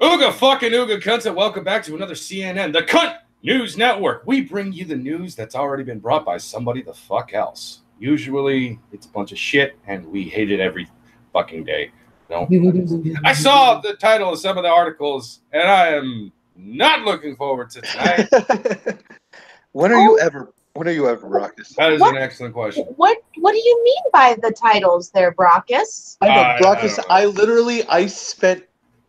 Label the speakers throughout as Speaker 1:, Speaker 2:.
Speaker 1: Ooga fucking Ooga cunts, and welcome back to another CNN, the Cunt News Network. We bring you the news that's already been brought by somebody the fuck else. Usually it's a bunch of shit and we hate it every fucking day. No. I saw the title of some of the articles and I am not looking forward to tonight.
Speaker 2: When are you ever, Brockus?
Speaker 1: That is an excellent question.
Speaker 3: What do you mean by the titles there, Brockus?
Speaker 2: I know, Brockus,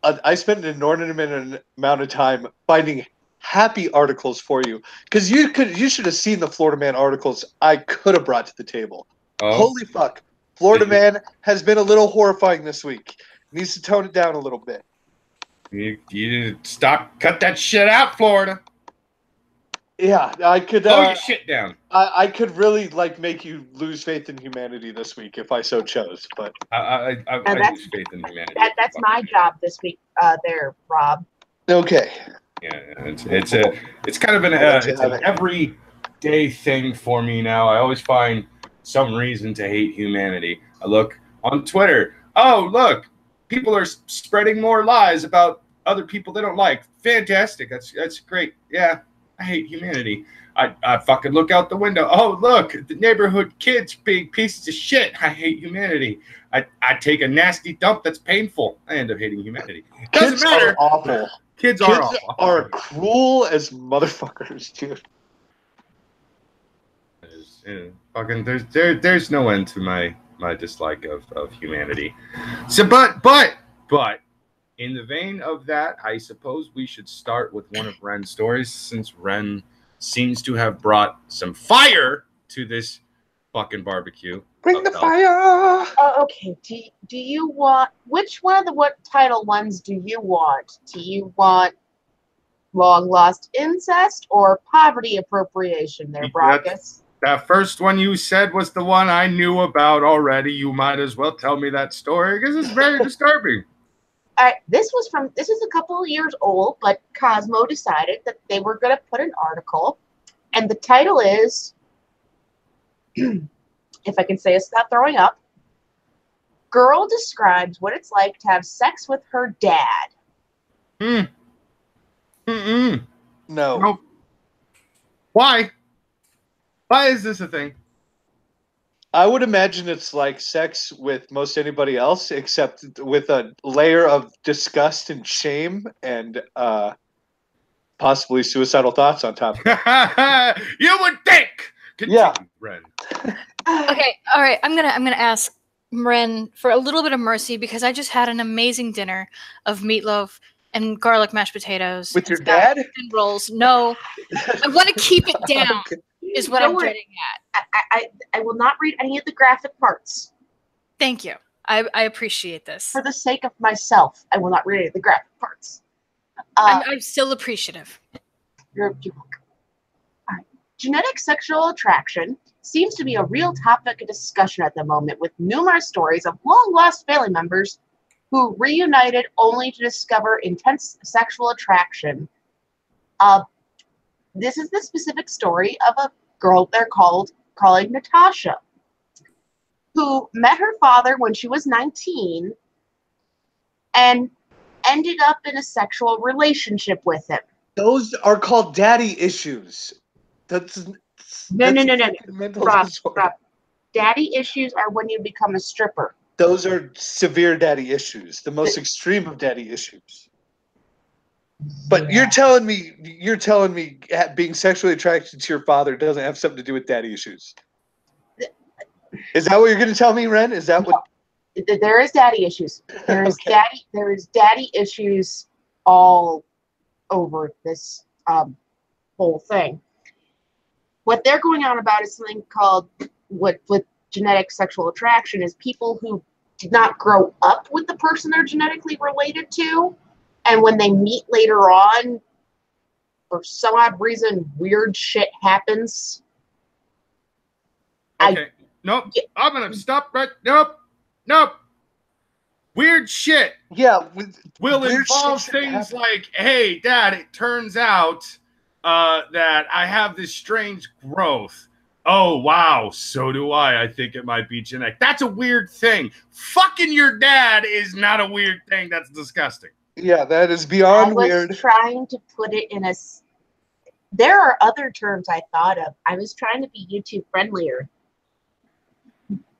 Speaker 2: I spent an inordinate amount of time finding happy articles for you, because you should have seen the Florida Man articles I could have brought to the table. Oh. Holy fuck, Florida Man has been a little horrifying this week. Needs to tone it down a little bit.
Speaker 1: You cut that shit out, Florida.
Speaker 2: Yeah, I could.
Speaker 1: Slow your shit down.
Speaker 2: I could really make you lose faith in humanity this week if I so chose. But
Speaker 1: I lose faith in humanity.
Speaker 3: That's my job this week, there, Rob.
Speaker 2: Okay.
Speaker 1: Yeah, it's kind of an everyday thing for me now. I always find some reason to hate humanity. I look on Twitter. Oh, look, people are spreading more lies about other people they don't like. Fantastic. That's great. Yeah. I hate humanity. I fucking look out the window. Oh, look, the neighborhood kids being pieces of shit. I hate humanity. I take a nasty dump that's painful. I end up hating humanity. Doesn't matter.
Speaker 2: Are awful.
Speaker 1: Kids are awful.
Speaker 2: Are cruel as motherfuckers, dude.
Speaker 1: There's no end to my dislike of humanity. So, but. In the vein of that, I suppose we should start with one of Wren's stories, since Wren seems to have brought some fire to this fucking barbecue.
Speaker 2: Bring the fire!
Speaker 3: Okay, do you want... Which one of the title ones do you want? Do you want long lost incest or poverty appropriation there, Brockus?
Speaker 1: That first one you said was the one I knew about already. You might as well tell me that story, because it's very disturbing.
Speaker 3: This is a couple of years old, but Cosmo decided that they were going to put an article, and the title is, if I can say it without throwing up, Girl Describes What It's Like to Have Sex with Her Dad.
Speaker 2: No.
Speaker 1: Why? Why is this a thing?
Speaker 2: I would imagine it's like sex with most anybody else, except with a layer of disgust and shame and possibly suicidal thoughts on top of it.
Speaker 1: You would think!
Speaker 2: Yeah.
Speaker 1: Wren.
Speaker 4: Okay, all right. I'm gonna ask Wren for a little bit of mercy, because I just had an amazing dinner of meatloaf and garlic mashed potatoes.
Speaker 2: With your dad?
Speaker 4: And rolls. No. I want to keep it down. Okay. Is what I'm getting at.
Speaker 3: I will not read any of the graphic parts.
Speaker 4: Thank you. I appreciate this.
Speaker 3: For the sake of myself, I will not read any of the graphic parts.
Speaker 4: I'm still appreciative.
Speaker 3: You're welcome. All right. Genetic sexual attraction seems to be a real topic of discussion at the moment, with numerous stories of long-lost family members who reunited only to discover intense sexual attraction. This is the specific story of a girl they're calling Natasha, who met her father when she was 19 and ended up in a sexual relationship with him.
Speaker 2: Those are called daddy issues.
Speaker 3: No. Rob, daddy issues are when you become a stripper.
Speaker 2: Those are severe daddy issues, the most extreme of daddy issues. But you're telling me being sexually attracted to your father doesn't have something to do with daddy issues? Is that what you're going to tell me, Wren? Is that what?
Speaker 3: There is daddy issues. There is daddy issues all over this whole thing. What they're going on about is something called with genetic sexual attraction, is people who did not grow up with the person they're genetically related to. And when they meet later on, for some odd reason, weird shit happens.
Speaker 1: Okay. Nope. I'm going to stop right. Nope. Weird shit.
Speaker 2: Yeah.
Speaker 1: Will involve things like, hey, Dad, it turns out that I have this strange growth. Oh, wow. So do I. I think it might be genetic. That's a weird thing. Fucking your dad is not a weird thing. That's disgusting.
Speaker 2: Yeah, that is beyond weird.
Speaker 3: I was trying to put it in a. There are other terms I thought of. I was trying to be YouTube friendlier.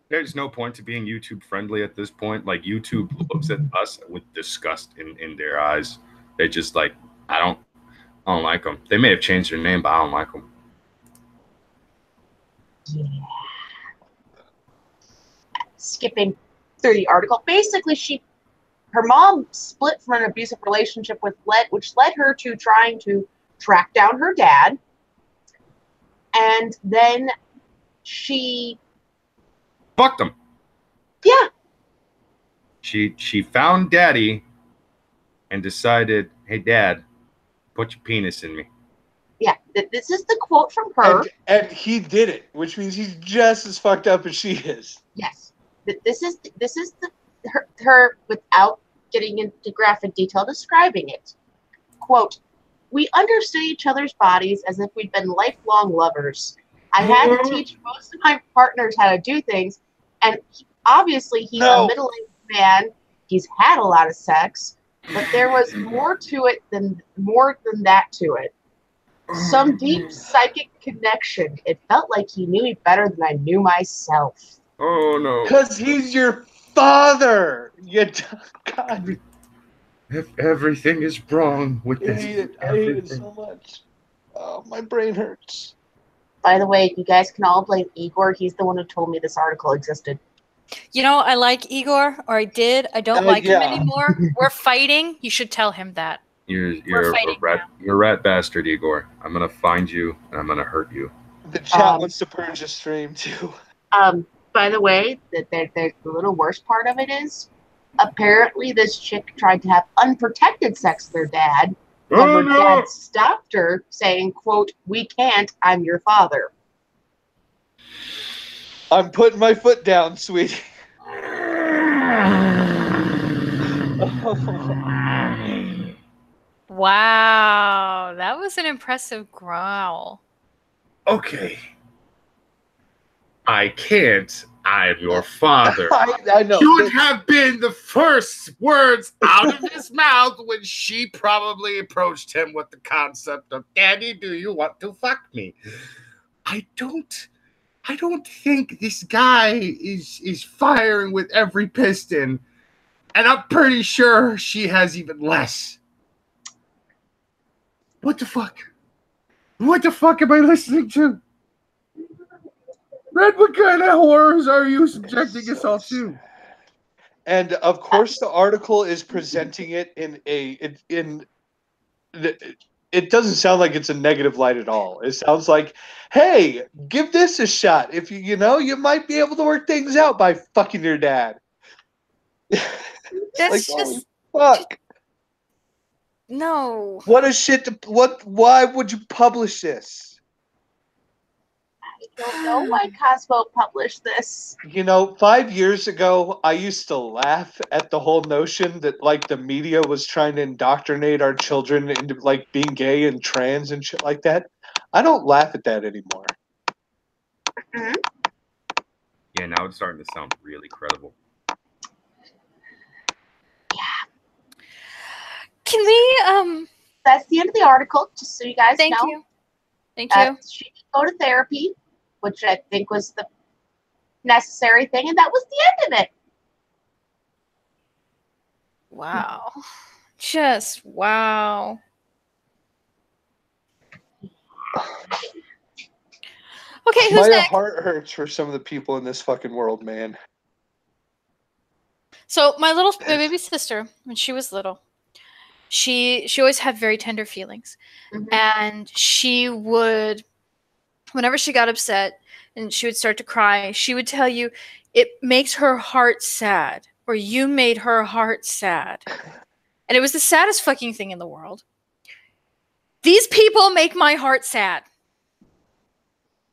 Speaker 1: There's no point to being YouTube friendly at this point. Like, YouTube looks at us with disgust in their eyes. They just like, I don't like them. They may have changed their name, but I don't like them.
Speaker 3: Yeah. Skipping through the article, basically, her mom split from an abusive relationship which led her to trying to track down her dad, and then she
Speaker 1: fucked him.
Speaker 3: Yeah.
Speaker 1: She found Daddy and decided, hey, Dad, put your penis in me.
Speaker 3: Yeah, this is the quote from her.
Speaker 2: And he did it, which means he's just as fucked up as she is.
Speaker 3: Yes. This is her without getting into graphic detail describing it. Quote, we understood each other's bodies as if we'd been lifelong lovers. I had to teach most of my partners how to do things, and obviously he's a middle-aged man. He's had a lot of sex, but there was more than that to it. Some deep psychic connection. It felt like he knew me better than I knew myself.
Speaker 1: Oh, no.
Speaker 2: Because he's your father. God.
Speaker 1: Everything is wrong with this.
Speaker 2: I hate it so much. Oh, my brain hurts.
Speaker 3: By the way, you guys can all blame Igor. He's the one who told me this article existed.
Speaker 4: You know, I like Igor, or I did. I don't like him anymore. We're fighting. You should tell him that.
Speaker 1: You're a rat bastard, Igor. I'm gonna find you and I'm gonna hurt you.
Speaker 2: The chat wants to purge a stream too.
Speaker 3: By the way, the little worst part of it is, apparently this chick tried to have unprotected sex with her dad. And her dad stopped her, saying, quote, we can't, I'm your father.
Speaker 2: I'm putting my foot down, sweetie.
Speaker 4: Wow, that was an impressive growl.
Speaker 1: Okay. I can't. I'm your father.
Speaker 2: I know.
Speaker 1: Should have been the first words out of his mouth when she probably approached him with the concept of, Daddy, do you want to fuck me? I don't think this guy is firing with every piston. And I'm pretty sure she has even less. What the fuck? What the fuck am I listening to? Red, what kind of horrors are you subjecting us all to?
Speaker 2: And of course, the article is presenting it it doesn't sound like it's a negative light at all. It sounds like, hey, give this a shot. If you might be able to work things out by fucking your dad.
Speaker 4: That's
Speaker 2: like,
Speaker 4: just
Speaker 2: fuck.
Speaker 4: No.
Speaker 2: What a shit. Why would you publish this?
Speaker 3: I don't know why Cosmo published this.
Speaker 2: 5 years ago, I used to laugh at the whole notion that, like, the media was trying to indoctrinate our children into, like, being gay and trans and shit like that. I don't laugh at that anymore.
Speaker 3: Mm-hmm.
Speaker 1: Yeah, now it's starting to sound really credible.
Speaker 3: Yeah.
Speaker 4: Can we,
Speaker 3: That's the end of the article, just so you guys know.
Speaker 4: Thank you.
Speaker 3: She can go to therapy, which I think was the necessary thing, and that was the end of it.
Speaker 4: Wow. Just wow. Okay, who's
Speaker 2: My
Speaker 4: next?
Speaker 2: heart hurts for some of the people in this fucking world, man.
Speaker 4: So my baby sister, when she was little, she always had very tender feelings. Mm-hmm. And she would, whenever she got upset and she would start to cry, she would tell you, it makes her heart sad, or you made her heart sad. And it was the saddest fucking thing in the world. These people make my heart sad.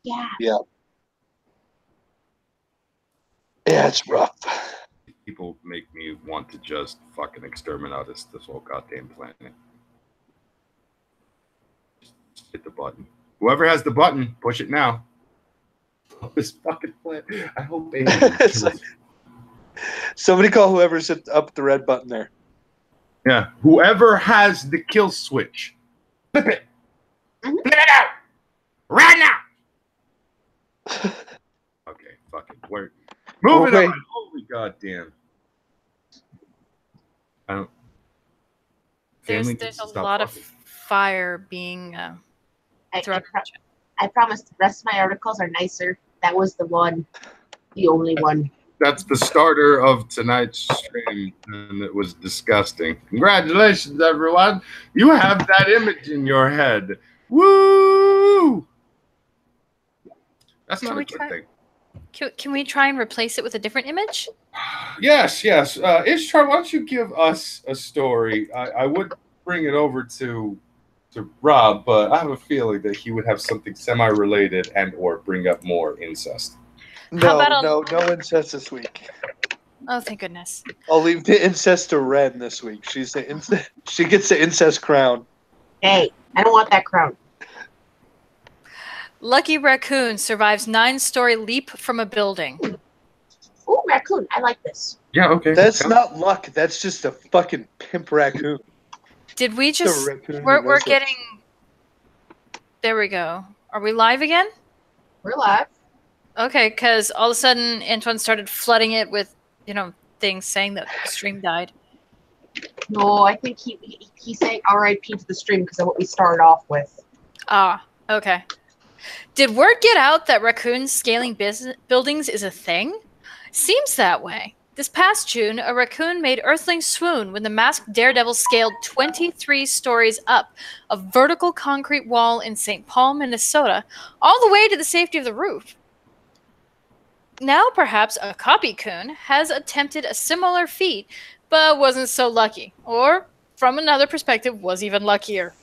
Speaker 3: Yeah.
Speaker 2: Yeah. Yeah, it's rough.
Speaker 1: People make me want to just fucking exterminate this whole goddamn planet. Just hit the button. Whoever has the button, push it now. This fucking planet. I hope
Speaker 2: it's like, somebody call whoever's up the red button there.
Speaker 1: Yeah. Whoever has the kill switch, flip it. Flip it out right now. Okay, fuck it. We're moving on. Holy goddamn. I don't.
Speaker 4: There's a lot of fire being thrown.
Speaker 3: I promise the rest of my articles are nicer. That was the one, the only one.
Speaker 1: That's the starter of tonight's stream, and it was disgusting. Congratulations, everyone. You have that image in your head. Woo! That's not a good thing.
Speaker 4: Can we try and replace it with a different image?
Speaker 1: Yes. Ishtar, why don't you give us a story? I would bring it over to Rob, but I have a feeling that he would have something semi-related and or bring up more incest.
Speaker 2: No incest this week.
Speaker 4: Oh, thank goodness.
Speaker 2: I'll leave the incest to Wren this week. She gets the incest crown.
Speaker 3: Hey, I don't want that crown.
Speaker 4: Lucky raccoon survives 9-story leap from a building.
Speaker 3: Oh, raccoon. I like this.
Speaker 1: Yeah, okay.
Speaker 2: That's not luck. That's just a fucking pimp raccoon.
Speaker 4: Did we just... We're getting... There we go. Are we live again?
Speaker 3: We're live. Okay,
Speaker 4: because all of a sudden Antoine started flooding it with, things saying that the stream died.
Speaker 3: No, I think he's saying R.I.P. to the stream because of what we started off with.
Speaker 4: Ah, okay. Did word get out that raccoons scaling buildings is a thing? Seems that way. This past June, a raccoon made Earthlings swoon when the masked daredevil scaled 23 stories up a vertical concrete wall in St. Paul, Minnesota, all the way to the safety of the roof. Now perhaps a copy coon has attempted a similar feat, but wasn't so lucky, or, from another perspective, was even luckier.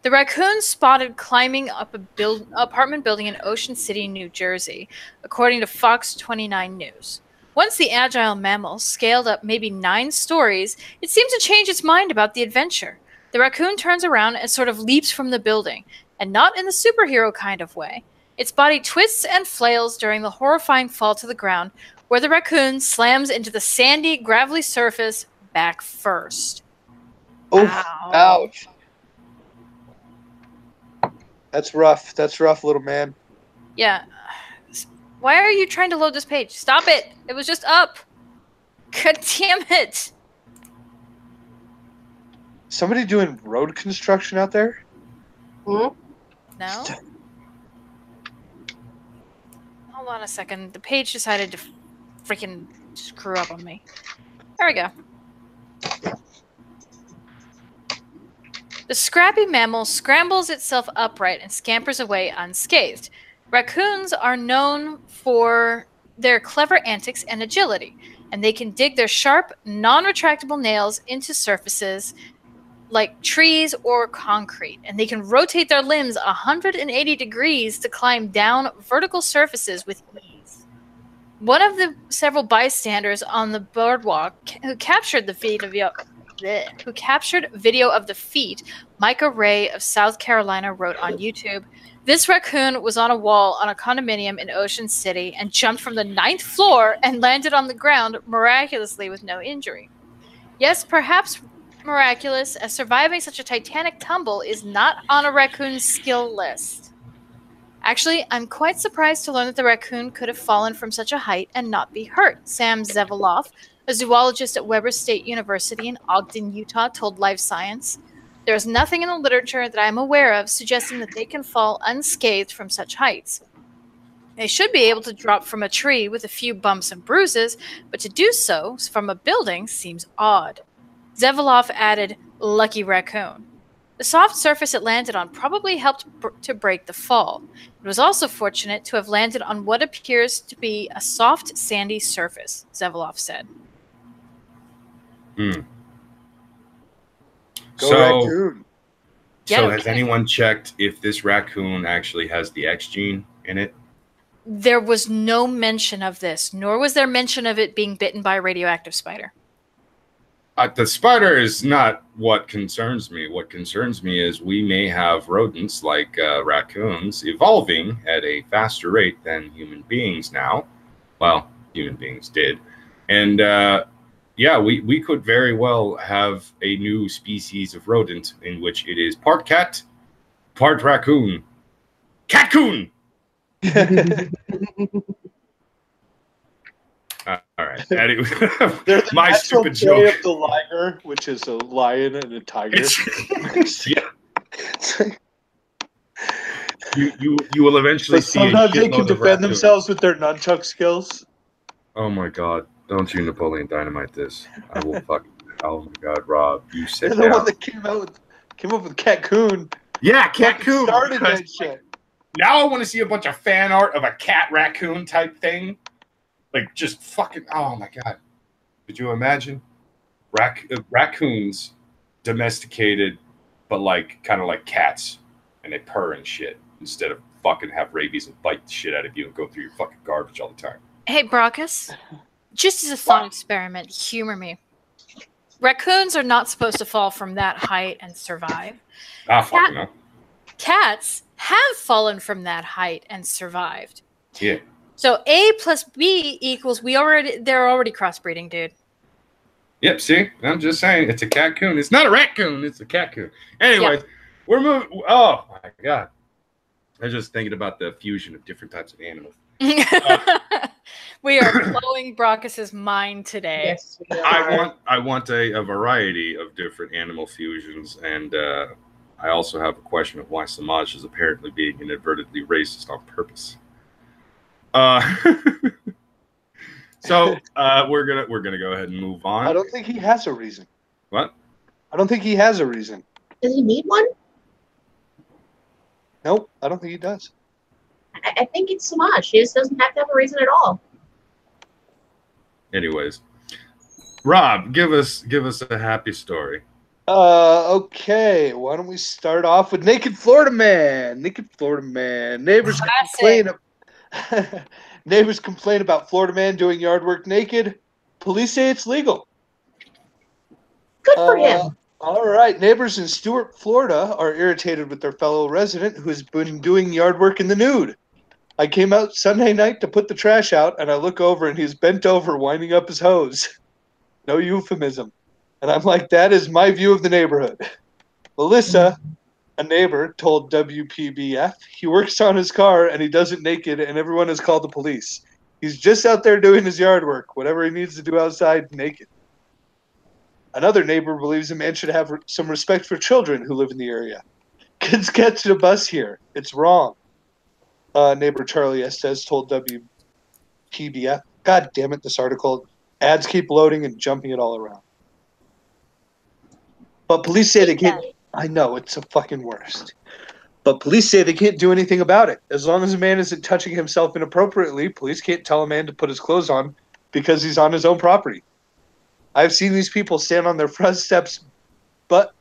Speaker 4: The raccoon spotted climbing up a apartment building in Ocean City, New Jersey, according to Fox 29 News. Once the agile mammal scaled up maybe 9 stories, it seemed to change its mind about the adventure. The raccoon turns around and sort of leaps from the building, and not in the superhero kind of way. Its body twists and flails during the horrifying fall to the ground, where the raccoon slams into the sandy, gravelly surface back first.
Speaker 2: Oof. Ouch. That's rough. That's rough, little man.
Speaker 4: Yeah. Why are you trying to load this page? Stop it. It was just up. God damn it.
Speaker 2: Somebody doing road construction out there?
Speaker 3: Hmm?
Speaker 4: No? Hold on a second. The page decided to freaking screw up on me. There we go. The scrappy mammal scrambles itself upright and scampers away unscathed. Raccoons are known for their clever antics and agility, and they can dig their sharp, non-retractable nails into surfaces like trees or concrete, and they can rotate their limbs 180 degrees to climb down vertical surfaces with ease. One of the several bystanders on the boardwalk who captured video of the feat, Micah Ray of South Carolina, wrote on YouTube, "This raccoon was on a wall on a condominium in Ocean City and jumped from the 9th floor and landed on the ground miraculously with no injury." Yes, perhaps miraculous, as surviving such a titanic tumble is not on a raccoon's skill list. Actually, I'm quite surprised to learn that the raccoon could have fallen from such a height and not be hurt. Sam Zeveloff, a zoologist at Weber State University in Ogden, Utah, told Live Science, "There is nothing in the literature that I am aware of suggesting that they can fall unscathed from such heights. They should be able to drop from a tree with a few bumps and bruises, but to do so from a building seems odd." Zeveloff added, "Lucky raccoon." The soft surface it landed on probably helped to break the fall. It was also fortunate to have landed on what appears to be a soft, sandy surface, Zeveloff said.
Speaker 1: Hmm.
Speaker 2: Raccoon.
Speaker 1: So has anyone checked if this raccoon actually has the X gene in it?
Speaker 4: There was no mention of this, nor was there mention of it being bitten by a radioactive spider.
Speaker 1: The spider is not what concerns me. What concerns me is we may have rodents like raccoons evolving at a faster rate than human beings now. Well, human beings did. And yeah, we could very well have a new species of rodent in which it is part cat, part raccoon. Catcoon! All right. Anyway,
Speaker 2: They're the
Speaker 1: my
Speaker 2: natural
Speaker 1: stupid
Speaker 2: prey
Speaker 1: joke.
Speaker 2: of the liger, which is a lion and a tiger.
Speaker 1: Yeah. You will eventually
Speaker 2: But
Speaker 1: see a
Speaker 2: sometimes they
Speaker 1: shitload
Speaker 2: can
Speaker 1: of
Speaker 2: defend
Speaker 1: raccoons.
Speaker 2: themselves with their nunchuck skills.
Speaker 1: Oh my god! Don't you Napoleon Dynamite this? I will fuck. Oh my god, Rob, you sit
Speaker 2: They're the one
Speaker 1: down.
Speaker 2: that came up with Catcoon.
Speaker 1: Yeah,
Speaker 2: Fucking
Speaker 1: Catcoon.
Speaker 2: started
Speaker 1: because
Speaker 2: that shit.
Speaker 1: Now I want to see a bunch of fan art of a cat raccoon type thing, like just fucking. Oh my god! Could you imagine raccoons domesticated, but like kind of like cats, and they purr and shit instead of fucking have rabies and bite the shit out of you and go through your fucking garbage all the time.
Speaker 4: Hey, Brockus, just as a thought experiment, humor me. Raccoons are not supposed to fall from that height and survive.
Speaker 1: Ah, fucking no.
Speaker 4: Cats have fallen from that height and survived.
Speaker 1: Yeah.
Speaker 4: So A plus B equals they're already crossbreeding, dude.
Speaker 1: Yep, see? I'm just saying, it's a catcoon. It's not a raccoon, it's a catcoon. Anyway, we're moving. Oh, my God. I was just thinking about the fusion of different types of animals.
Speaker 4: We are blowing Brockus's mind today.
Speaker 3: Yes, we are.
Speaker 1: I want a variety of different animal fusions, and I also have a question of why Semaj is apparently being inadvertently racist on purpose. So we're gonna go ahead and move on.
Speaker 2: I don't think he has a reason.
Speaker 1: What?
Speaker 2: I don't think he has a reason.
Speaker 3: Does he need one?
Speaker 2: Nope, I don't think he does.
Speaker 3: I think it's Semaj. He just doesn't have to have a reason at all.
Speaker 1: Anyways, Rob, give us a happy story.
Speaker 2: Okay. Why don't we start off with Naked Florida Man? Naked Florida Man. Neighbors complain about Florida Man doing yard work naked. Police say it's legal.
Speaker 3: Good for him.
Speaker 2: All right. Neighbors in Stuart, Florida are irritated with their fellow resident who has been doing yard work in the nude. I came out Sunday night to put the trash out, and I look over, and he's bent over winding up his hose. No euphemism. And I'm like, that is my view of the neighborhood. Melissa, a neighbor, told WPBF he works on his car, and he does it naked, and everyone has called the police. He's just out there doing his yard work, whatever he needs to do outside naked. Another neighbor believes a man should have some respect for children who live in the area. Kids catch a bus here. It's wrong. Neighbor Charlie Estes told WPBF, God damn it, this article. Ads keep loading and jumping it all around. But police say they can't. I know, it's the fucking worst. But police say they can't do anything about it. As long as a man isn't touching himself inappropriately, police can't tell a man to put his clothes on because he's on his own property. I've seen these people stand on their front step butt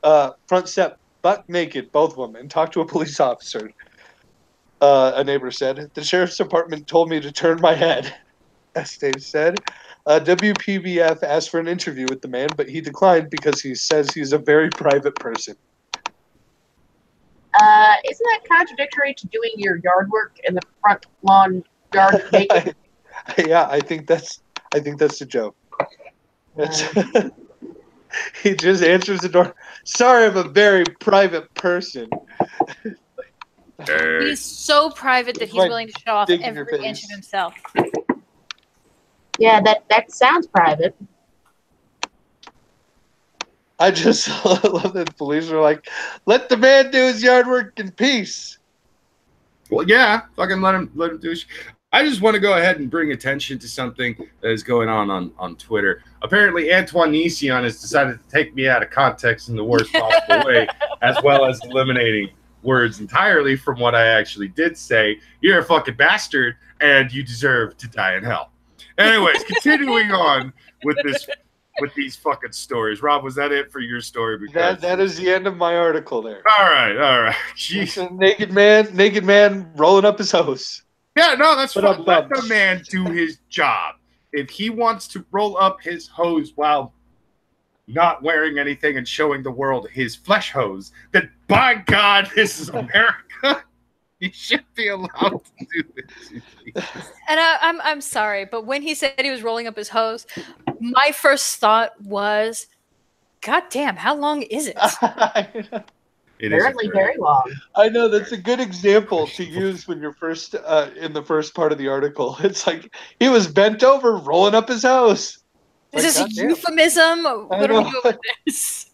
Speaker 2: naked, both of them, and talk to a police officer. A neighbor said, the sheriff's department told me to turn my head, Estes said. WPBF asked for an interview with the man, but he declined because he says he's a very private person.
Speaker 3: Isn't that contradictory to doing your yard work in the front lawn yard naked?
Speaker 2: Yeah, I think that's the joke. He just answers the door. Sorry, I'm a very private person.
Speaker 4: He's so private that he's willing to show off every inch of himself.
Speaker 3: Yeah, that sounds private.
Speaker 2: I just love that police are like, let the man do his yard work in peace.
Speaker 1: Well, yeah, fucking let him do shit. I just want to go ahead and bring attention to something that is going on Twitter. Apparently, Antoine Nision has decided to take me out of context in the worst possible way, as well as eliminating words entirely from what I actually did say. You're a fucking bastard, and you deserve to die in hell. Anyways, continuing on with these fucking stories. Rob, was that it for your story? Because
Speaker 2: that is the end of my article there.
Speaker 1: All right. Jeez.
Speaker 2: Naked man rolling up his hose.
Speaker 1: Yeah, no, that's fine. Let the man do his job. If he wants to roll up his hose while not wearing anything and showing the world his flesh hose, then by God, this is America. You should be allowed to do this.
Speaker 4: And I'm sorry, but when he said he was rolling up his hose, my first thought was, God damn, how long is it?
Speaker 3: Apparently very long.
Speaker 2: I know, that's a good example to use when you're first in the first part of the article. It's like he was bent over rolling up his hose.
Speaker 4: Is this a euphemism? What are we doing with this?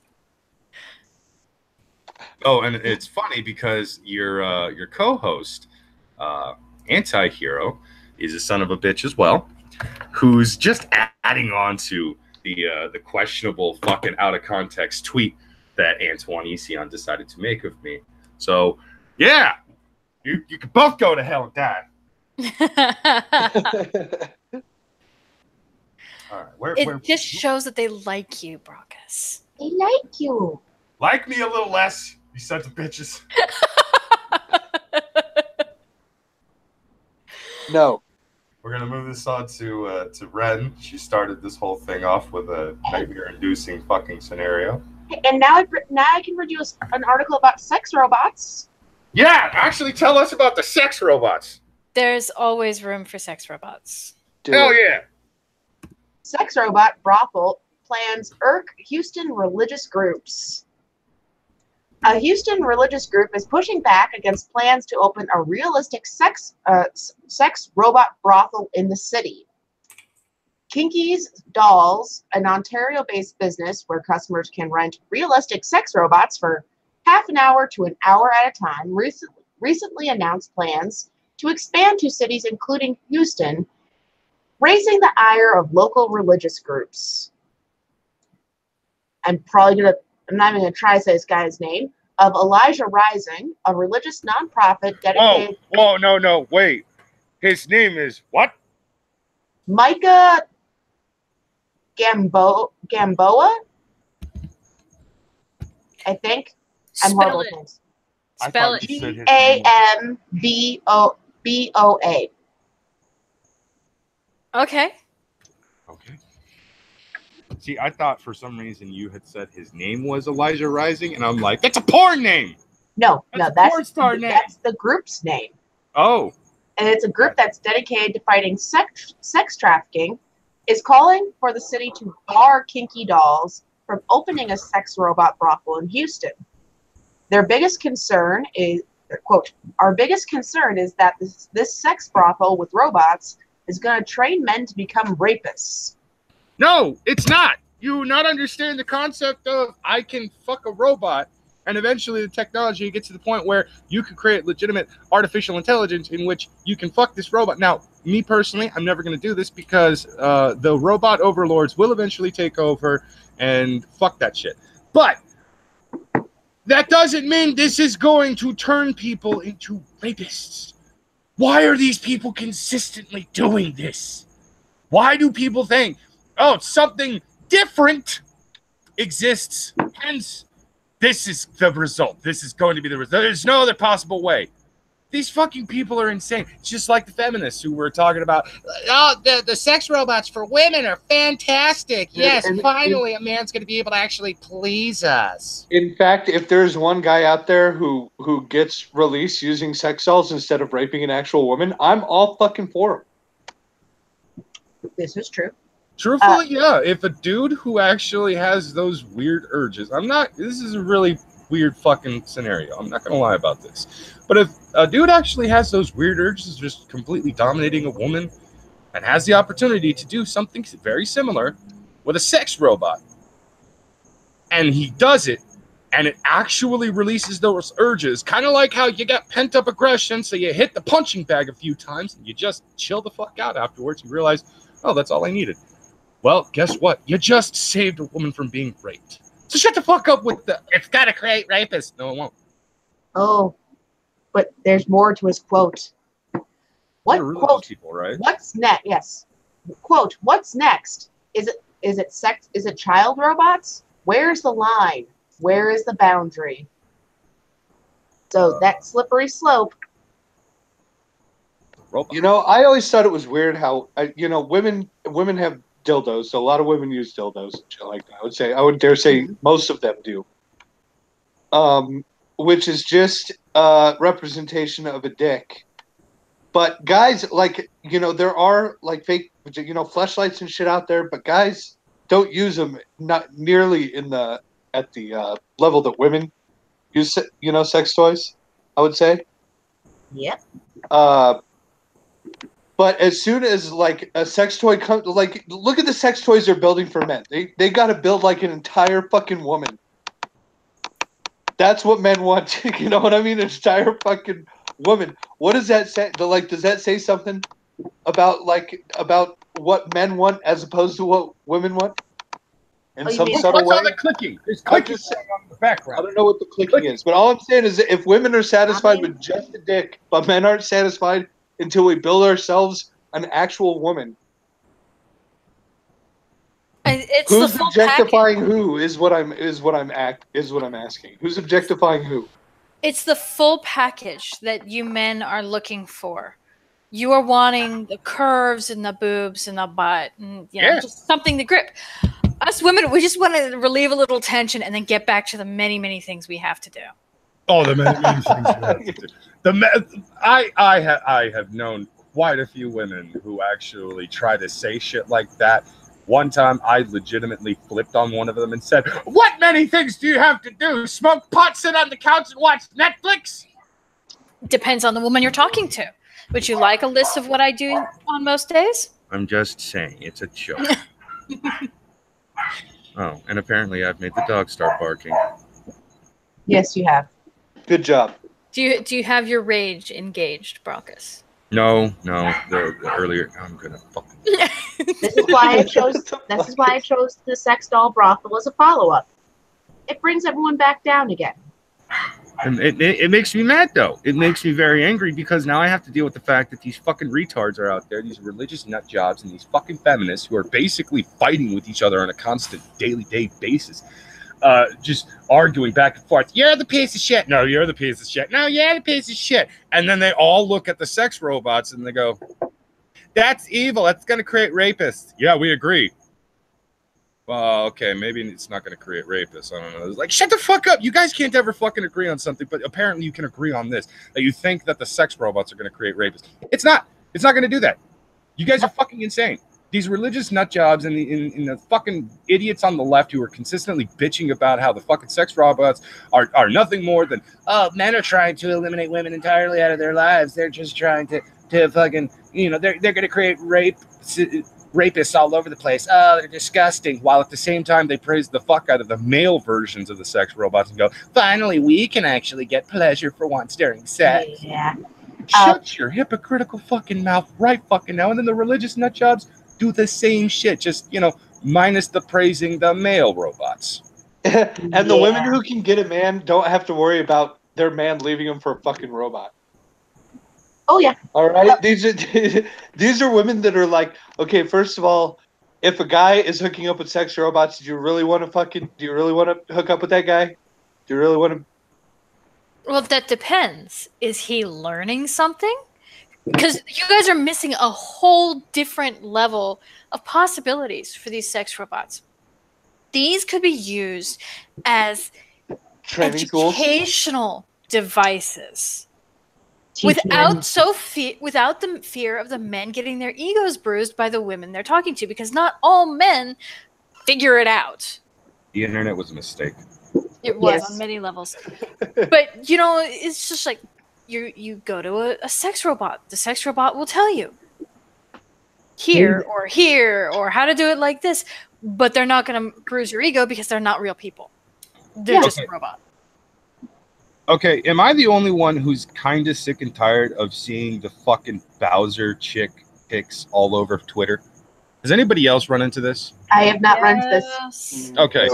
Speaker 1: Oh, and it's funny because your co-host, Anti-Hero, is a son of a bitch as well, who's just adding on to the questionable fucking out of context tweet that Antoine Essian decided to make of me. So, yeah, you can both go to hell with that. All right,
Speaker 4: it just shows that they like you, Brockus.
Speaker 3: They like you.
Speaker 1: Like me a little less, you sons of bitches.
Speaker 2: No.
Speaker 1: We're gonna move this on to Wren. She started this whole thing off with a nightmare-inducing fucking scenario.
Speaker 3: And now I can read you an article about sex robots.
Speaker 1: Yeah, actually, tell us about the sex robots.
Speaker 4: There's always room for sex robots.
Speaker 1: Hell yeah!
Speaker 3: Sex robot brothel plans irk Houston religious groups. A Houston religious group is pushing back against plans to open a realistic sex robot brothel in the city. Kinky's Dolls, an Ontario-based business where customers can rent realistic sex robots for half an hour to an hour at a time, recently announced plans to expand to cities including Houston, raising the ire of local religious groups. I'm not even gonna try to say this guy's name. Of Elijah Rising, a religious nonprofit dedicated.
Speaker 1: Oh, no, wait. His name is what?
Speaker 3: Micah Gamboa, I think. I'm horrible with names.
Speaker 4: Spell it.
Speaker 3: Gamboa.
Speaker 4: Okay.
Speaker 1: See, I thought for some reason you had said his name was Elijah Rising, and I'm like, that's a porn name.
Speaker 3: No,
Speaker 1: that's porn star name.
Speaker 3: That's the group's name.
Speaker 1: Oh.
Speaker 3: And it's a group that's dedicated to fighting sex trafficking, is calling for the city to bar Kinky Dolls from opening a sex robot brothel in Houston. Their biggest concern is, quote, our biggest concern is that this sex brothel with robots is going to train men to become rapists.
Speaker 1: No, it's not. You not understand the concept of I can fuck a robot, and eventually the technology gets to the point where you can create legitimate artificial intelligence in which you can fuck this robot. Now, me personally, I'm never going to do this because the robot overlords will eventually take over and fuck that shit. But that doesn't mean this is going to turn people into rapists. Why are these people consistently doing this? Why do people think, oh, something different exists, hence this is the result. This is going to be the result. There's no other possible way. These fucking people are insane. It's just like the feminists who were talking about, oh, the sex robots for women are fantastic. Yes, finally a man's going to be able to actually please us.
Speaker 2: In fact, if there's one guy out there who gets released using sex dolls instead of raping an actual woman, I'm all fucking for him.
Speaker 3: This is true.
Speaker 1: Truthfully, yeah. If a dude who actually has those weird urges, this is a really weird fucking scenario. I'm not going to lie about this. But if a dude actually has those weird urges, just completely dominating a woman, and has the opportunity to do something very similar with a sex robot, and he does it, and it actually releases those urges, kind of like how you got pent-up aggression, so you hit the punching bag a few times, and you just chill the fuck out afterwards and realize, oh, that's all I needed. Well, guess what? You just saved a woman from being raped. So shut the fuck up with it's got to create rapists. No, it won't.
Speaker 3: Oh, but there's more to his quote. What quote?
Speaker 1: People, right?
Speaker 3: What's next? Yes. Quote, what's next? Is it sex? Is it child robots? Where's the line? Where is the boundary? So that slippery slope.
Speaker 2: You know, I always thought it was weird how, women have dildos. So a lot of women use dildos and shit like that. I would dare say most of them do. Which is just representation of a dick. But guys, like, you know, there are like fake, you know, fleshlights and shit out there, but guys don't use them not nearly at the level that women use, you know, sex toys, I would say.
Speaker 3: Yep.
Speaker 2: But as soon as like a sex toy comes, like, look at the sex toys they're building for men. They got to build like an entire fucking woman. That's what men want. You know what I mean? An entire fucking woman. What does that say? Like, does that say something about what men want as opposed to what women want? In some subtle way.
Speaker 1: What's all the clicking? There's clicking on the background.
Speaker 2: I don't know what the clicking is, but all I'm saying is that if women are satisfied with just a dick, but men aren't satisfied until we build ourselves an actual woman.
Speaker 4: It's
Speaker 2: Who's
Speaker 4: the full
Speaker 2: objectifying
Speaker 4: package.
Speaker 2: who is what I'm asking. Who's objectifying who?
Speaker 4: It's the full package that you men are looking for. You are wanting the curves and the boobs and the butt and, you know, just something to grip. Us women, we just want to relieve a little tension and then get back to the many, many things we have to do.
Speaker 1: Oh, the many things we have to do. I have known quite a few women who actually try to say shit like that. One time, I legitimately flipped on one of them and said, "What many things do you have to do? Smoke pot, sit on the couch, and watch Netflix?"
Speaker 4: Depends on the woman you're talking to. Would you like a list of what I do on most days?
Speaker 1: I'm just saying, it's a joke. Oh, and apparently I've made the dog start barking.
Speaker 3: Yes, you have.
Speaker 2: Good job.
Speaker 4: Do you have your rage engaged, Brockus?
Speaker 1: No. The earlier, I'm gonna fucking.
Speaker 3: This is why I chose the sex doll brothel as a follow-up. It brings everyone back down again.
Speaker 1: And it makes me mad, though. It makes me very angry because now I have to deal with the fact that these fucking retards are out there, these religious nut jobs, and these fucking feminists who are basically fighting with each other on a constant daily basis. Just arguing back and forth. You're the piece of shit. No, you're the piece of shit. No, you're the piece of shit. And then they all look at the sex robots and they go, "That's evil. That's going to create rapists." Yeah, we agree. Well, okay, maybe it's not going to create rapists. I don't know. It's like, shut the fuck up. You guys can't ever fucking agree on something, but apparently you can agree on this. That you think that the sex robots are going to create rapists. It's not. It's not going to do that. You guys are fucking insane. These religious nut jobs and the fucking idiots on the left who are consistently bitching about how the fucking sex robots are nothing more than, oh, men are trying to eliminate women entirely out of their lives. They're just trying to fucking, you know, they're going to create rapists all over the place. Oh, they're disgusting. While at the same time, they praise the fuck out of the male versions of the sex robots and go, finally, we can actually get pleasure for once during sex.
Speaker 3: Yeah.
Speaker 1: Shut your hypocritical fucking mouth right fucking now. And then the religious nut jobs do the same shit, just, you know, minus the praising the male robots.
Speaker 2: And the women who can get a man don't have to worry about their man leaving them for a fucking robot.
Speaker 3: Oh yeah.
Speaker 2: All right. These are women that are like, okay, first of all, if a guy is hooking up with sex robots, do you really want to hook up with that guy? Do you really want to?
Speaker 4: Well, that depends. Is he learning something? Because you guys are missing a whole different level of possibilities for these sex robots. These could be used as
Speaker 2: training
Speaker 4: educational devices. Without the fear of the men getting their egos bruised by the women they're talking to, because not all men figure it out.
Speaker 1: The internet was a mistake.
Speaker 4: It was on many levels. But, you know, it's just like, you go to a sex robot. The sex robot will tell you here or how to do it like this, but they're not going to bruise your ego because they're not real people. They're just a robot.
Speaker 1: Okay, am I the only one who's kind of sick and tired of seeing the fucking Bowser chick pics all over Twitter? Has anybody else run into this?
Speaker 3: I have not run into this.
Speaker 1: Okay.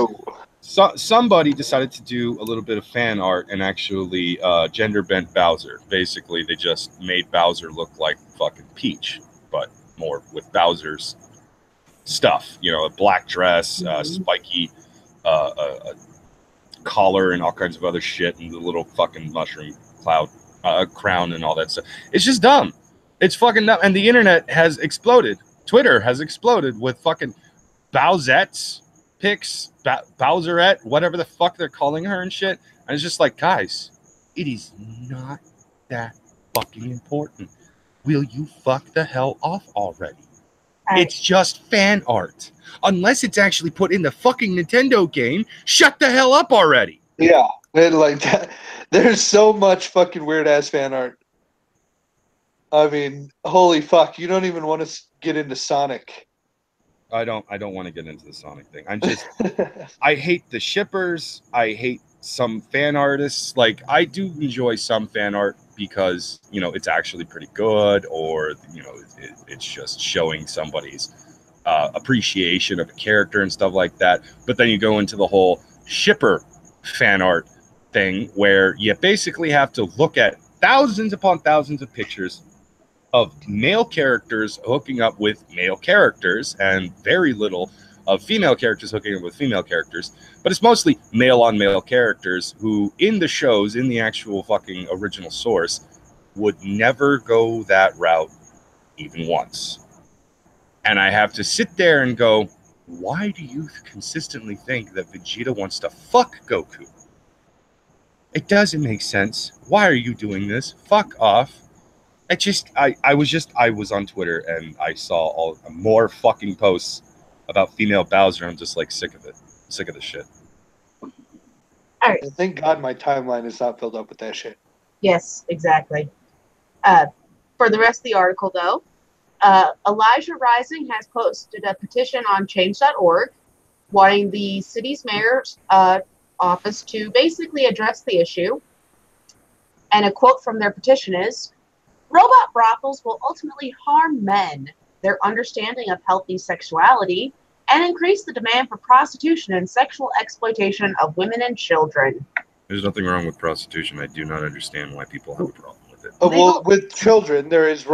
Speaker 1: So somebody decided to do a little bit of fan art and actually gender bent Bowser. Basically, they just made Bowser look like fucking Peach, but more with Bowser's stuff. You know, a black dress, spiky collar, and all kinds of other shit, and the little fucking mushroom cloud crown and all that stuff. It's just dumb. It's fucking dumb. And the internet has exploded. Twitter has exploded with fucking Bowsettes pics, Bowserette, whatever the fuck they're calling her and shit. And it's just like, guys, It is not that fucking important. Will you fuck the hell off already? It's just fan art. Unless it's actually put in the fucking Nintendo game, shut the hell up already.
Speaker 2: Yeah, like that. There's so much fucking weird ass fan art. I mean, holy fuck! You don't even want to get into Sonic.
Speaker 1: I don't want to get into the Sonic thing. I hate the shippers. I hate some fan artists. Like, I do enjoy some fan art because, you know, it's actually pretty good, or, you know, it's just showing somebody's appreciation of a character and stuff like that. But then you go into the whole shipper fan art thing where you basically have to look at thousands upon thousands of pictures of male characters hooking up with male characters and very little of female characters hooking up with female characters. But it's mostly male on male characters who, in the shows, in the actual fucking original source, would never go that route even once. And I have to sit there and go, why do you consistently think that Vegeta wants to fuck Goku? It doesn't make sense. Why are you doing this? Fuck off. I was on Twitter and I saw more fucking posts about female Bowser. I'm just like sick of it. Sick of this shit.
Speaker 3: All right.
Speaker 2: Thank God my timeline is not filled up with that shit.
Speaker 3: Yes, exactly. For the rest of the article, though, Elijah Rising has posted a petition on change.org wanting the city's mayor's office to basically address the issue. And a quote from their petition is, "Robot brothels will ultimately harm men, their understanding of healthy sexuality, and increase the demand for prostitution and sexual exploitation of women and children."
Speaker 1: There's nothing wrong with prostitution. I do not understand why people have a problem with it.
Speaker 2: Well, with children, there's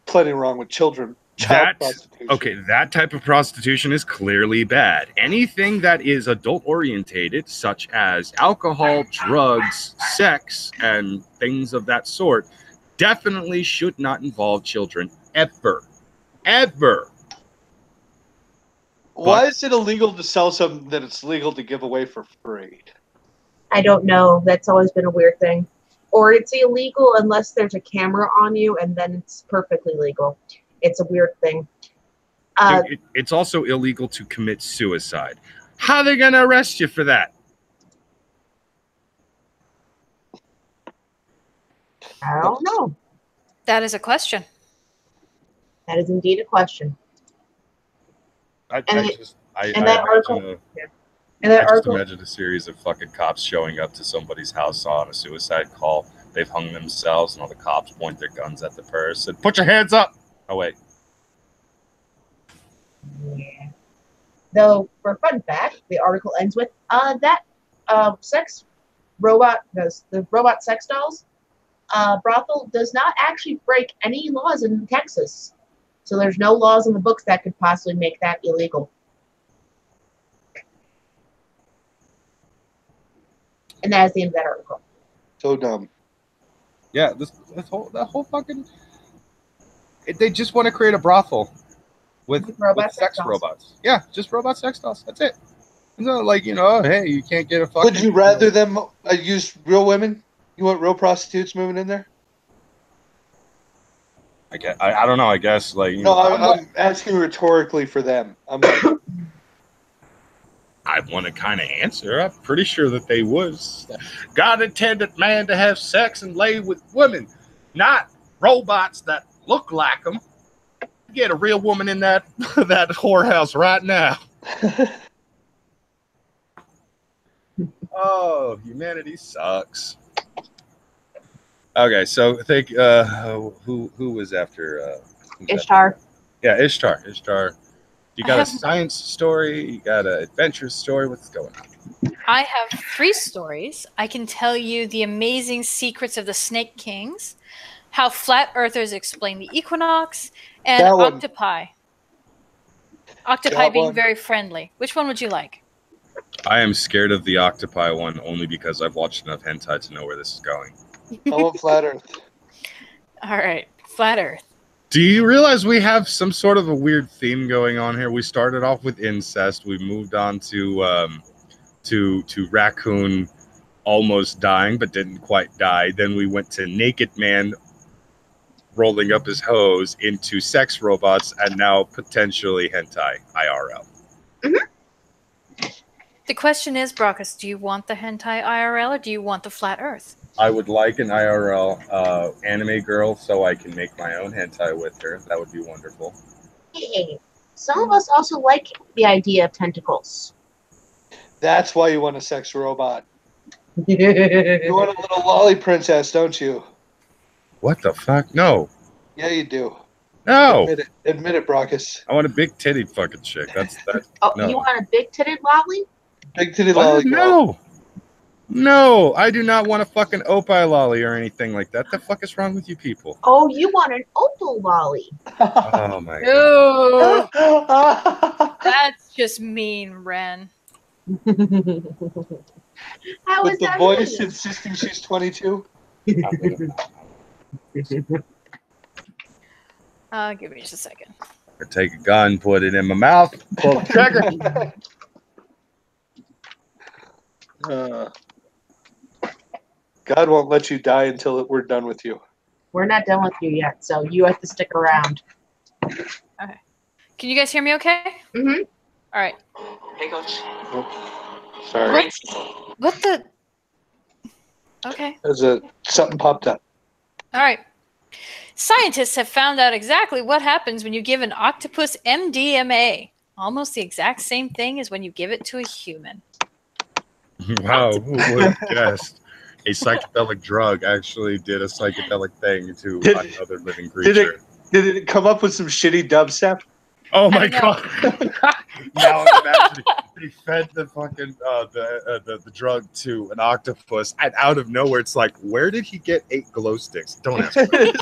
Speaker 2: plenty wrong with children. Child prostitution.
Speaker 1: Okay, that type of prostitution is clearly bad. Anything that is adult-orientated, such as alcohol, drugs, sex, and things of that sort, definitely should not involve children ever. Ever.
Speaker 2: Why is it illegal to sell something that it's legal to give away for free?
Speaker 3: I don't know. That's always been a weird thing. Or it's illegal unless there's a camera on you, and then it's perfectly legal. It's a weird thing.
Speaker 1: It's also illegal to commit suicide. How are they going to arrest you for that?
Speaker 3: I don't know.
Speaker 4: That is a question.
Speaker 3: That is indeed a question.
Speaker 1: I just imagine a series of fucking cops showing up to somebody's house on a suicide call. They've hung themselves, and all the cops point their guns at the person. Put your hands up! Oh, wait.
Speaker 3: Yeah. Though, for a fun fact, the article ends with the robot sex dolls brothel does not actually break any laws in Texas. So there's no laws in the books that could possibly make that illegal. And that is the end of that article.
Speaker 2: So dumb.
Speaker 1: Yeah, that whole fucking... They just want to create a brothel with sex robots. Yeah, just robot sex dolls. That's it. It's not like, hey, you can't get a fucking...
Speaker 2: Would you rather them use real women? You want real prostitutes moving in there?
Speaker 1: I don't know. I guess
Speaker 2: I'm asking rhetorically for them. I'm like,
Speaker 1: I want to kind of answer. I'm pretty sure that they would. God intended man to have sex and lay with women, not robots that look like them. Get a real woman in that whorehouse right now. Oh, humanity sucks. Okay, so I think who was after
Speaker 3: Ishtar?
Speaker 1: Yeah, Ishtar. You got a science story, you got an adventure story. What's going on?
Speaker 4: I have 3 stories. I can tell you the amazing secrets of the Snake Kings, how flat earthers explain the equinox, and octopi. Octopi being very friendly. Which one would you like?
Speaker 1: I am scared of the octopi one only because I've watched enough hentai to know where this is going.
Speaker 2: I want flat earth. All
Speaker 4: right, flat earth.
Speaker 1: Do you realize we have some sort of a weird theme going on here? We started off with incest. We moved on to raccoon almost dying but didn't quite die. Then we went to naked man rolling up his hose into sex robots, and now potentially hentai IRL.
Speaker 3: Mm-hmm.
Speaker 4: The question is, Brockus, do you want the hentai IRL or do you want the flat Earth?
Speaker 1: I would like an IRL anime girl so I can make my own hentai with her. That would be wonderful.
Speaker 3: Hey, some of us also like the idea of tentacles.
Speaker 2: That's why you want a sex robot. You want a little lolly princess, don't you?
Speaker 1: What the fuck? No.
Speaker 2: Yeah, you do.
Speaker 1: No.
Speaker 2: Admit it. Admit it, Brockus.
Speaker 1: I want a big titted fucking chick. That's that.
Speaker 3: Oh,
Speaker 1: no.
Speaker 3: You want a big titted lolly?
Speaker 2: Big titty lolly girl.
Speaker 1: No, I do not want a fucking opie lolly or anything like that. The fuck is wrong with you people?
Speaker 3: Oh, you want an opal lolly?
Speaker 1: Oh my god.
Speaker 4: Ooh, that's just mean, Wren.
Speaker 3: How
Speaker 2: With
Speaker 3: is
Speaker 2: the
Speaker 3: that
Speaker 2: voice
Speaker 3: mean?
Speaker 2: insisting she's 22.
Speaker 4: Give me just a second.
Speaker 1: Or take a gun, put it in my mouth, pull the trigger.
Speaker 2: God won't let you die until we're done with you.
Speaker 3: We're not done with you yet, so you have to stick around.
Speaker 4: Okay. Can you guys hear me okay?
Speaker 3: Mm-hmm.
Speaker 4: All right.
Speaker 5: Hey, Coach.
Speaker 2: Sorry.
Speaker 4: What the? Okay.
Speaker 2: There's something popped up.
Speaker 4: All right. Scientists have found out exactly what happens when you give an octopus MDMA. Almost the exact same thing as when you give it to a human.
Speaker 1: Wow, who would have guessed? A psychedelic drug actually did a psychedelic thing to another living creature.
Speaker 2: Did it come up with some shitty dubstep?
Speaker 1: Oh my god! Now I'm imagining they fed the fucking the drug to an octopus, and out of nowhere, it's like, where did he get 8 glow sticks? Don't ask me.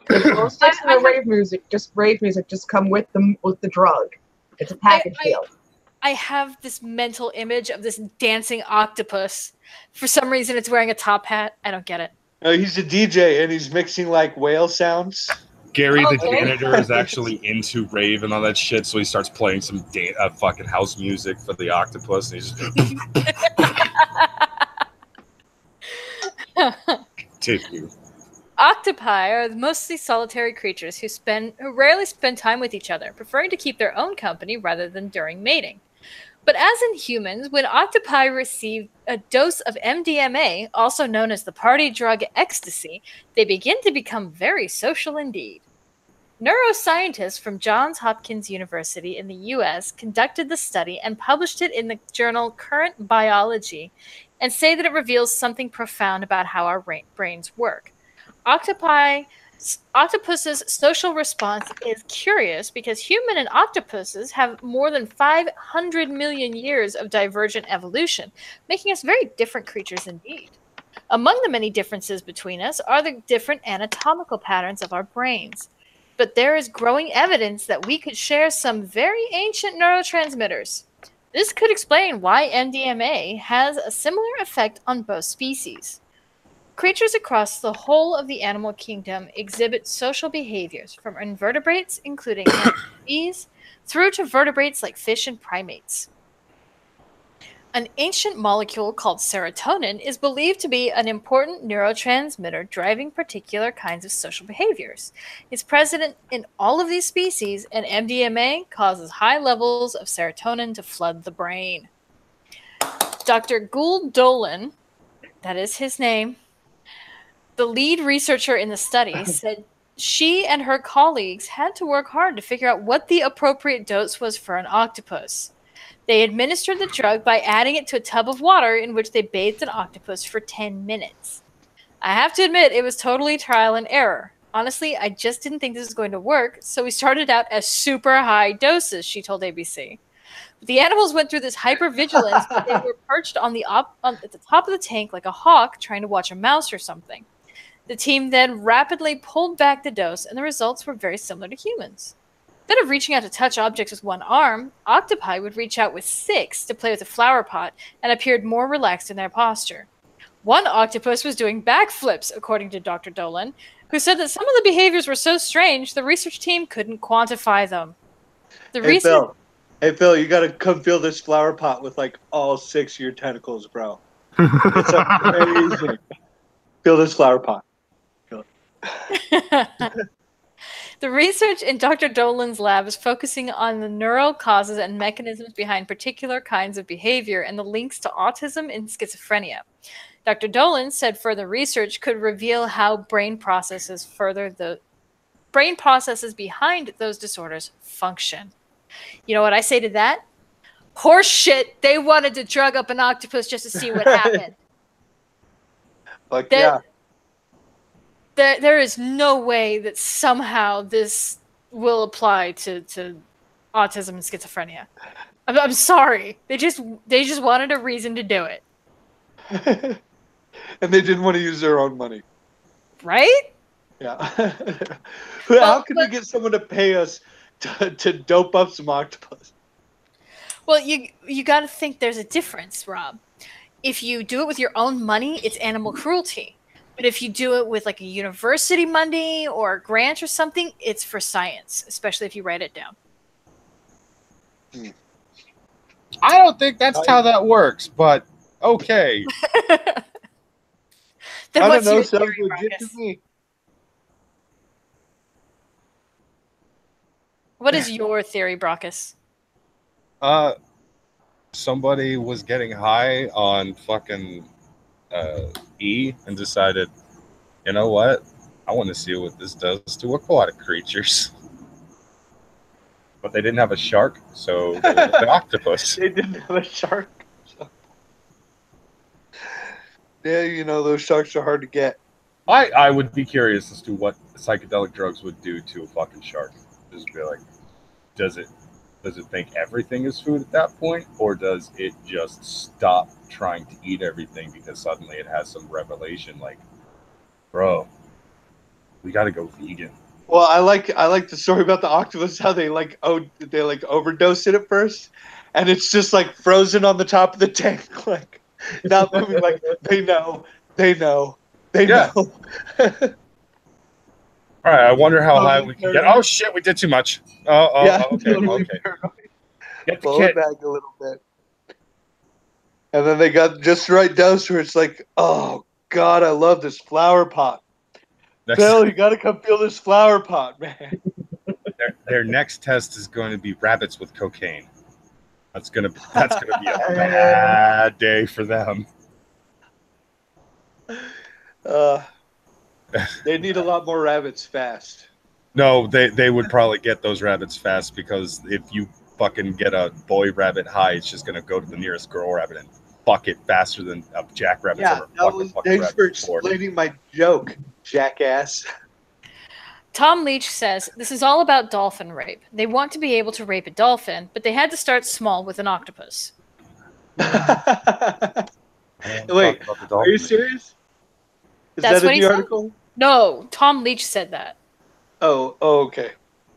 Speaker 3: Glow sticks and the rave music, just come with the drug. It's a package deal.
Speaker 4: I have this mental image of this dancing octopus. For some reason, it's wearing a top hat. I don't get it.
Speaker 2: He's a DJ and he's mixing like whale sounds.
Speaker 1: Gary, the janitor, is actually into rave and all that shit, so he starts playing some fucking house music for the octopus, and he's just continue.
Speaker 4: Octopi are mostly solitary creatures who rarely spend time with each other, preferring to keep their own company rather than during mating. But as in humans, when octopi receive a dose of MDMA, also known as the party drug ecstasy, they begin to become very social indeed. Neuroscientists from Johns Hopkins University in the US conducted the study and published it in the journal Current Biology, and say that it reveals something profound about how our brains work. Octopus's social response is curious because human and octopuses have more than 500 million years of divergent evolution, making us very different creatures indeed. Among the many differences between us are the different anatomical patterns of our brains. But there is growing evidence that we could share some very ancient neurotransmitters. This could explain why MDMA has a similar effect on both species. Creatures across the whole of the animal kingdom exhibit social behaviors, from invertebrates, including bees, through to vertebrates like fish and primates. An ancient molecule called serotonin is believed to be an important neurotransmitter driving particular kinds of social behaviors. It's present in all of these species, and MDMA causes high levels of serotonin to flood the brain. Dr. Gould Dolan, that is his name, the lead researcher in the study, said she and her colleagues had to work hard to figure out what the appropriate dose was for an octopus. They administered the drug by adding it to a tub of water in which they bathed an octopus for 10 minutes. I have to admit, it was totally trial and error. Honestly, I just didn't think this was going to work, so we started out as super high doses, she told ABC. The animals went through this hypervigilance, but they were perched at the top of the tank like a hawk trying to watch a mouse or something. The team then rapidly pulled back the dose, and the results were very similar to humans. Instead of reaching out to touch objects with one arm, octopi would reach out with 6 to play with a flower pot and appeared more relaxed in their posture. One octopus was doing backflips, according to Dr. Dolan, who said that some of the behaviors were so strange the research team couldn't quantify them.
Speaker 2: Bill, Hey, Phil, you gotta come fill this flower pot with like all 6 of your tentacles, bro. It's amazing. Fill this flower pot.
Speaker 4: The research in Dr. Dolan's lab is focusing on the neural causes and mechanisms behind particular kinds of behavior and the links to autism and schizophrenia. Dr. Dolan said further research could reveal how brain processes behind those disorders function. You know what I say to that? Horse shit. They wanted to drug up an octopus just to see what happened.
Speaker 2: Like, yeah.
Speaker 4: There is no way that somehow this will apply to autism and schizophrenia. I'm sorry. They just wanted a reason to do it.
Speaker 2: And they didn't want to use their own money.
Speaker 4: Right?
Speaker 2: Yeah. How can we get someone to pay us to dope up some octopus?
Speaker 4: Well, you got to think there's a difference, Rob. If you do it with your own money, it's animal cruelty. But if you do it with like a university money or a grant or something, it's for science, especially if you write it down.
Speaker 1: I don't think that's how that works, but okay.
Speaker 4: Then
Speaker 2: I
Speaker 4: what's
Speaker 2: don't know,
Speaker 4: your
Speaker 2: sounds
Speaker 4: theory,
Speaker 2: legit to
Speaker 4: Brockus?
Speaker 2: me.
Speaker 4: What is your theory, Brockus?
Speaker 1: Somebody was getting high on fucking E and decided, you know what? I want to see what this does to aquatic creatures. But they didn't have a shark, so they went with the octopus.
Speaker 2: They didn't have a shark. Yeah, you know, those sharks are hard to get.
Speaker 1: I would be curious as to what psychedelic drugs would do to a fucking shark. Just be like, does it think everything is food at that point, or does it just stop trying to eat everything because suddenly it has some revelation like, bro, we got to go vegan.
Speaker 2: Well, I like the story about the octopus, how they overdosed it at first, and it's just like frozen on the top of the tank, like not moving. Like they know.
Speaker 1: Yeah. All right, I wonder how high we can get. Oh shit, we did too much.
Speaker 2: Yeah,
Speaker 1: Okay,
Speaker 2: totally
Speaker 1: okay.
Speaker 2: paranoid.
Speaker 1: Get the
Speaker 2: Pull
Speaker 1: kid.
Speaker 2: it back a little bit, and then they got just the right dose where it's like, oh god, I love this flower pot. Bill, you got to come feel this flower pot, man.
Speaker 1: Their next test is going to be rabbits with cocaine. That's gonna be a bad day for them.
Speaker 2: They need a lot more rabbits fast.
Speaker 1: No, they would probably get those rabbits fast, because if you fucking get a boy rabbit high, it's just gonna go to the nearest girl rabbit and fuck it faster than a jackrabbit's
Speaker 2: Yeah,
Speaker 1: ever
Speaker 2: thanks for explaining my joke, jackass.
Speaker 4: Tom Leach says, this is all about dolphin rape. They want to be able to rape a dolphin, but they had to start small with an octopus.
Speaker 2: Wait, are you serious? Is
Speaker 4: That's
Speaker 2: that
Speaker 4: what
Speaker 2: in
Speaker 4: he
Speaker 2: the
Speaker 4: said?
Speaker 2: article?
Speaker 4: No, Tom Leach said that.
Speaker 2: Oh, okay.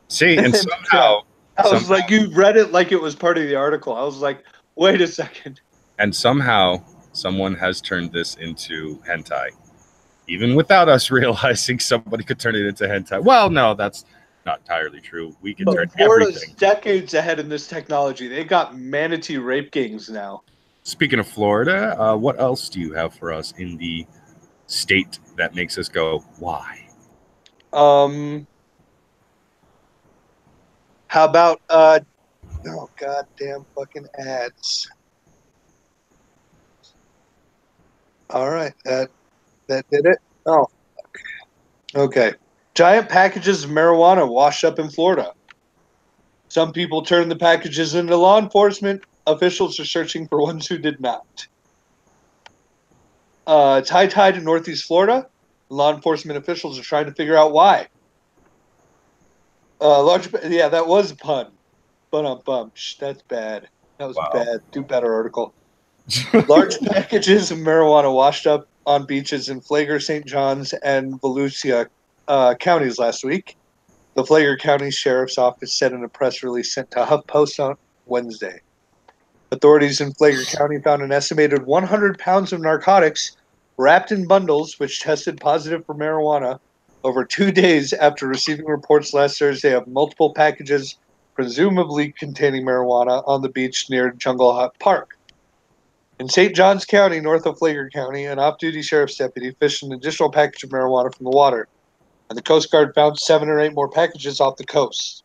Speaker 1: See, and somehow...
Speaker 2: I was like, you read it like it was part of the article. I was like, wait a second.
Speaker 1: And somehow, someone has turned this into hentai. Even without us realizing, somebody could turn it into hentai. Well, no, that's not entirely true. We can turn
Speaker 2: Florida's
Speaker 1: everything.
Speaker 2: decades ahead in this technology. They got manatee rape gangs now.
Speaker 1: Speaking of Florida, what else do you have for us in the state that makes us go, why?
Speaker 2: How about oh goddamn fucking ads. All right, that did it. Oh, okay. Giant packages of marijuana washed up in Florida. Some people turned the packages into law enforcement. Officials are searching for ones who did not. It's high tide in Northeast Florida. Law enforcement officials are trying to figure out why. Yeah, that was a pun. Bum. That's bad. That was bad. Do better, article. Large packages of marijuana washed up on beaches in Flagler, St. Johns, and Volusia counties last week. The Flagler County Sheriff's Office said in a press release sent to HuffPost on Wednesday. Authorities in Flagler County found an estimated 100 pounds of narcotics wrapped in bundles, which tested positive for marijuana over 2 days after receiving reports last Thursday of multiple packages presumably containing marijuana, on the beach near Jungle Hut Park. In St. Johns County, north of Flagler County, an off-duty sheriff's deputy fished an additional package of marijuana from the water, and the Coast Guard found 7 or 8 more packages off the coast.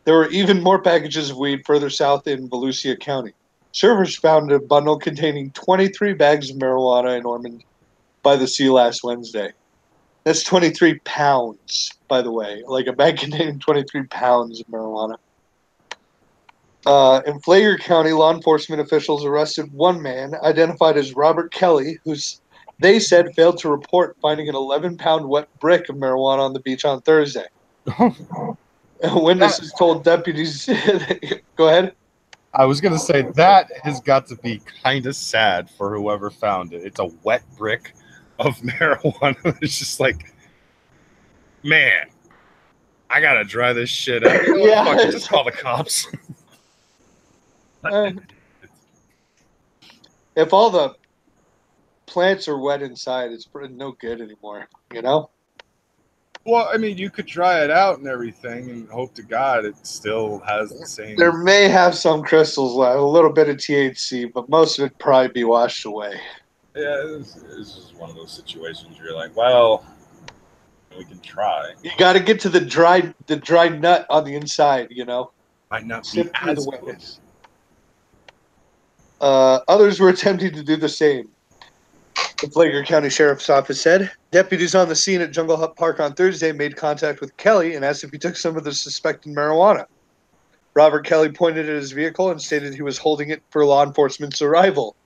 Speaker 2: There were even more packages of weed further south in Volusia County. Surfers found a bundle containing 23 bags of marijuana in Ormond by the sea last Wednesday. That's 23 pounds, by the way. Like a bag containing 23 pounds of marijuana. In Flagler County, law enforcement officials arrested one man, identified as Robert Kelly, who they said failed to report finding an 11-pound wet brick of marijuana on the beach on Thursday. Witnesses told deputies... Go ahead.
Speaker 1: I was going to say, that has got to be kind of sad for whoever found it. It's a wet brick of marijuana. It's just like, man, I got to dry this shit up. You know what? Fuck it, just call the cops.
Speaker 2: If all the plants are wet inside, it's no good anymore, you know?
Speaker 1: Well, I mean, you could dry it out and everything and hope to God it still has the same...
Speaker 2: There may have some crystals left, a little bit of THC, but most of it probably be washed away.
Speaker 1: Yeah, this is one of those situations where you're like, well, we can try.
Speaker 2: You got to get to the dry nut on the inside, you know?
Speaker 1: Might not be as good.
Speaker 2: Others were attempting to do the same. The Flagler County Sheriff's Office said deputies on the scene at Jungle Hut Park on Thursday made contact with Kelly and asked if he took some of the suspected marijuana. Robert Kelly pointed at his vehicle and stated he was holding it for law enforcement's arrival,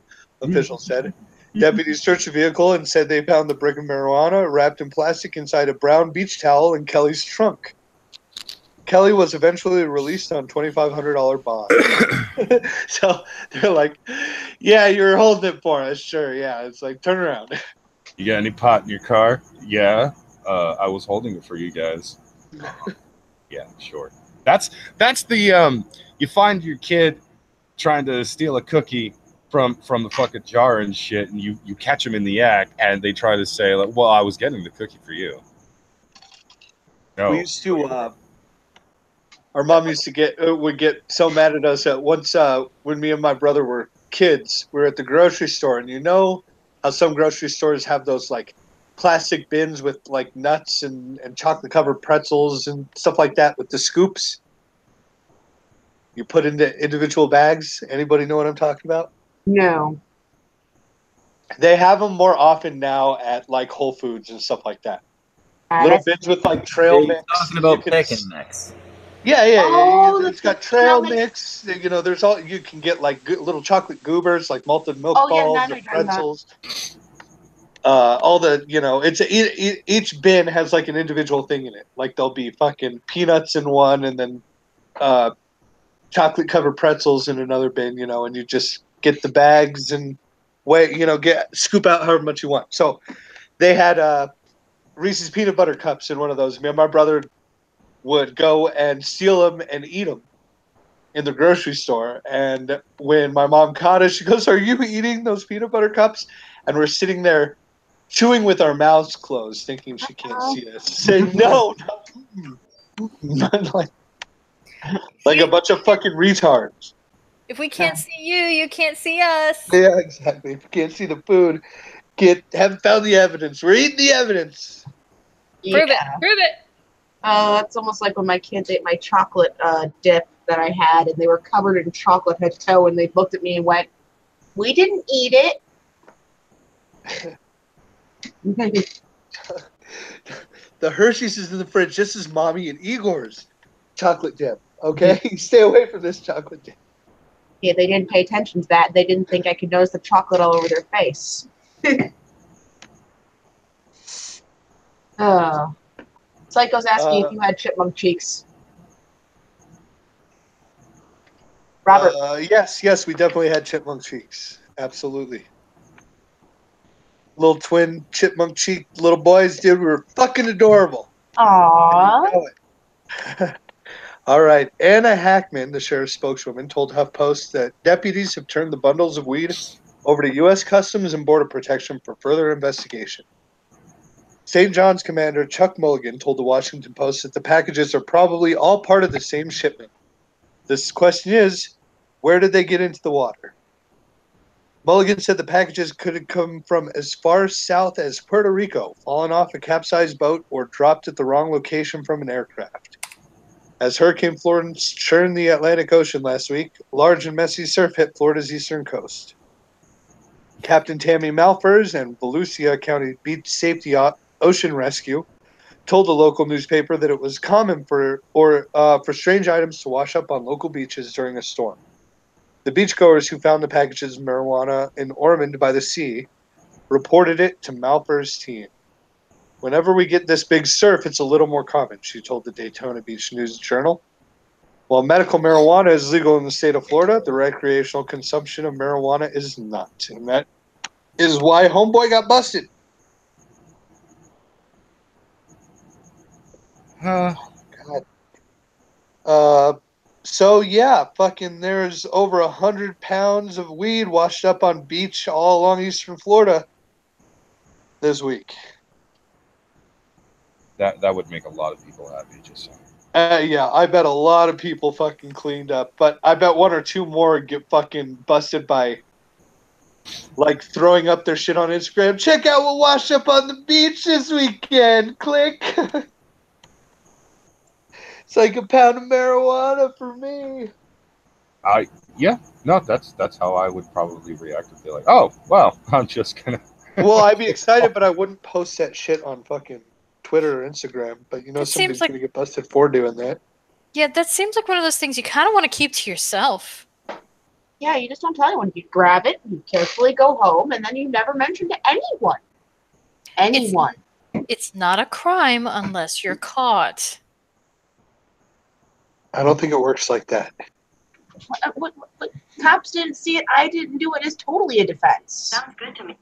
Speaker 2: officials said. Deputies searched the vehicle and said they found the brick of marijuana wrapped in plastic inside a brown beach towel in Kelly's trunk. Kelly was eventually released on $2,500 bond. So they're like, yeah, you're holding it for us. Sure, yeah. It's like, turn around.
Speaker 1: You got any pot in your car? Yeah. I was holding it for you guys. Yeah, sure. That's the you find your kid trying to steal a cookie from the fucking jar and shit, and you catch them in the act, and they try to say, like, well, I was getting the cookie for you. No.
Speaker 2: We used to our mom used to would get so mad at us that once when me and my brother were kids, we were at the grocery store, and you know how some grocery stores have those like plastic bins with like nuts and chocolate covered pretzels and stuff like that with the scoops you put into individual bags. Anybody know what I'm talking about?
Speaker 3: No.
Speaker 2: They have them more often now at like Whole Foods and stuff like that. Little bins with like trail mix.
Speaker 5: Talking about pick and mix.
Speaker 2: Yeah.
Speaker 3: Oh,
Speaker 2: It's got trail mix. You know, there's all you can get like little chocolate goobers, like malted milk balls, and pretzels. All the it's each bin has like an individual thing in it. Like there'll be fucking peanuts in one, and then chocolate covered pretzels in another bin. And you just get the bags and scoop out however much you want. So they had Reese's peanut butter cups in one of those. Me and my brother would go and steal them and eat them in the grocery store. And when my mom caught us, she goes, "Are you eating those peanut butter cups?" And we're sitting there chewing with our mouths closed, thinking she can't see us. Saying, no. like a bunch of fucking retards.
Speaker 4: If we can't see you, you can't see us.
Speaker 2: Yeah, exactly. If you can't see the food, haven't found the evidence. We're eating the evidence.
Speaker 3: Yeah.
Speaker 4: Prove it.
Speaker 3: Oh, that's almost like when my kids ate my chocolate dip that I had, and they were covered in chocolate head to toe, and they looked at me and went, "We didn't eat it."
Speaker 2: The Hershey's is in the fridge just as Mommy and Igor's chocolate dip. Okay? Stay away from this chocolate dip.
Speaker 3: Yeah, they didn't pay attention to that. They didn't think I could notice the chocolate all over their face. Oh. Psycho's asking if you had chipmunk cheeks. Robert.
Speaker 2: Yes, we definitely had chipmunk cheeks. Absolutely. Little twin chipmunk cheek little boys, dude. We were fucking adorable.
Speaker 3: Aww.
Speaker 2: All right. Anna Hackman, the sheriff's spokeswoman, told HuffPost that deputies have turned the bundles of weed over to U.S. Customs and Border Protection for further investigation. St. John's commander Chuck Mulligan told the Washington Post that the packages are probably all part of the same shipment. This question is, where did they get into the water? Mulligan said the packages could have come from as far south as Puerto Rico, fallen off a capsized boat, or dropped at the wrong location from an aircraft. As Hurricane Florence churned the Atlantic Ocean last week, large and messy surf hit Florida's eastern coast. Captain Tammy Malfers and Volusia County Beach Safety Ocean Rescue told the local newspaper that it was common for strange items to wash up on local beaches during a storm. The beachgoers who found the packages of marijuana in Ormond by the sea reported it to Malfers' team. Whenever we get this big surf, it's a little more common, she told the Daytona Beach News Journal. While medical marijuana is legal in the state of Florida, the recreational consumption of marijuana is not. And that is why homeboy got busted. God. So yeah, fucking there's over 100 pounds of weed washed up on beach all along eastern Florida this week.
Speaker 1: That would make a lot of people happy, just saying.
Speaker 2: Yeah, I bet a lot of people fucking cleaned up, but I bet one or two more get fucking busted by like throwing up their shit on Instagram. Check out what washed up on the beach this weekend. Click. It's like a pound of marijuana for me.
Speaker 1: That's how I would probably react and be like, oh, well, I'm just gonna.
Speaker 2: Well, I'd be excited, but I wouldn't post that shit on fucking Twitter or Instagram. But you know, somebody's gonna get busted for doing that.
Speaker 4: Yeah, that seems like one of those things you kind of want to keep to yourself.
Speaker 3: Yeah, you just don't tell anyone. You grab it, you carefully go home, and then you never mention to anyone. Anyone.
Speaker 4: It's not a crime unless you're caught.
Speaker 2: I don't think it works like that.
Speaker 3: What? Cops didn't see it. I didn't do it. Is totally a defense.
Speaker 6: Sounds good to me.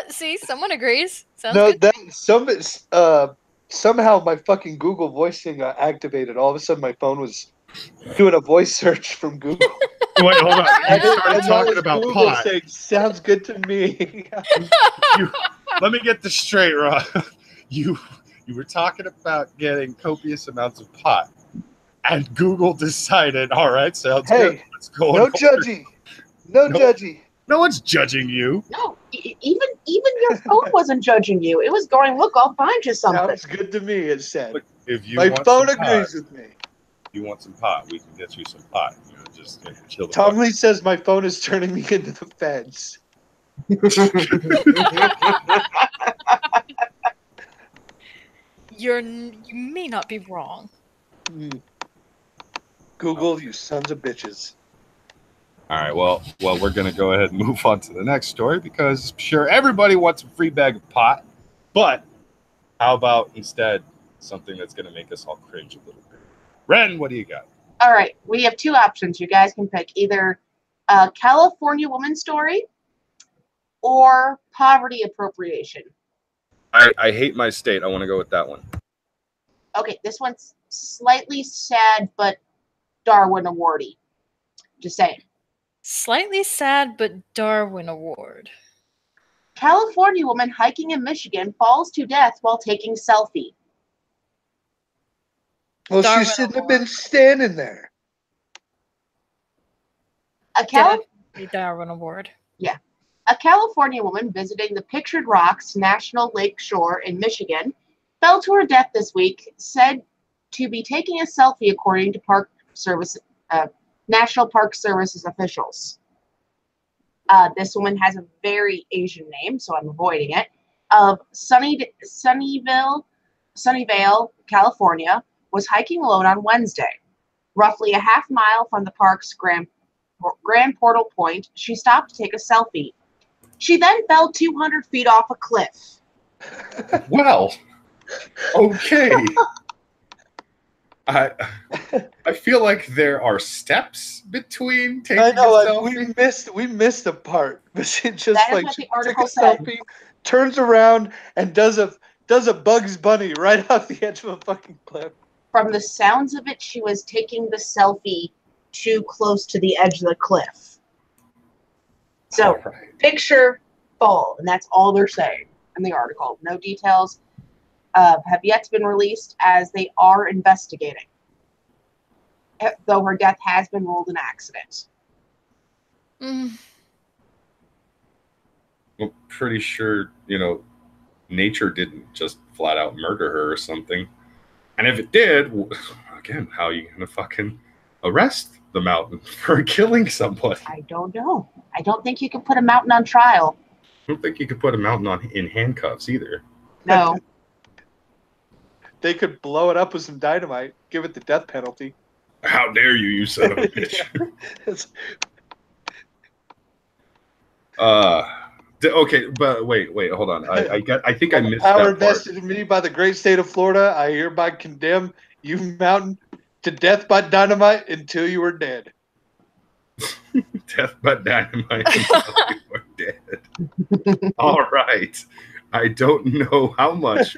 Speaker 4: See, someone agrees. Sounds
Speaker 2: No,
Speaker 4: good.
Speaker 2: that somehow my fucking Google voice thing got activated. All of a sudden, my phone was doing a voice search from Google.
Speaker 1: Wait, hold on. You started talking about
Speaker 2: Google
Speaker 1: pot.
Speaker 2: saying, sounds good to me.
Speaker 1: Let me get this straight, Rob. You were talking about getting copious amounts of pot, and Google decided, all right, sounds good. Let's go.
Speaker 2: No judgy. No judgy.
Speaker 1: No one's judging you.
Speaker 3: No, even your phone wasn't judging you. It was going, look, I'll find you something.
Speaker 2: Sounds good to me, it said.
Speaker 1: Look, if you
Speaker 2: my
Speaker 1: want
Speaker 2: phone
Speaker 1: some
Speaker 2: agrees
Speaker 1: pot,
Speaker 2: with me.
Speaker 1: If you want some pot, we can get you some pot. You know, just chill the
Speaker 2: Tom Lee says my phone is turning me into the feds.
Speaker 4: You may not be wrong.
Speaker 2: Google, you sons of bitches.
Speaker 1: All right, well, we're going to go ahead and move on to the next story because I'm sure everybody wants a free bag of pot, but how about instead something that's going to make us all cringe a little bit? Wren, what do you got?
Speaker 3: All right, we have two options. You guys can pick either a California woman story or poverty appropriation.
Speaker 1: I hate my state. I want to go with that one.
Speaker 3: Okay, this one's slightly sad, but Darwin Award-y. Just saying.
Speaker 4: Slightly sad, but Darwin Award.
Speaker 3: California woman hiking in Michigan falls to death while taking selfie.
Speaker 2: Well,
Speaker 4: Darwin
Speaker 2: she shouldn't have been standing there.
Speaker 4: Darwin Award.
Speaker 3: Yeah. A California woman visiting the Pictured Rocks National Lake Shore in Michigan fell to her death this week, said to be taking a selfie according to National Park Services officials. This woman has a very Asian name, so I'm avoiding it. Of Sunnyvale, California, was hiking alone on Wednesday. Roughly a half mile from the park's Grand Portal Point, she stopped to take a selfie. She then fell 200 feet off a cliff.
Speaker 1: Well, okay. I feel like there are steps between taking a selfie.
Speaker 2: We missed a part. She just
Speaker 3: That is
Speaker 2: like
Speaker 3: what the
Speaker 2: she
Speaker 3: article
Speaker 2: takes a
Speaker 3: said.
Speaker 2: selfie, turns around, and does a Bugs Bunny right off the edge of a fucking cliff.
Speaker 3: From the sounds of it, she was taking the selfie too close to the edge of the cliff. So, picture fall, and that's all they're saying. in the article. No details have yet been released as they are investigating, though her death has been ruled an accident.
Speaker 4: Mm.
Speaker 1: I'm pretty sure, you know, nature didn't just flat out murder her or something. And if it did, again, how are you going to fucking arrest the mountain for killing someone?
Speaker 3: I don't know. I don't think you can put a mountain on trial.
Speaker 1: I don't think you could put a mountain in handcuffs either.
Speaker 3: No.
Speaker 2: They could blow it up with some dynamite, give it the death penalty.
Speaker 1: How dare you, you son of a bitch. Okay, but wait, hold on. I think I missed
Speaker 2: power
Speaker 1: that part.
Speaker 2: vested in me by the great state of Florida. I hereby condemn you, mountain, to death by dynamite until you are dead.
Speaker 1: Death by dynamite until you are dead. All right. I don't know how much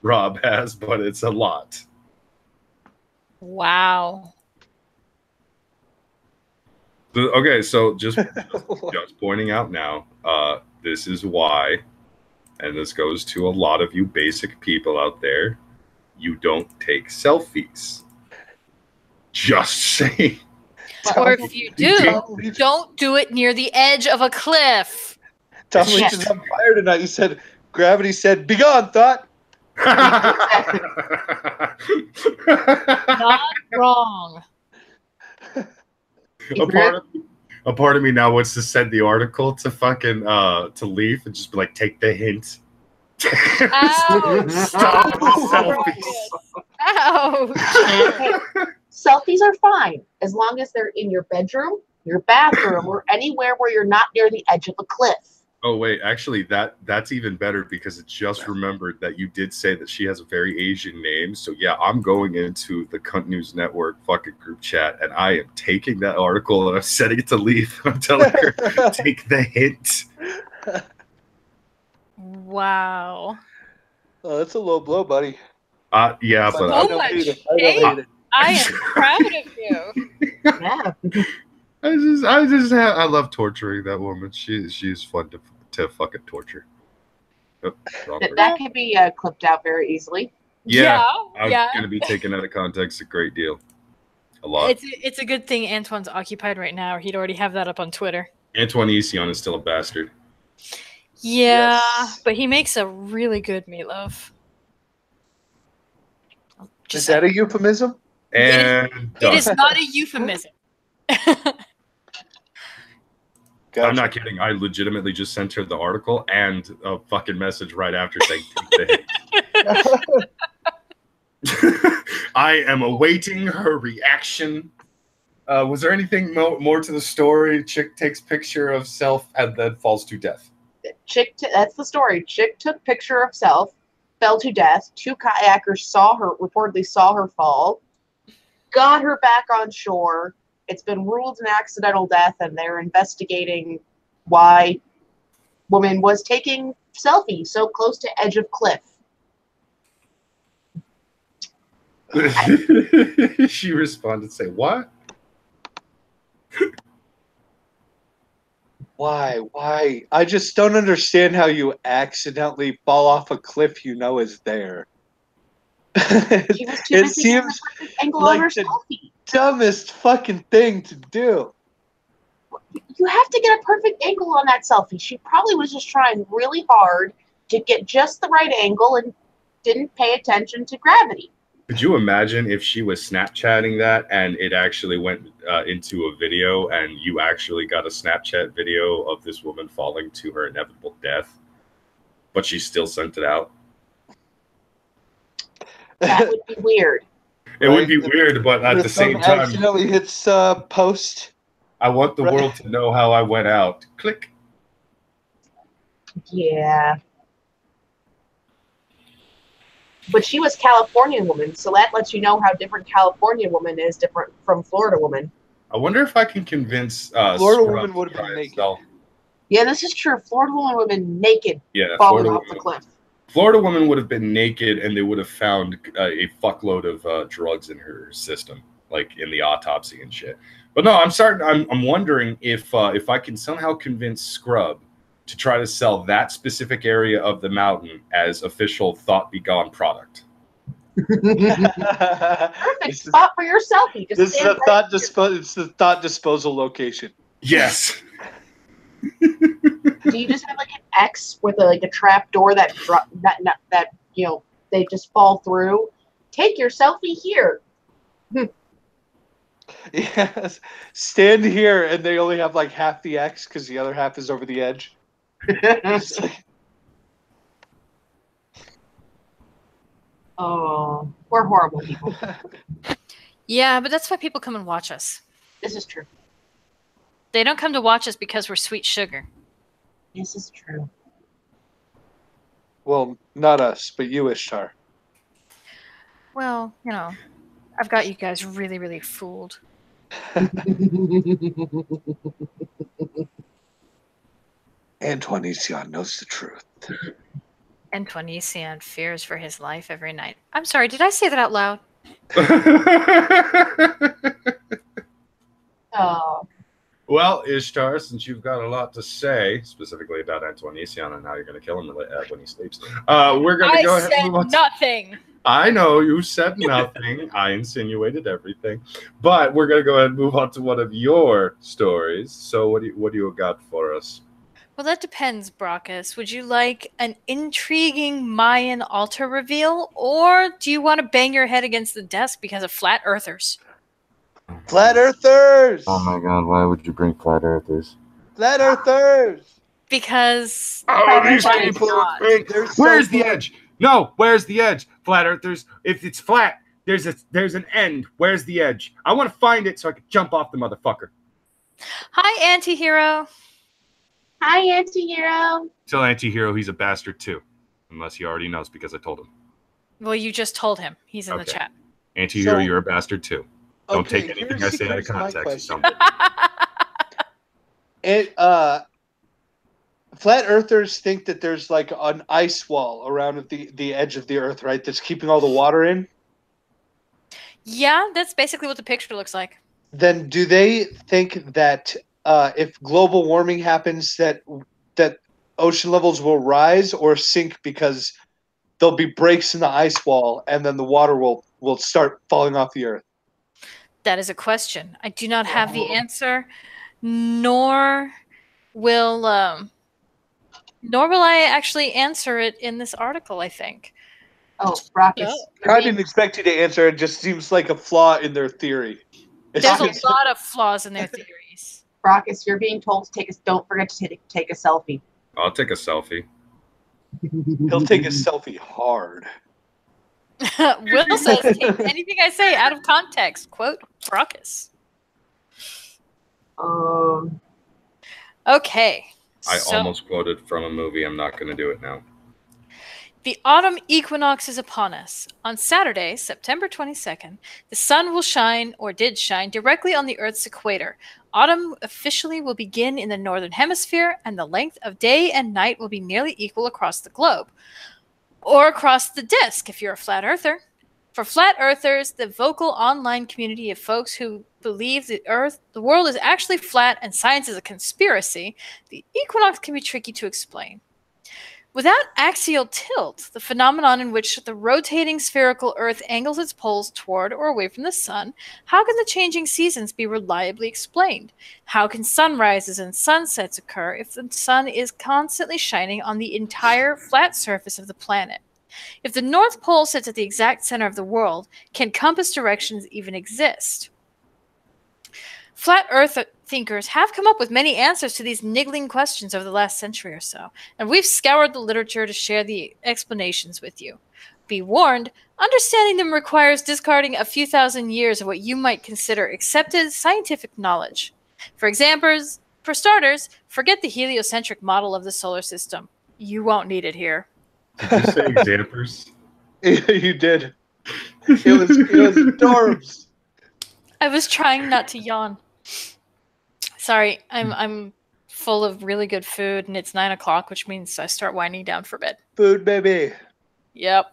Speaker 1: Rob has, but it's a lot.
Speaker 4: Wow.
Speaker 1: Okay, so just pointing out now, this is why, and this goes to a lot of you basic people out there, you don't take selfies. Just saying.
Speaker 4: Or if you do, don't do it near the edge of a cliff.
Speaker 2: Tom Leach is on fire tonight. He said, gravity said, be gone, thought.
Speaker 4: Not wrong.
Speaker 1: A part of me now wants to send the article to fucking to Leaf and just be like, take the hint. Stop the selfies.
Speaker 4: Ouch.
Speaker 3: Selfies are fine as long as they're in your bedroom, your bathroom, or anywhere where you're not near the edge of a cliff.
Speaker 1: Oh wait, actually that's even better because it just remembered that you did say that she has a very Asian name. So yeah, I'm going into the Cunt News Network fucking group chat and I am taking that article and I'm sending it to Leaf. I'm telling her, take the hint.
Speaker 4: Wow.
Speaker 2: Oh, that's a low blow, buddy.
Speaker 1: Yeah, but
Speaker 4: So much hate. I am proud of you.
Speaker 3: Yeah.
Speaker 1: I love torturing that woman. She's fun to fucking torture. Oh,
Speaker 3: that can be clipped out very easily.
Speaker 1: Yeah, I'm gonna be taken out of context a great deal. A lot.
Speaker 4: It's a good thing Antoine's occupied right now, or he'd already have that up on Twitter.
Speaker 1: Antoine Esion is still a bastard.
Speaker 4: Yeah, but he makes a really good meatloaf.
Speaker 2: Is that a euphemism?
Speaker 1: And
Speaker 4: it is not a euphemism.
Speaker 1: Gotcha. I'm not kidding. I legitimately just sent her the article and a fucking message right after saying, take the hit. I am awaiting her reaction. Was there anything more to the story? Chick takes picture of self and then falls to death.
Speaker 3: That's the story. Chick took picture of self, fell to death. 2 kayakers reportedly saw her fall, got her back on shore. It's been ruled an accidental death, and they're investigating why woman was taking selfies so close to edge of cliff.
Speaker 1: She responded, say, what?
Speaker 2: Why? I just don't understand how you accidentally fall off a cliff you know is there. It seems like the dumbest fucking thing to do.
Speaker 3: You have to get a perfect angle on that selfie. She probably was just trying really hard to get just the right angle and didn't pay attention to gravity.
Speaker 1: Could you imagine if she was Snapchatting that and it actually went into a video and you actually got a Snapchat video of this woman falling to her inevitable death, but she still sent it out?
Speaker 3: That would be weird.
Speaker 1: It would be weird, but at the same time,
Speaker 2: accidentally hits post.
Speaker 1: I want the world to know how I went out. Click.
Speaker 3: Yeah. But she was Californian woman, so that lets you know how different California woman is different from Florida woman.
Speaker 1: I wonder if I can convince
Speaker 2: Florida woman would have been naked.
Speaker 3: Yeah, this is true. Florida woman would have been naked,
Speaker 1: falling
Speaker 3: off the cliff.
Speaker 1: Florida woman would have been naked, and they would have found a fuckload of drugs in her system, like in the autopsy and shit. But no, I'm wondering if I can somehow convince Scrub to try to sell that specific area of the mountain as official Thought Be Gone product.
Speaker 3: Perfect spot for your selfie. Just
Speaker 2: this is a
Speaker 3: right
Speaker 2: it's the thought disposal location.
Speaker 1: Yes.
Speaker 3: Do you just have like an X with a trap door that they just fall through? Take your selfie here.
Speaker 2: Yes. Stand here, and they only have like half the X because the other half is over the edge.
Speaker 3: Oh, we're horrible people.
Speaker 4: Yeah, but that's why people come and watch us.
Speaker 3: This is true.
Speaker 4: They don't come to watch us because we're sweet sugar.
Speaker 3: This is true.
Speaker 2: Well, not us, but you, Ishtar.
Speaker 4: Well, I've got you guys really, really fooled.
Speaker 2: Antoine Isian knows the truth.
Speaker 4: Antoine Isian fears for his life every night. I'm sorry, did I say that out loud?
Speaker 3: Oh.
Speaker 1: Well, Ishtar, since you've got a lot to say, specifically about Antoine Isian and how you're going to kill him when he sleeps, we're going to go ahead and move on.
Speaker 4: Nothing.
Speaker 1: I know you said nothing. I insinuated everything, but we're going to go ahead and move on to one of your stories. So, what do you got for us?
Speaker 4: Well, that depends, Brockus. Would you like an intriguing Mayan altar reveal, or do you want to bang your head against the desk because of flat earthers?
Speaker 2: Flat earthers!
Speaker 5: Oh my god, why would you bring flat earthers?
Speaker 2: Flat earthers!
Speaker 4: Because
Speaker 1: these people think. Where's the edge? No, where's the edge? Flat earthers. If it's flat, there's an end. Where's the edge? I want to find it so I can jump off the motherfucker.
Speaker 4: Hi, anti-hero.
Speaker 3: Hi, anti-hero.
Speaker 1: Tell anti-hero he's a bastard too. Unless he already knows because I told him.
Speaker 4: Well, you just told him. He's in the chat.
Speaker 1: Anti-hero, you're a bastard too. Don't take anything I say out of context.
Speaker 2: Flat earthers think that there's like an ice wall around the edge of the earth, right? That's keeping all the water in.
Speaker 4: Yeah, that's basically what the picture looks like.
Speaker 2: Then do they think that if global warming happens that ocean levels will rise or sink because there'll be breaks in the ice wall and then the water will start falling off the earth?
Speaker 4: That is a question. I do not have the answer, nor will I actually answer it in this article, I think.
Speaker 3: Oh, Brockus.
Speaker 2: I didn't expect you to answer. It just seems like a flaw in their theory.
Speaker 4: There's a lot of flaws in their theories.
Speaker 3: Brockus, you're being told to don't forget to take a selfie.
Speaker 1: I'll take a selfie.
Speaker 2: He'll take a selfie hard.
Speaker 4: Will says, take anything I say out of context. Quote, Brockus. Okay.
Speaker 1: I almost quoted from a movie. I'm not going to do it now.
Speaker 4: The autumn equinox is upon us. On Saturday, September 22nd, the sun will shine, or did shine, directly on the Earth's equator. Autumn officially will begin in the northern hemisphere, and the length of day and night will be nearly equal across the globe. Or across the disk, if you're a flat earther. For flat earthers, the vocal online community of folks who believe the world is actually flat and science is a conspiracy, the equinox can be tricky to explain. Without axial tilt, the phenomenon in which the rotating spherical Earth angles its poles toward or away from the sun, how can the changing seasons be reliably explained? How can sunrises and sunsets occur if the sun is constantly shining on the entire flat surface of the planet? If the North Pole sits at the exact center of the world, can compass directions even exist? Flat Earth thinkers have come up with many answers to these niggling questions over the last century or so, and we've scoured the literature to share the explanations with you. Be warned, understanding them requires discarding a few thousand years of what you might consider accepted scientific knowledge. For starters, forget the heliocentric model of the solar system. You won't need it here.
Speaker 1: Did you say examples?
Speaker 2: You did. It was adorbs.
Speaker 4: I was trying not to yawn. Sorry, I'm full of really good food, and it's 9 o'clock, which means I start winding down for bed.
Speaker 2: Food, baby.
Speaker 4: Yep.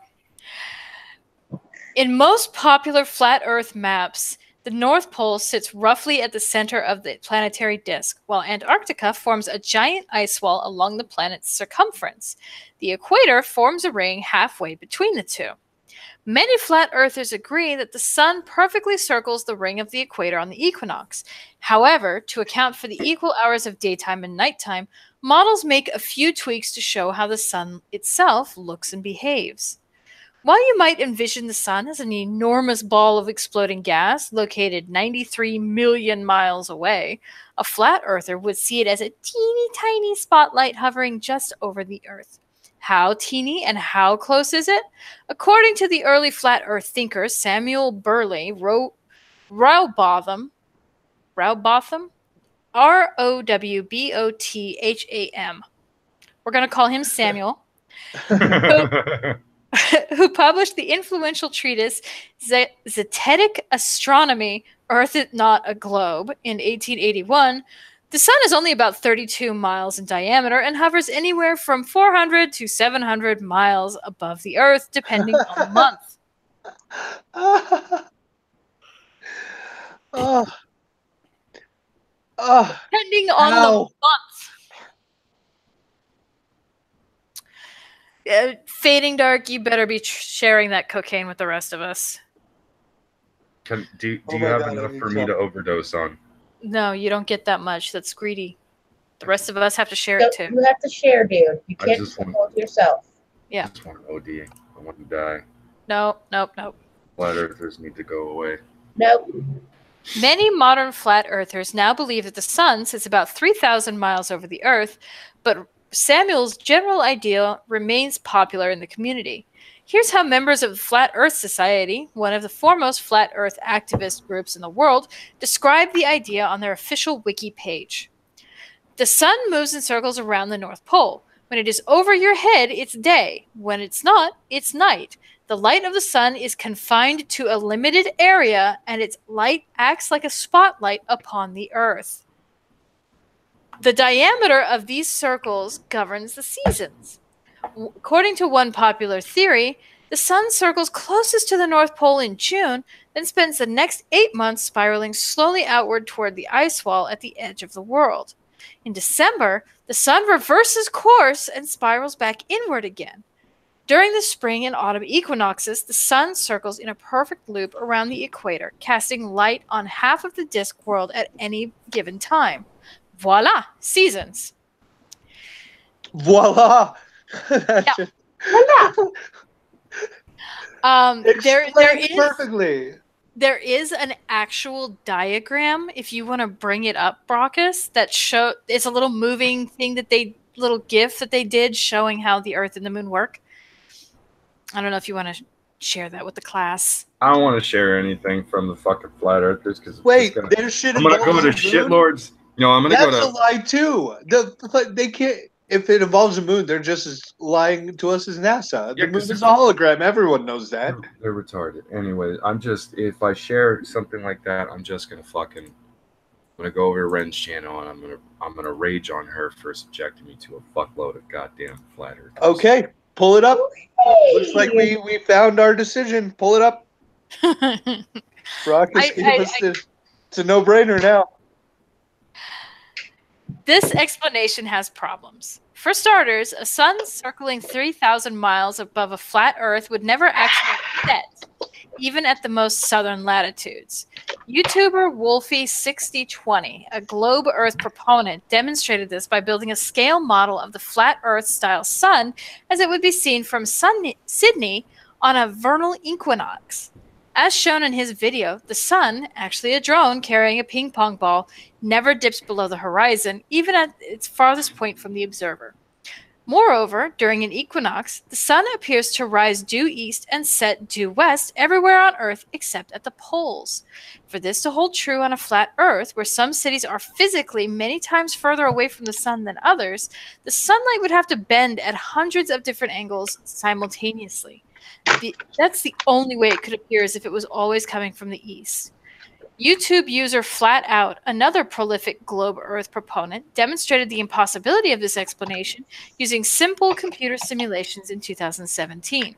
Speaker 4: In most popular flat Earth maps, The North Pole sits roughly at the center of the planetary disk, while Antarctica forms a giant ice wall along the planet's circumference. The equator forms a ring halfway between the two. Many flat earthers agree that the sun perfectly circles the ring of the equator on the equinox. However, to account for the equal hours of daytime and nighttime, models make a few tweaks to show how the sun itself looks and behaves. While you might envision the sun as an enormous ball of exploding gas located 93 million miles away, a flat earther would see it as a teeny tiny spotlight hovering just over the Earth. How teeny and how close is it? According to the early flat earth thinker Samuel Burley Rowbotham, Rowbotham, we're going to call him Samuel, who published the influential treatise Zetetic Astronomy, Earth is Not a Globe, in 1881, the sun is only about 32 miles in diameter and hovers anywhere from 400 to 700 miles above the Earth, depending on the month. Depending on the month. Fading Dark, you better be sharing that cocaine with the rest of us.
Speaker 1: Do you have enough for me to overdose on?
Speaker 4: No, you don't get that much. That's greedy. The rest of us have to share it too.
Speaker 3: You have to share, dude. You can't just hold yourself.
Speaker 1: Yeah. I just want to OD. I want to die.
Speaker 4: Nope.
Speaker 1: Flat earthers need to go away.
Speaker 3: Nope.
Speaker 4: Many modern flat earthers now believe that the sun sits about 3,000 miles over the Earth, but Samuel's general idea remains popular in the community. Here's how members of the Flat Earth Society, one of the foremost flat earth activist groups in the world, describe the idea on their official wiki page. The sun moves in circles around the North Pole. When it is over your head, it's day. When it's not, it's night. The light of the sun is confined to a limited area, and its light acts like a spotlight upon the Earth. The diameter of these circles governs the seasons. According to one popular theory, the sun circles closest to the North Pole in June, then spends the next 8 months spiraling slowly outward toward the ice wall at the edge of the world. In December, the sun reverses course and spirals back inward again. During the spring and autumn equinoxes, the sun circles in a perfect loop around the equator, casting light on half of the disk world at any given time. Voila! Seasons.
Speaker 2: Voila!
Speaker 4: Yeah.
Speaker 2: Perfectly.
Speaker 4: There is an actual diagram, if you want to bring it up, Brockus, that it's a little moving thing little GIF that they did showing how the Earth and the Moon work. I don't know if you want to share that with the class.
Speaker 1: I don't want to share anything from the fucking flat earthers because
Speaker 2: their shit.
Speaker 1: I'm gonna go to shitlords. No, I'm gonna go to.
Speaker 2: That's a lie too. They can't. If it involves the moon, they're just as lying to us as NASA. The moon is a hologram. Everyone knows that.
Speaker 1: They're retarded. Anyway, if I share something like that, I'm just gonna I'm gonna go over to Wren's channel and I'm gonna rage on her for subjecting me to a fuckload of goddamn flat earth.
Speaker 2: Okay, pull it up. Hey. Looks like we found our decision. Pull it up. Brockus gave us it's a no-brainer now.
Speaker 4: This explanation has problems. For starters, a sun circling 3,000 miles above a flat Earth would never actually set, even at the most southern latitudes. YouTuber Wolfie6020, a globe Earth proponent, demonstrated this by building a scale model of the flat Earth-style sun as it would be seen from Sydney on a vernal equinox. As shown in his video, the sun, actually a drone carrying a ping pong ball, never dips below the horizon, even at its farthest point from the observer. Moreover, during an equinox, the sun appears to rise due east and set due west everywhere on Earth except at the poles. For this to hold true on a flat Earth, where some cities are physically many times further away from the sun than others, the sunlight would have to bend at hundreds of different angles simultaneously. That's the only way it could appear as if it was always coming from the east. YouTube user Flat Out, another prolific globe Earth proponent, demonstrated the impossibility of this explanation using simple computer simulations in 2017.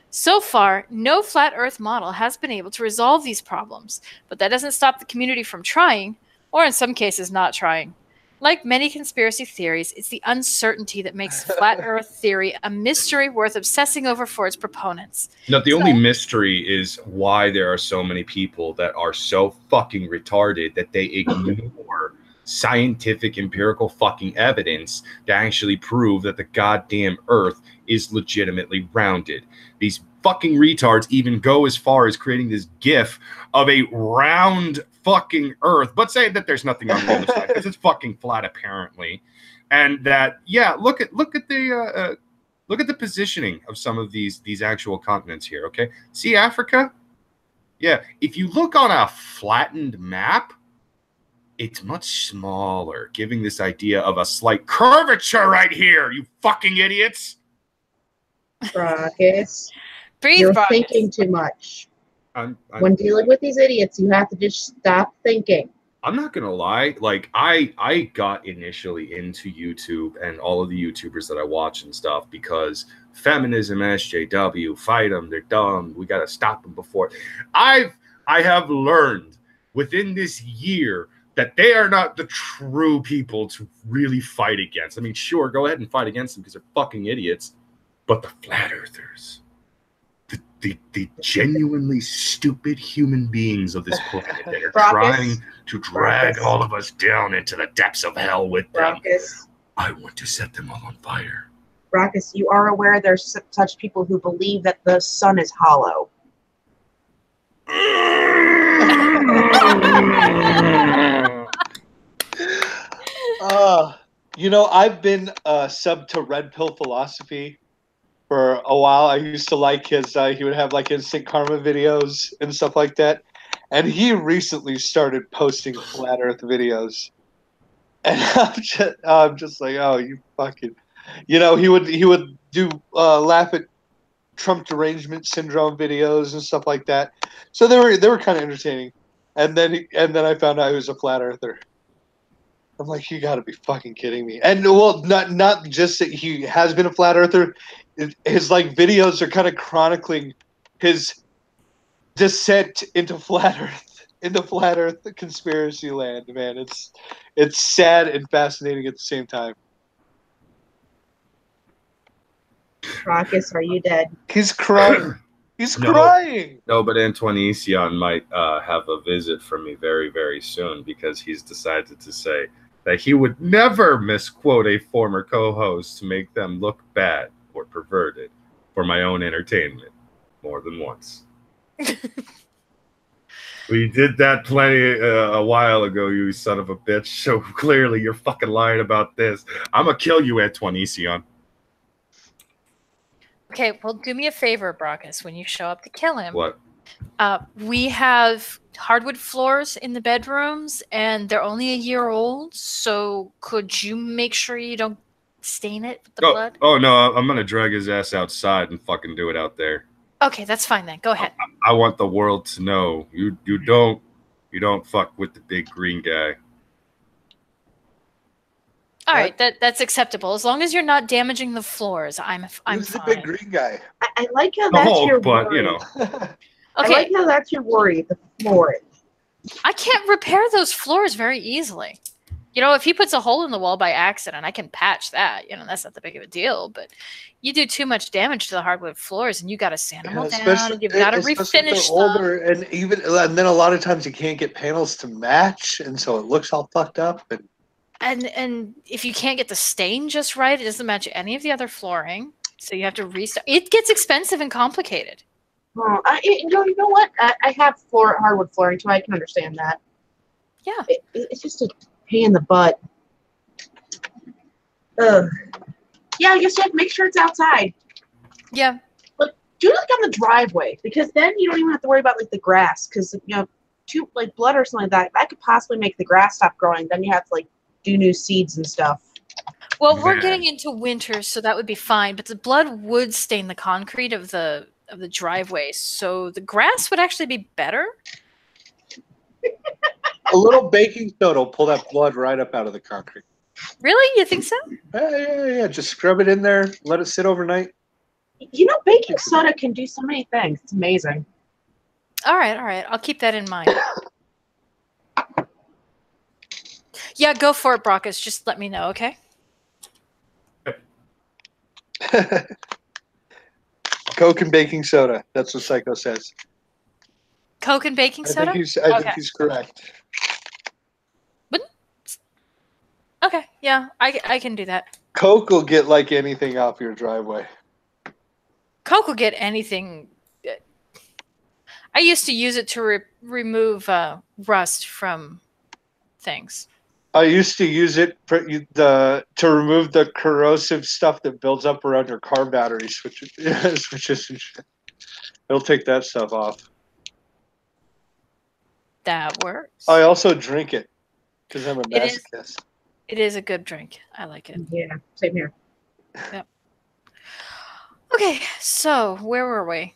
Speaker 4: So far, no flat Earth model has been able to resolve these problems, but that doesn't stop the community from trying, or in some cases not trying. Like many conspiracy theories, it's the uncertainty that makes flat Earth theory a mystery worth obsessing over for its proponents.
Speaker 1: No, the only mystery is why there are so many people that are so fucking retarded that they ignore scientific empirical fucking evidence to actually prove that the goddamn Earth is legitimately rounded. These fucking retards even go as far as creating this gif of a round fucking Earth, but say that there's nothing on the other side because it's fucking flat apparently, and that look at the positioning of some of these actual continents here. Okay, see Africa? Yeah, if you look on a flattened map, it's much smaller, giving this idea of a slight curvature right here. You fucking idiots!
Speaker 3: Brockus,
Speaker 4: Breathe,
Speaker 3: you're
Speaker 4: Brockus.
Speaker 3: thinking too much. When dealing with these idiots, you have to just stop thinking.
Speaker 1: I'm not gonna lie, like I got initially into YouTube and all of the YouTubers that I watch and stuff because feminism, SJW, fight them, they're dumb, we gotta stop them before. I have learned within this year that they are not the true people to really fight against. I mean, sure, go ahead and fight against them because they're fucking idiots, but the flat earthers, the genuinely stupid human beings of this planet that are trying to drag all of us down into the depths of hell with them. I want to set them all on fire.
Speaker 3: Brockus, you are aware there's such people who believe that the sun is hollow.
Speaker 2: You know, I've been sub to Red Pill Philosophy for a while. I used to like his, he would have like instant karma videos and stuff like that. And he recently started posting flat earth videos. And I'm just like, oh, you fucking, you know, he would do laugh at Trump derangement syndrome videos and stuff like that. So they were kind of entertaining. And then I found out he was a flat earther. I'm like, you got to be fucking kidding me. And well, not just that he has been a flat earther. His like videos are kind of chronicling his descent into flat earth conspiracy land, man. It's sad and fascinating at the same time.
Speaker 3: Brockus, are you dead?
Speaker 2: He's crying. He's crying.
Speaker 1: No, but Antoine might have a visit from me very, very soon because he's decided to say that he would never misquote a former co-host to make them look bad or perverted for my own entertainment more than once. We did that plenty a while ago, you son of a bitch. So clearly you're fucking lying about this. I'm gonna kill you, Antoine.
Speaker 4: Okay, well, do me a favor, Brockus, when you show up to kill him.
Speaker 1: What?
Speaker 4: We have hardwood floors in the bedrooms, and they're only a year old, so could you make sure you don't stain it with the blood? Oh,
Speaker 1: no, I'm going to drag his ass outside and fucking do it out there.
Speaker 4: Okay, that's fine then. Go ahead.
Speaker 1: I want the world to know you don't fuck with the big green guy.
Speaker 4: All right, that's acceptable. As long as you're not damaging the floors, I'm fine.
Speaker 2: Who's the big green guy?
Speaker 3: I like how that's your
Speaker 1: but
Speaker 3: worry.
Speaker 1: You know.
Speaker 3: Okay. I like how that's your worry, the flooring.
Speaker 4: I can't repair those floors very easily. You know, if he puts a hole in the wall by accident, I can patch that. You know, that's not that big of a deal. But you do too much damage to the hardwood floors, and you got to sand them all down, and you've got to refinish them.
Speaker 2: Older, and then a lot of times you can't get panels to match, and so it looks all fucked up.
Speaker 4: And if you can't get the stain just right, it doesn't match any of the other flooring. So you have to restart. It gets expensive and complicated.
Speaker 3: Oh, you know what? I have hardwood flooring, so I can understand that.
Speaker 4: Yeah.
Speaker 3: It's just a pain in the butt. Yeah, I guess you have to make sure it's outside.
Speaker 4: Yeah.
Speaker 3: But do it like on the driveway, because then you don't even have to worry about like the grass, because you know, like blood or something like that could possibly make the grass stop growing. Then you have to like do new seeds and stuff.
Speaker 4: Well, we're getting into winter, so that would be fine. But the blood would stain the concrete of the driveway, so the grass would actually be better.
Speaker 2: A little baking soda will pull that blood right up out of the concrete.
Speaker 4: Really? You think so?
Speaker 2: Yeah. Just scrub it in there, let it sit overnight.
Speaker 3: You know, baking soda can do so many things. It's amazing.
Speaker 4: All right. I'll keep that in mind. Yeah, go for it, Brockus. Just let me know, okay?
Speaker 2: Coke and baking soda. That's what Psycho says.
Speaker 4: Coke and baking soda?
Speaker 2: I think he's correct.
Speaker 4: Okay, yeah, I can do that.
Speaker 2: Coke will get like anything off your driveway.
Speaker 4: Coke will get anything. I used to use it to remove rust from things.
Speaker 2: I used to use it to remove the corrosive stuff that builds up around your car battery switches and shit. It'll take that stuff off.
Speaker 4: That works.
Speaker 2: I also drink it because I'm a masochist.
Speaker 4: It is a good drink. I like it.
Speaker 3: Yeah, same here.
Speaker 4: Yep. Okay, so where were we?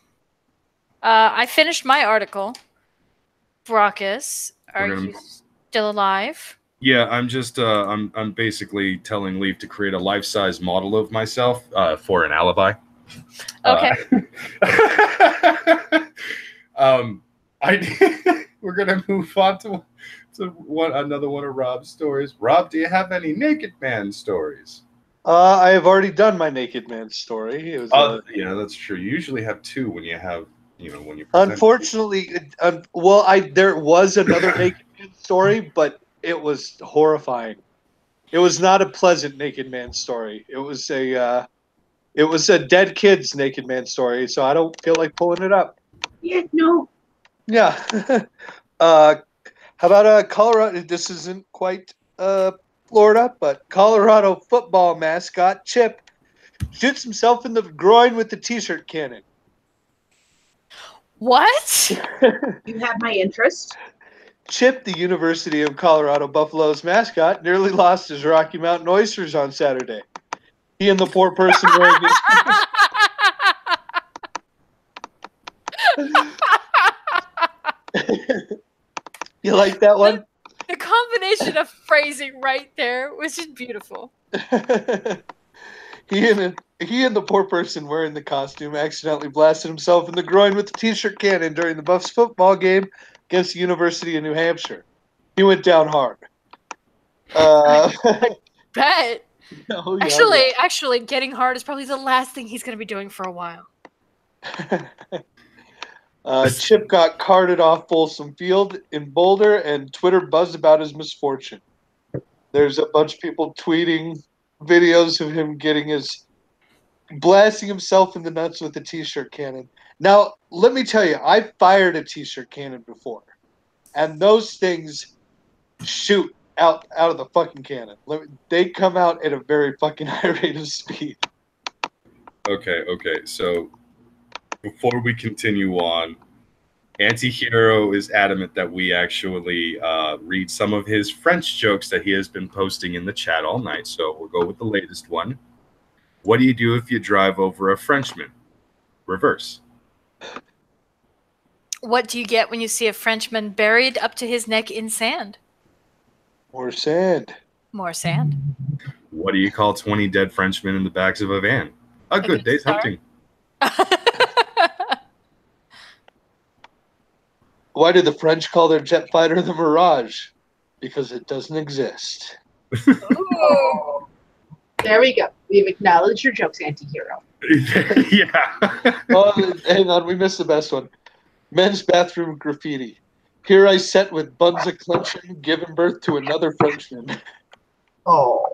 Speaker 4: I finished my article. Brockus, are you still alive?
Speaker 1: Yeah, I'm just I'm basically telling Leaf to create a life-size model of myself for an alibi.
Speaker 4: Okay.
Speaker 1: We're gonna move on to another one of Rob's stories. Rob, do you have any naked man stories?
Speaker 2: I have already done my naked man story. It was
Speaker 1: yeah, that's true. You usually have two when you have, when you.
Speaker 2: Unfortunately, there was another naked man story, but it was horrifying. It was not a pleasant naked man story. It was a dead kid's naked man story. So I don't feel like pulling it up.
Speaker 3: Yeah, no.
Speaker 2: Yeah. How about Colorado? This isn't quite Florida, but Colorado football mascot Chip shoots himself in the groin with the t-shirt cannon.
Speaker 4: What?
Speaker 3: You have my interest.
Speaker 2: Chip, the University of Colorado Buffaloes mascot, nearly lost his Rocky Mountain Oysters on Saturday. He and the poor person wearing his... You like that one?
Speaker 4: The combination of phrasing right there was just beautiful.
Speaker 2: He and the poor person wearing the costume accidentally blasted himself in the groin with the t-shirt cannon during the Buffs football game against the University of New Hampshire. He went down hard.
Speaker 4: I bet.
Speaker 2: Oh, yeah,
Speaker 4: Actually, getting hard is probably the last thing he's going to be doing for a while.
Speaker 2: Chip got carted off Folsom Field in Boulder, and Twitter buzzed about his misfortune. There's a bunch of people tweeting videos of him blasting himself in the nuts with a t-shirt cannon. Now, let me tell you, I fired a t-shirt cannon before, and those things shoot out of the fucking cannon. They come out at a very fucking high rate of speed.
Speaker 1: Okay. So before we continue on, Antihero is adamant that we actually read some of his French jokes that he has been posting in the chat all night. So we'll go with the latest one. What do you do if you drive over a Frenchman? Reverse.
Speaker 4: What do you get when you see a Frenchman buried up to his neck in sand?
Speaker 2: More sand.
Speaker 4: More sand.
Speaker 1: What do you call 20 dead Frenchmen in the backs of a van? A good day's hunting.
Speaker 2: Why did the French call their jet fighter the Mirage? Because it doesn't exist.
Speaker 3: Oh. There we go. We've acknowledged your jokes, Antihero.
Speaker 1: Yeah.
Speaker 2: Oh, hang on. We missed the best one. Men's bathroom graffiti. Here I sat with buns a-clenching, giving birth to another Frenchman.
Speaker 3: Oh.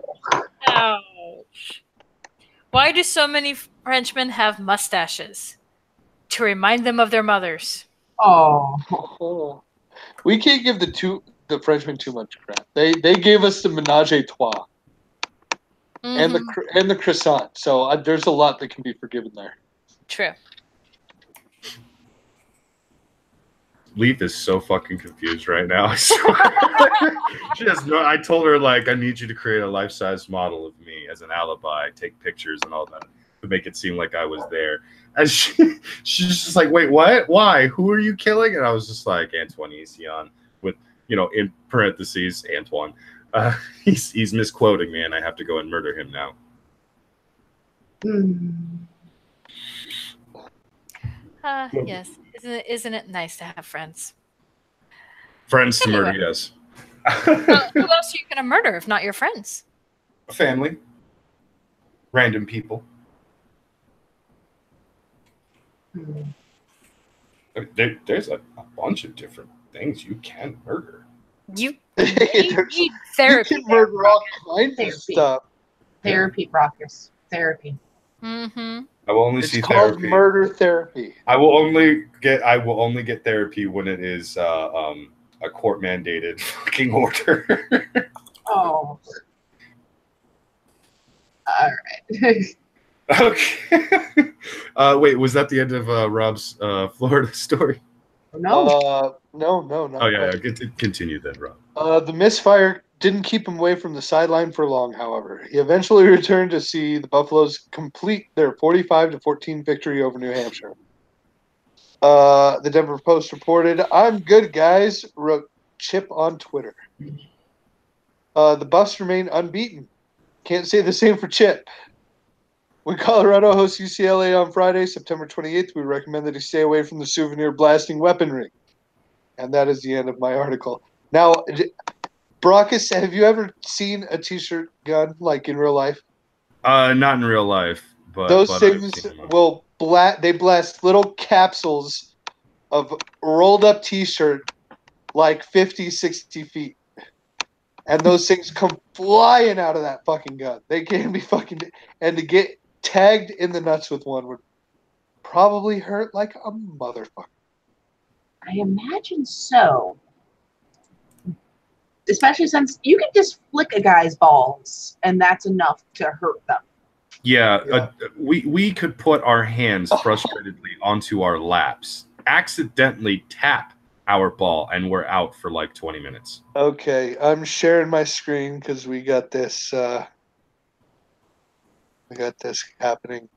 Speaker 4: Ouch. Why do so many Frenchmen have mustaches? To remind them of their mothers.
Speaker 2: Oh. We can't give the Frenchmen too much crap. They gave us the menage a trois.
Speaker 4: Mm-hmm.
Speaker 2: And the croissant. So there's a lot that can be forgiven there.
Speaker 4: True.
Speaker 1: Leaf is so fucking confused right now. I swear. She has no. I told her, like, I need you to create a life-size model of me as an alibi, take pictures and all that to make it seem like I was there. And she's just like, wait, what? Why? Who are you killing? And I was just like, Antoine Isian, with, in parentheses, Antoine. He's misquoting me, and I have to go and murder him now.
Speaker 4: Yes. Isn't it nice to have friends?
Speaker 1: Friends to murder,
Speaker 4: Anyway.
Speaker 1: yes.
Speaker 4: Who else are you gonna murder if not your friends?
Speaker 1: Family. Random people. There's a bunch of different things you can murder.
Speaker 4: You
Speaker 2: You
Speaker 4: need therapy.
Speaker 2: can murder all kinds of stuff.
Speaker 3: Therapy, Brockus. Therapy.
Speaker 4: Mm-hmm.
Speaker 1: I will only
Speaker 2: It's
Speaker 1: see
Speaker 2: called
Speaker 1: therapy.
Speaker 2: murder therapy.
Speaker 1: I will only get therapy when it is a court mandated fucking order.
Speaker 3: Oh. All right.
Speaker 1: Okay. Wait, was that the end of Rob's Florida story?
Speaker 3: No.
Speaker 2: No, not
Speaker 1: Oh yeah,
Speaker 2: quite.
Speaker 1: continue then, Rob.
Speaker 2: The misfire didn't keep him away from the sideline for long, however. He eventually returned to see the Buffaloes complete their 45-14 victory over New Hampshire. The Denver Post reported, "I'm good, guys," wrote Chip on Twitter. The Buffs remain unbeaten. Can't say the same for Chip. When Colorado hosts UCLA on Friday, September 28th, we recommend that he stay away from the souvenir blasting weaponry. And that is the end of my article. Now, Brockus, have you ever seen a t-shirt gun like in real life?
Speaker 1: Not in real life, but
Speaker 2: those
Speaker 1: I've
Speaker 2: things
Speaker 1: seen them.
Speaker 2: will they blast little capsules of rolled up t-shirt like 50, 60 feet. And those things come flying out of that fucking gun. They can be fucking, and to get tagged in the nuts with one would probably hurt like a motherfucker.
Speaker 3: I imagine so. Especially since you can just flick a guy's balls, and that's enough to hurt them.
Speaker 1: Yeah. We could put our hands frustratedly onto our laps, accidentally tap our ball, and we're out for like 20 minutes.
Speaker 2: Okay, I'm sharing my screen because we got this. Happening.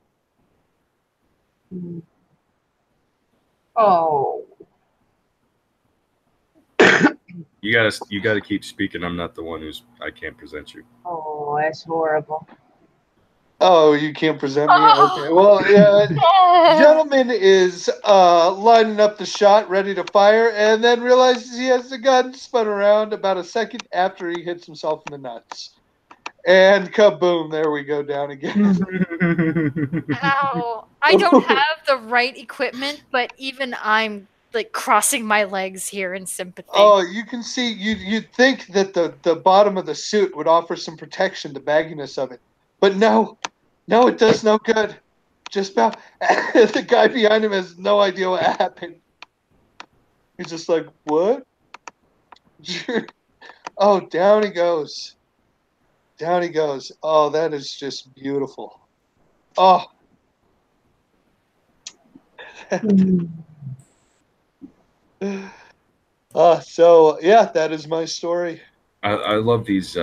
Speaker 3: Oh.
Speaker 1: You gotta keep speaking. I'm not the one I can't present you.
Speaker 3: Oh, that's horrible.
Speaker 2: Oh, you can't present me? Okay. Well, yeah, gentleman is lining up the shot, ready to fire, and then realizes he has the gun, spun around about a second after he hits himself in the nuts. And kaboom, there we go, down again.
Speaker 4: Ow. I don't have the right equipment, but even I'm like crossing my legs here in sympathy.
Speaker 2: Oh, you can see, you'd think that the bottom of the suit would offer some protection, the bagginess of it. But no, it does no good. Just about, the guy behind him has no idea what happened. He's just like, what? Oh, down he goes. Down he goes. Oh, that is just beautiful. Oh. So yeah, that is my story.
Speaker 1: I love these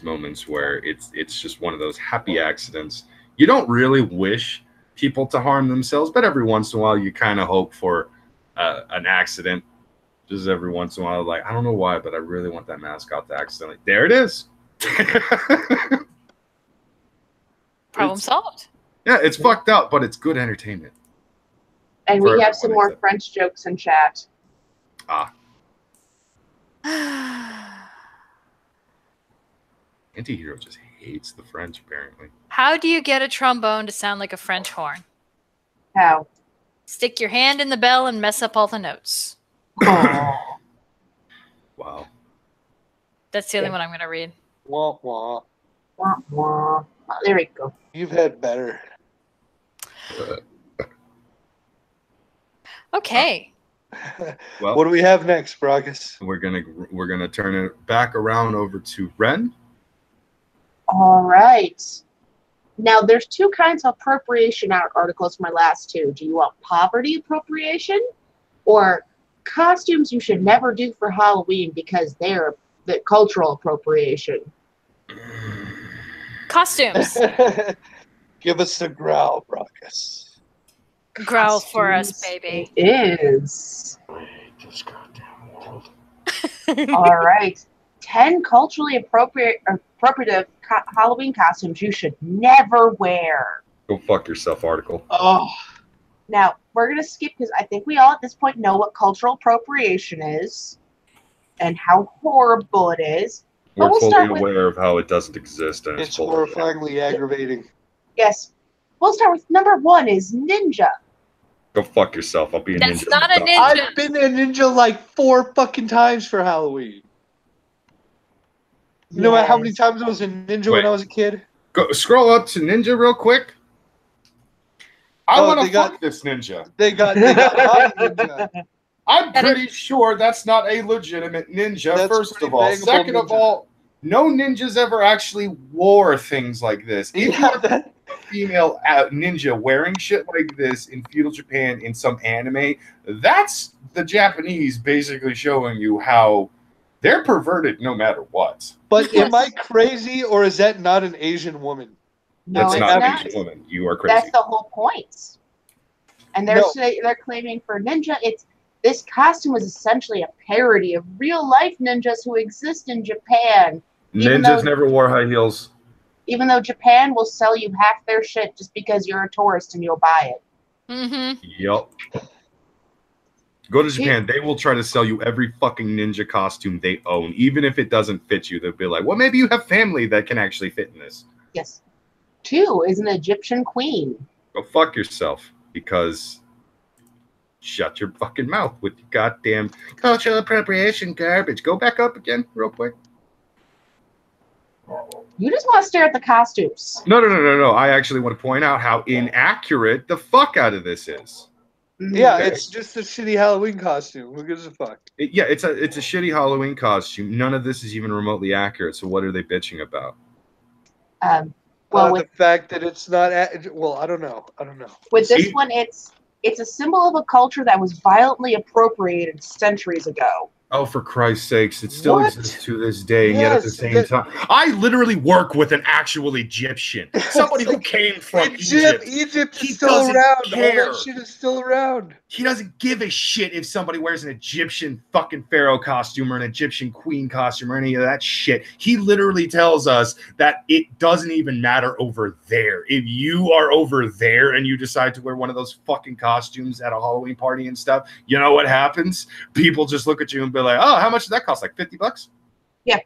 Speaker 1: moments where it's just one of those happy accidents. You don't really wish people to harm themselves, but every once in a while you kind of hope for an accident. Just every once in a while, like, I don't know why, but I really want that mascot to accidentally. There it is.
Speaker 4: Problem solved.
Speaker 1: Yeah, it's fucked up, but it's good entertainment.
Speaker 3: And we have some more French jokes in chat.
Speaker 1: Antihero just hates the French, apparently.
Speaker 4: How do you get a trombone to sound like a French horn?
Speaker 3: How?
Speaker 4: Stick your hand in the bell and mess up all the notes.
Speaker 3: Oh.
Speaker 1: Wow.
Speaker 4: That's the only one I'm going to read.
Speaker 2: Wah, wah.
Speaker 3: Wah, wah. Oh, there we go.
Speaker 2: You've had better.
Speaker 4: Okay.
Speaker 1: Well,
Speaker 2: what do we have next, Brockus?
Speaker 1: We're gonna turn it back around over to Wren.
Speaker 3: All right. Now, there's two kinds of appropriation articles for my last two. Do you want poverty appropriation or costumes you should never do for Halloween because they're the cultural appropriation?
Speaker 4: Costumes.
Speaker 2: Give us the growl, Brockus.
Speaker 4: Growl for us, baby.
Speaker 3: It is.
Speaker 5: This goddamn world.
Speaker 3: All right. 10 culturally appropriative Halloween costumes you should never wear.
Speaker 1: Go fuck yourself, article.
Speaker 2: Oh.
Speaker 3: Now, we're going to skip because I think we all at this point know what cultural appropriation is and how horrible it is.
Speaker 1: We're
Speaker 3: we'll
Speaker 1: fully
Speaker 3: start with,
Speaker 1: aware of how it doesn't exist. And
Speaker 2: It's horrifyingly aggravating.
Speaker 3: Yes. We'll start with number 1 is ninja.
Speaker 1: Go fuck yourself. I'll be a ninja.
Speaker 4: That's not a ninja.
Speaker 2: I've been a ninja like 4 fucking times for Halloween. You know how many times I was a ninja when I was a kid?
Speaker 1: Go scroll up to ninja real quick. I want to fuck this ninja.
Speaker 2: They got hot ninja.
Speaker 1: I'm pretty sure that's not a legitimate ninja, first of all. Second of all, no ninjas ever actually wore things like this. If you have a female ninja wearing shit like this in feudal Japan in some anime, that's the Japanese basically showing you how they're perverted no matter what.
Speaker 2: But am I crazy, or is that not an Asian woman?
Speaker 3: No,
Speaker 1: that's not an Asian woman. You are crazy.
Speaker 3: That's the whole point. And they're claiming for ninja, this costume was essentially a parody of real-life ninjas who exist in Japan.
Speaker 1: Ninjas never wore high heels.
Speaker 3: Even though Japan will sell you half their shit just because you're a tourist and you'll buy it.
Speaker 4: Mm-hmm.
Speaker 1: Yep. Go to Japan. They will try to sell you every fucking ninja costume they own. Even if it doesn't fit you, they'll be like, well, maybe you have family that can actually fit in this.
Speaker 3: Yes. 2 is an Egyptian queen.
Speaker 1: Go fuck yourself, because shut your fucking mouth with your goddamn cultural appropriation garbage. Go back up again real quick.
Speaker 3: You just want to stare at the costumes.
Speaker 1: No. I actually want to point out how inaccurate the fuck out of this is.
Speaker 2: Yeah, it's just a shitty Halloween costume. Who gives a fuck?
Speaker 1: It's a shitty Halloween costume. None of this is even remotely accurate. So what are they bitching about?
Speaker 2: The fact that it's not. Well, I don't know.
Speaker 3: With this one, it's a symbol of a culture that was violently appropriated centuries ago.
Speaker 1: Oh, for Christ's sakes, it still exists to this day, and yet at the same time... I literally work with an actual Egyptian. Somebody who came from Egypt.
Speaker 2: Egypt is still around. Care. All that shit is still around.
Speaker 1: He doesn't give a shit if somebody wears an Egyptian fucking pharaoh costume or an Egyptian queen costume or any of that shit. He literally tells us that it doesn't even matter over there. If you are over there and you decide to wear one of those fucking costumes at a Halloween party and stuff, you know what happens? People just look at you and be like, oh, how much does that cost? Like $50?
Speaker 3: Yeah.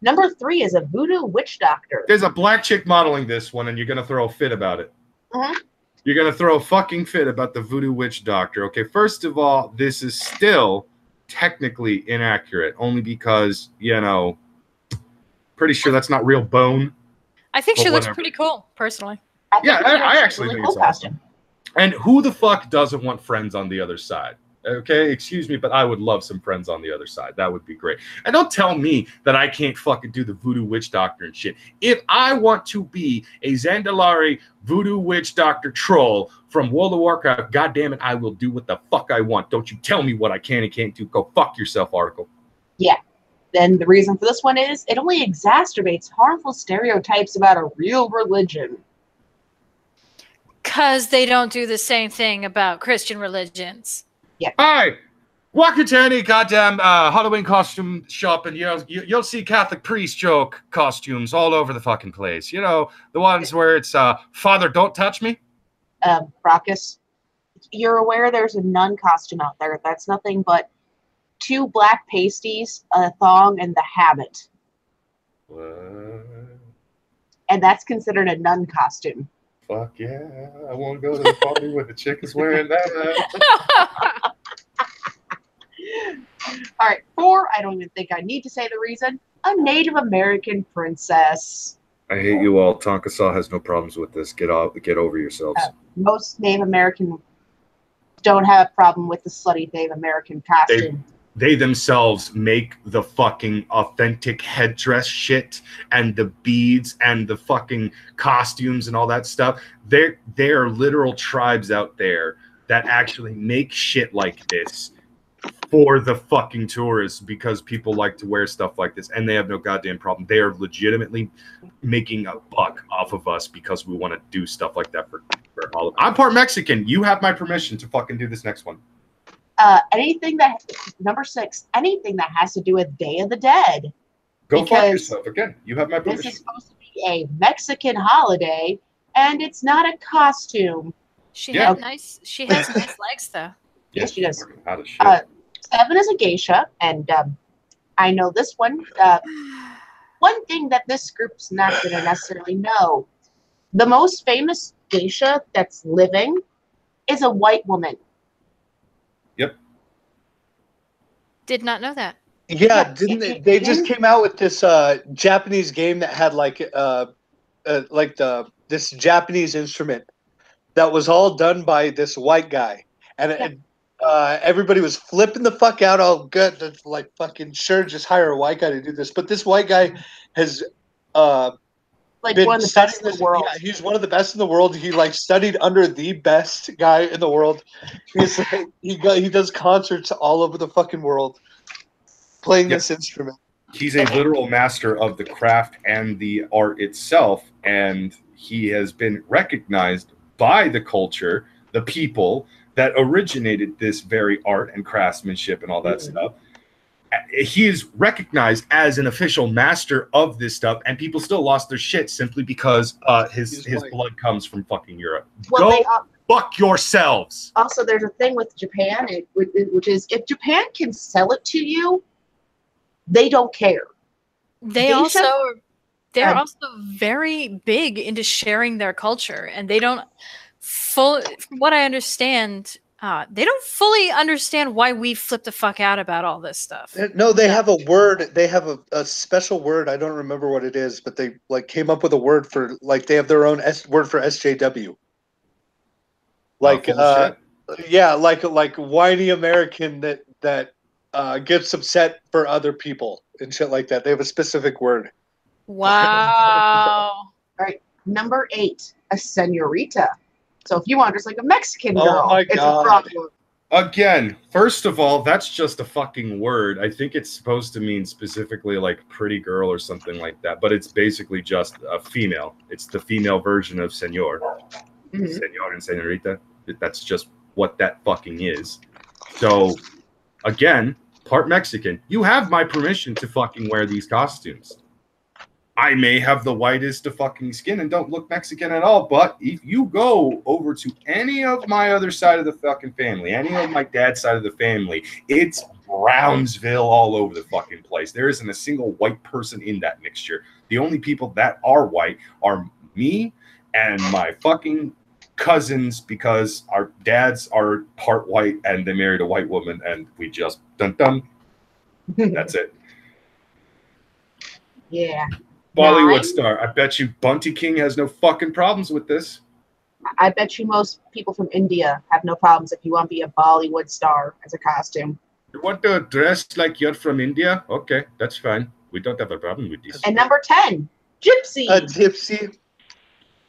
Speaker 3: Number 3 is a voodoo witch doctor.
Speaker 1: There's a black chick modeling this one, and you're going to throw a fit about it.
Speaker 3: Uh-huh.
Speaker 1: You're going to throw a fucking fit about the voodoo witch doctor. Okay, first of all, this is still technically inaccurate, only because, pretty sure that's not real bone.
Speaker 4: I think she looks pretty cool, personally.
Speaker 1: I actually think it's awesome. And who the fuck doesn't want friends on the other side? Okay, excuse me, but I would love some friends on the other side. That would be great. And don't tell me that I can't fucking do the voodoo witch doctor and shit. If I want to be a Zandalari voodoo witch doctor troll from World of Warcraft, goddamn it, I will do what the fuck I want. Don't you tell me what I can and can't do. Go fuck yourself, article.
Speaker 3: Yeah. Then the reason for this one is it only exacerbates harmful stereotypes about a real religion.
Speaker 4: Because they don't do the same thing about Christian religions.
Speaker 3: Yeah.
Speaker 1: Hi. Walk into any goddamn Halloween costume shop and you'll see Catholic priest joke costumes all over the fucking place. You know, the ones where it's Father, don't touch me.
Speaker 3: Brockus, you're aware there's a nun costume out there. That's nothing but 2 black pasties, a thong, and the habit.
Speaker 1: What?
Speaker 3: And that's considered a nun costume.
Speaker 1: Fuck yeah. I want to go to the party where the chick is wearing that.
Speaker 3: All right, 4, I don't even think I need to say the reason. A Native American princess.
Speaker 1: I hate you all. Tonkasaw has no problems with this. Get over yourselves.
Speaker 3: Most Native American don't have a problem with the slutty Native American costume.
Speaker 1: They themselves make the fucking authentic headdress shit and the beads and the fucking costumes and all that stuff. There are literal tribes out there that actually make shit like this for the fucking tourists because people like to wear stuff like this and they have no goddamn problem. They are legitimately making a buck off of us because we want to do stuff like that for all of them. I'm part Mexican. You have my permission to fucking do this next one.
Speaker 3: Anything that number 6, anything that has to do with Day of the Dead.
Speaker 1: Go fuck yourself again. You have my permission.
Speaker 3: This is supposed to be a Mexican holiday, and it's not a costume.
Speaker 4: She
Speaker 1: Yeah.
Speaker 4: had nice. She has nice legs, though.
Speaker 3: Yes, she does.
Speaker 1: Out of shit.
Speaker 3: 7 is a geisha, and I know this one. One thing that this group's not going to necessarily know: the most famous geisha that's living is a white woman.
Speaker 1: Yep.
Speaker 4: Did not know that.
Speaker 2: Yeah, didn't they? They just came out with this Japanese game that had this Japanese instrument that was all done by this white guy, and everybody was flipping the fuck out. All good, like fucking sure, just hire a white guy to do this. But this white guy has
Speaker 3: like
Speaker 2: been
Speaker 3: one of the best in the world.
Speaker 2: Yeah, he's one of the best in the world. He like studied under the best guy in the world. He's like, he does concerts all over the fucking world, playing this instrument.
Speaker 1: He's a literal master of the craft and the art itself, and he has been recognized by the culture, the people that originated this very art and craftsmanship and all that stuff. He is recognized as an official master of this stuff, and people still lost their shit simply because his blood comes from fucking Europe.
Speaker 3: Well,
Speaker 1: fuck yourselves.
Speaker 3: Also, there's a thing with Japan, which is if Japan can sell it to you, they don't care.
Speaker 4: They're also very big into sharing their culture, and they don't from what I understand, they don't fully understand why we flip the fuck out about all this stuff.
Speaker 2: No, they have a word. They have a special word. I don't remember what it is, but they like came up with a word for like they have their own word for SJW. Like yeah, like whiny American that gets upset for other people and shit like that. They have a specific word.
Speaker 4: Wow.
Speaker 3: All right, number 8, a señorita. So if you want just like a Mexican girl, it's a problem.
Speaker 1: Again, first of all, that's just a fucking word. I think it's supposed to mean specifically like pretty girl or something like that, but it's basically just a female. It's the female version of señor. Señor and señorita. That's just what that fucking is. So, again, part Mexican. You have my permission to fucking wear these costumes. I may have the whitest of fucking skin and don't look Mexican at all, but if you go over to any of my other side of the fucking family, any of my dad's side of the family, it's Brownsville all over the fucking place. There isn't a single white person in that mixture. The only people that are white are me and my fucking cousins, because our dads are part white and they married a white woman, and we just dun. That's it.
Speaker 3: Yeah.
Speaker 1: Bollywood star. I bet you Bunty King has no fucking problems with this.
Speaker 3: I bet you most people from India have no problems if you want to be a Bollywood star as a costume.
Speaker 1: You want to dress like you're from India? Okay, that's fine. We don't have a problem with this.
Speaker 3: And number 10, gypsy.
Speaker 2: A gypsy.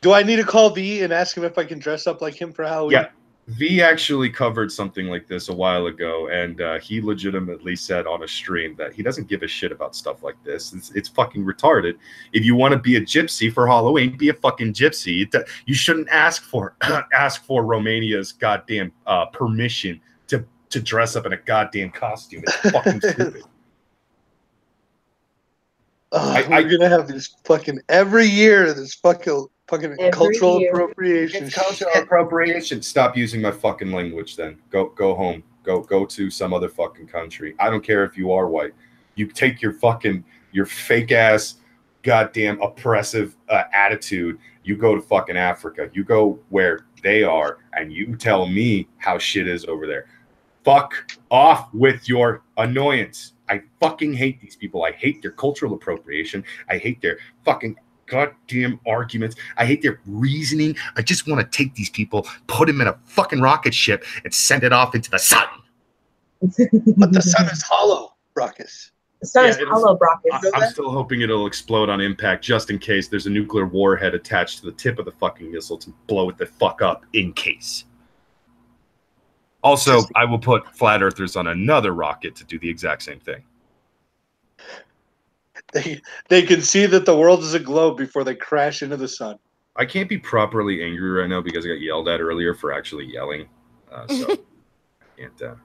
Speaker 2: Do I need to call V and ask him if I can dress up like him for Halloween?
Speaker 1: Yeah. V actually covered something like this a while ago, and he legitimately said on a stream that he doesn't give a shit about stuff like this. It's fucking retarded. If you want to be a gypsy for Halloween, be a fucking gypsy. You shouldn't ask for Romania's goddamn permission to dress up in a goddamn costume. It's fucking stupid.
Speaker 2: We're gonna have this fucking every year. This fucking cultural appropriation.
Speaker 1: It's cultural appropriation. Stop using my fucking language then. Go home. Go to some other fucking country. I don't care if you are white. You take your fake ass goddamn oppressive attitude. You go to fucking Africa. You go where they are and you tell me how shit is over there. Fuck off with your annoyance. I fucking hate these people. I hate their cultural appropriation. I hate their fucking goddamn arguments. I hate their reasoning. I just want to take these people, put them in a fucking rocket ship, and send it off into the sun.
Speaker 2: But the sun is hollow, Brockus.
Speaker 3: The sun is hollow, Brockus.
Speaker 1: I'm still hoping it'll explode on impact, just in case there's a nuclear warhead attached to the tip of the fucking missile to blow it the fuck up in case. Also, I will put flat earthers on another rocket to do the exact same thing.
Speaker 2: They can see that the world is a globe before they crash into the sun.
Speaker 1: I can't be properly angry right now because I got yelled at earlier for actually yelling. So I can't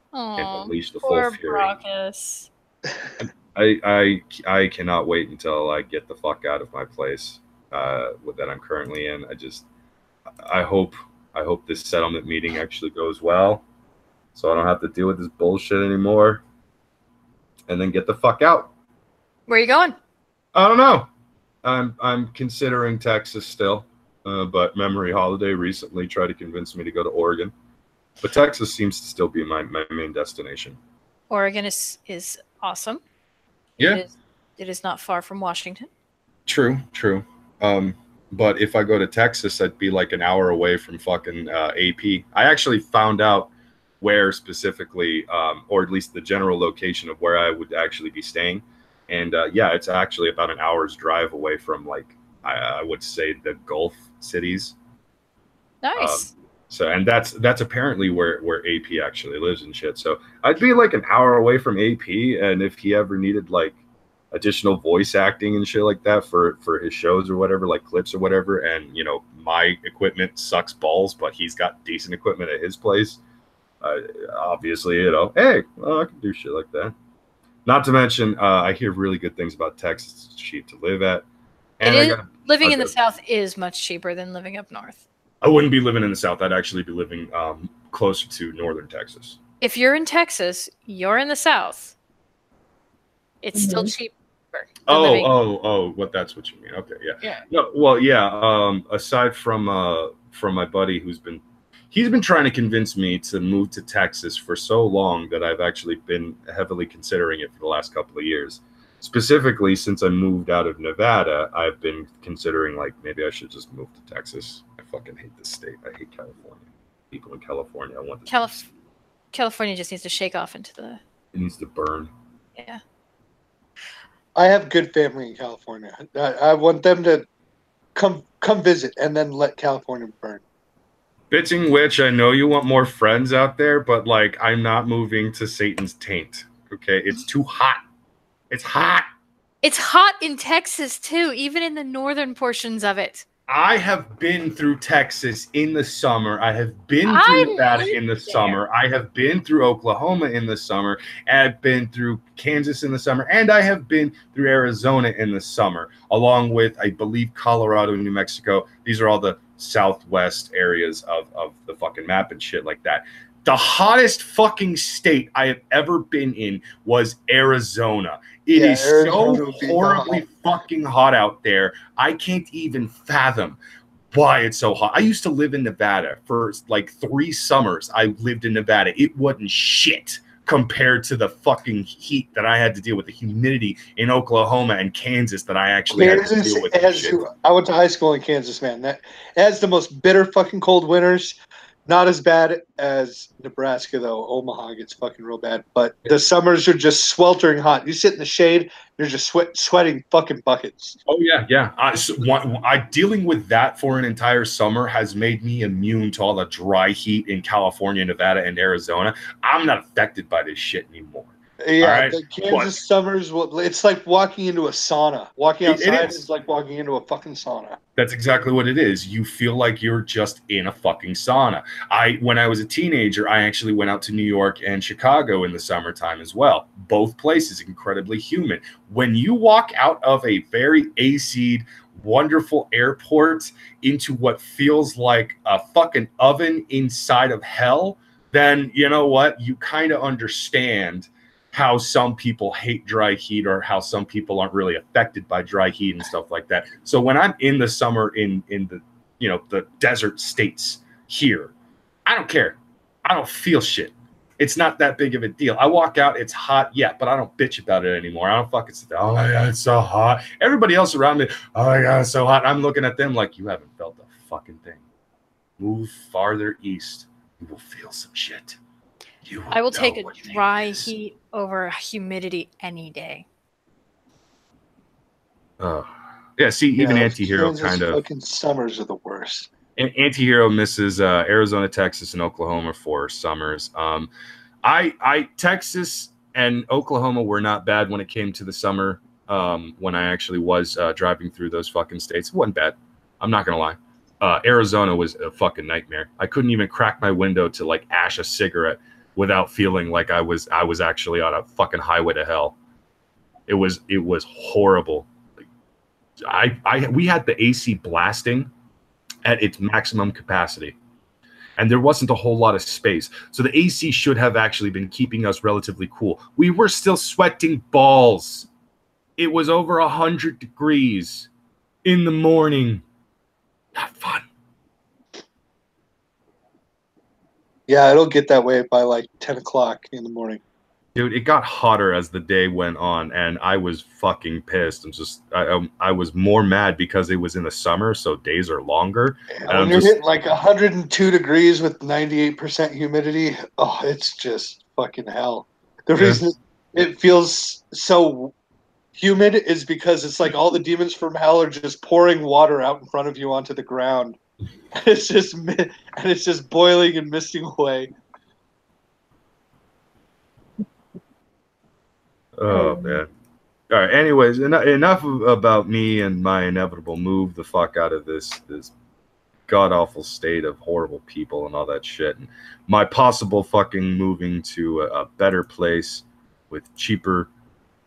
Speaker 1: unleash the full fury.
Speaker 4: Brockus.
Speaker 1: I cannot wait until I get the fuck out of my place that I'm currently in. I hope I hope this settlement meeting actually goes well, so I don't have to deal with this bullshit anymore. And then get the fuck out.
Speaker 4: Where are you going?
Speaker 1: I don't know. I'm considering Texas still, but Memory Holiday recently tried to convince me to go to Oregon. But Texas seems to still be my main destination.
Speaker 4: Oregon is awesome.
Speaker 1: Yeah.
Speaker 4: It is not far from Washington.
Speaker 1: True. But if I go to Texas, I'd be like an hour away from fucking AP. I actually found out where specifically, or at least the general location of where I would actually be staying. And yeah, it's actually about an hour's drive away from, like, I would say the Gulf cities.
Speaker 4: Nice.
Speaker 1: So, and that's apparently where AP actually lives and shit. So I'd be like an hour away from AP, and if he ever needed like additional voice acting and shit like that for his shows or whatever, like clips or whatever, and you know my equipment sucks balls, but he's got decent equipment at his place. Obviously, you know, hey, well, I can do shit like that. Not to mention, I hear really good things about Texas. It's cheap to live at. And
Speaker 4: living in the South is much cheaper than living up north.
Speaker 1: I wouldn't be living in the South. I'd actually be living closer to northern Texas.
Speaker 4: If you're in Texas, you're in the South. It's still cheaper.
Speaker 1: Oh, that's what you mean. Okay, yeah. No, well, yeah. Aside from my buddy he's been trying to convince me to move to Texas for so long that I've actually been heavily considering it for the last couple of years. Specifically, since I moved out of Nevada, I've been considering like maybe I should just move to Texas. I fucking hate this state. I hate California. People in California, I want
Speaker 4: California just needs to shake off into the.
Speaker 1: It needs to burn.
Speaker 4: Yeah.
Speaker 2: I have good family in California. I want them to come visit and then let California burn.
Speaker 1: Bitching which, I know you want more friends out there, but like I'm not moving to Satan's taint. Okay, it's too hot. It's hot.
Speaker 4: It's hot in Texas too, even in the northern portions of it.
Speaker 1: I have been through Texas in the summer. I have been through Nevada in the summer. I have been through Oklahoma in the summer. I've been through Kansas in the summer. And I have been through Arizona in the summer, along with, I believe, Colorado and New Mexico. These are all the southwest areas of the fucking map and shit like that. The hottest fucking state I have ever been in was Arizona. It is so horribly fucking hot out there. I can't even fathom why it's so hot. I used to live in Nevada for like 3 summers. I lived in Nevada. It wasn't shit compared to the fucking heat that I had to deal with, the humidity in Oklahoma and Kansas that I actually had to deal with.
Speaker 2: I went to high school in Kansas, man. That has the most bitter fucking cold winters. Not as bad as Nebraska, though. Omaha gets fucking real bad. But the summers are just sweltering hot. You sit in the shade, you're just sweating fucking buckets.
Speaker 1: Oh, yeah. Dealing with that for an entire summer has made me immune to all the dry heat in California, Nevada, and Arizona. I'm not affected by this shit anymore.
Speaker 2: Yeah, the Kansas summers, it's like walking into a sauna. Walking outside is like walking into a fucking sauna.
Speaker 1: That's exactly what it is. You feel like you're just in a fucking sauna. When I was a teenager, I actually went out to New York and Chicago in the summertime as well. Both places incredibly humid. When you walk out of a very AC'd, wonderful airport into what feels like a fucking oven inside of hell, then you know what? You kind of understand how some people hate dry heat or how some people aren't really affected by dry heat and stuff like that. So when I'm in the summer in the, you know, the desert states here, I don't care. I don't feel shit. It's not that big of a deal. I walk out, it's hot, yeah, but I don't bitch about it anymore. I don't fucking sit there, oh my God, it's so hot. Everybody else around me, oh my God, it's so hot. I'm looking at them like, you haven't felt a fucking thing. Move farther east. You will feel some shit.
Speaker 4: I will take a dry heat over humidity any day.
Speaker 1: Yeah, see, even Antihero kind of...
Speaker 2: Fucking summers are the worst.
Speaker 1: Antihero misses Arizona, Texas, and Oklahoma for summers. Texas and Oklahoma were not bad when it came to the summer. When I actually was driving through those fucking states, it wasn't bad. I'm not gonna lie. Arizona was a fucking nightmare. I couldn't even crack my window to like ash a cigarette without feeling like I was actually on a fucking highway to hell. It was horrible. We had the AC blasting at its maximum capacity. and there wasn't a whole lot of space. So the AC should have actually been keeping us relatively cool. We were still sweating balls. It was over 100 degrees in the morning. Not fun.
Speaker 2: Yeah, it'll get that way by like 10 o'clock in the morning.
Speaker 1: Dude, it got hotter as the day went on, and I was fucking pissed. I was more mad because it was in the summer, so days are longer.
Speaker 2: Yeah, when you're hitting like 102 degrees with 98% humidity, oh, it's just fucking hell. The reason it feels so humid is because it's like all the demons from hell are just pouring water out in front of you onto the ground. It's just boiling and misting away.
Speaker 1: Oh man. All right. Anyways, enough about me and my inevitable move the fuck out of this god awful state of horrible people and all that shit, and my possible fucking moving to a better place with cheaper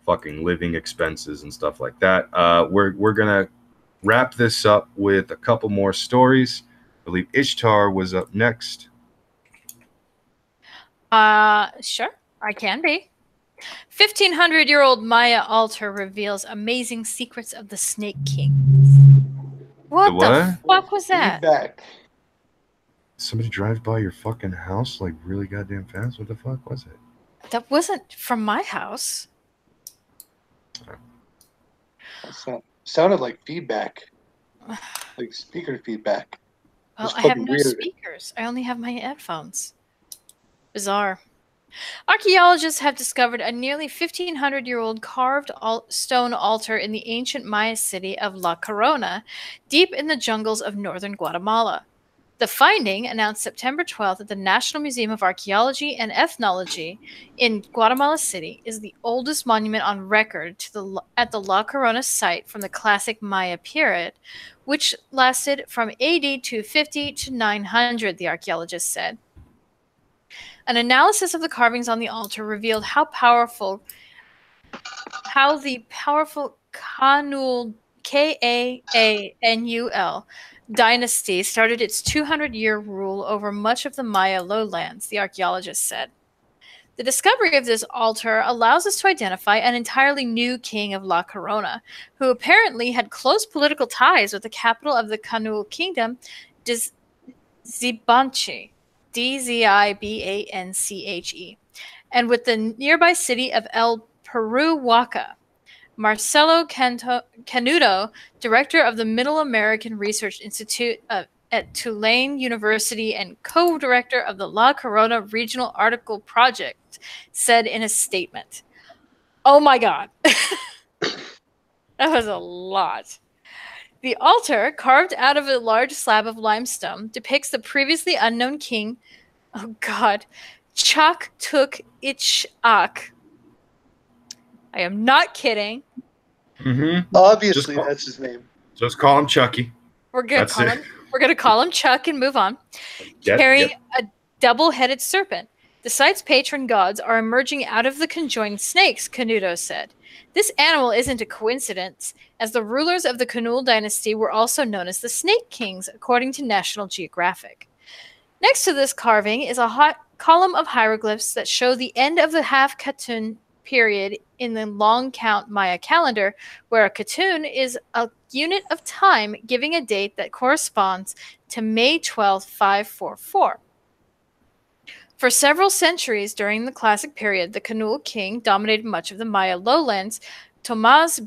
Speaker 1: fucking living expenses and stuff like that. We're gonna wrap this up with a couple more stories. I believe Ishtar was up next.
Speaker 4: Sure, I can be. 1,500-year-old Maya altar reveals amazing secrets of the Snake King. What the fuck was that?
Speaker 2: Feedback.
Speaker 1: Somebody drives by your fucking house like really goddamn fast? What the fuck was it?
Speaker 4: That wasn't from my house.
Speaker 2: That sounded like feedback. Like speaker feedback.
Speaker 4: Well, I have no speakers. I only have my headphones. Bizarre. Archaeologists have discovered a nearly 1,500-year-old carved stone altar in the ancient Maya city of La Corona, deep in the jungles of northern Guatemala. The finding, announced September 12th at the National Museum of Archaeology and Ethnology in Guatemala City, is the oldest monument on record at the La Corona site from the classic Maya period, which lasted from AD 250 to 900, the archaeologists said. An analysis of the carvings on the altar revealed how the powerful Kanul, Kaanul dynasty started its 200-year rule over much of the Maya lowlands, the archaeologists said. The discovery of this altar allows us to identify an entirely new king of La Corona, who apparently had close political ties with the capital of the Kanul kingdom, Dzibanche. Dzibanche, and with the nearby city of El Peruhuaca. Marcelo Canuto, director of the Middle American Research Institute at Tulane University and co-director of the La Corona Regional Article Project, said in a statement, "Oh my God." That was a lot. The altar, carved out of a large slab of limestone, depicts the previously unknown king, oh God, Chaktuk Ichak. I am not kidding.
Speaker 1: Mm-hmm.
Speaker 2: Obviously, that's his name.
Speaker 1: Just call him Chucky.
Speaker 4: We're gonna call him Chuck and move on. Carrying a double-headed serpent. The site's patron gods are emerging out of the conjoined snakes, Canuto said. This animal isn't a coincidence, as the rulers of the Kanul dynasty were also known as the Snake Kings, according to National Geographic. Next to this carving is a column of hieroglyphs that show the end of the half-Katun period in the long count Maya calendar, where a Katun is a unit of time giving a date that corresponds to May 12, 544. For several centuries during the Classic period, the Kanul king dominated much of the Maya lowlands. Thomas,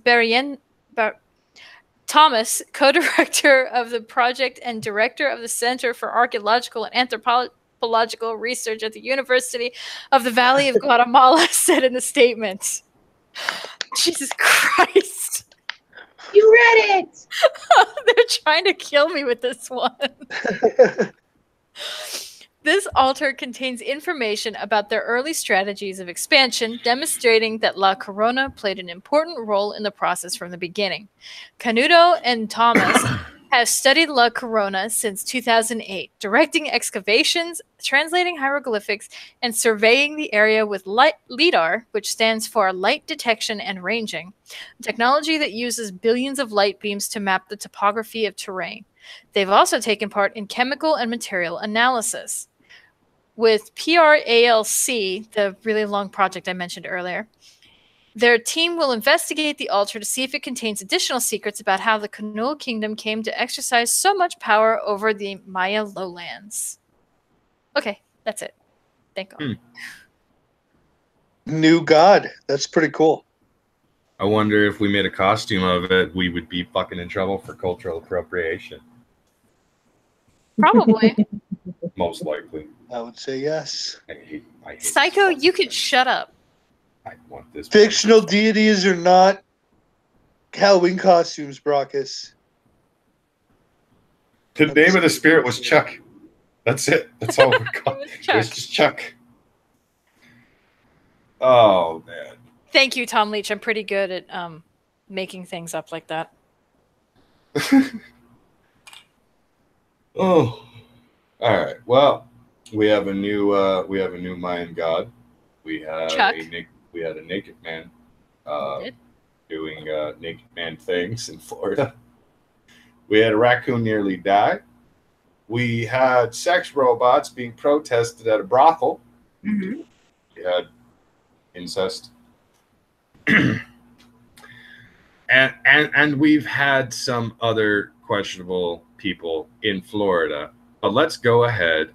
Speaker 4: co-director of the project and director of the Center for Archaeological and Anthropological Research at the University of the Valley of Guatemala, said in the statement. Jesus Christ.
Speaker 3: You read it!
Speaker 4: They're trying to kill me with this one. This altar contains information about their early strategies of expansion, demonstrating that La Corona played an important role in the process from the beginning. Canuto and Thomas have studied La Corona since 2008, directing excavations, translating hieroglyphics, and surveying the area with LIDAR, which stands for Light Detection and Ranging, a technology that uses billions of light beams to map the topography of terrain. They've also taken part in chemical and material analysis. With PRALC, the really long project I mentioned earlier, their team will investigate the altar to see if it contains additional secrets about how the Kunul Kingdom came to exercise so much power over the Maya lowlands. Okay, that's it. Thank God.
Speaker 2: New God. That's pretty cool.
Speaker 1: I wonder if we made a costume of it, we would be fucking in trouble for cultural appropriation.
Speaker 4: Probably.
Speaker 1: Most likely.
Speaker 2: I would say yes.
Speaker 1: I hate
Speaker 4: Psycho, you could shut up.
Speaker 1: I want this.
Speaker 2: Fictional deities are not Halloween costumes, Brockus.
Speaker 1: The name of the spirit was Chuck. That's it. That's all we're calling. It was just Chuck. Oh, man.
Speaker 4: Thank you, Tom Leach. I'm pretty good at making things up like that.
Speaker 1: Oh. All right. Well, we have a new Mayan god. We had
Speaker 4: Chuck.
Speaker 1: We had a naked man doing naked man things in Florida. We had a raccoon nearly die. We had sex robots being protested at a brothel.
Speaker 3: Mm-hmm.
Speaker 1: We had incest. and we've had some other questionable people in Florida. But let's go ahead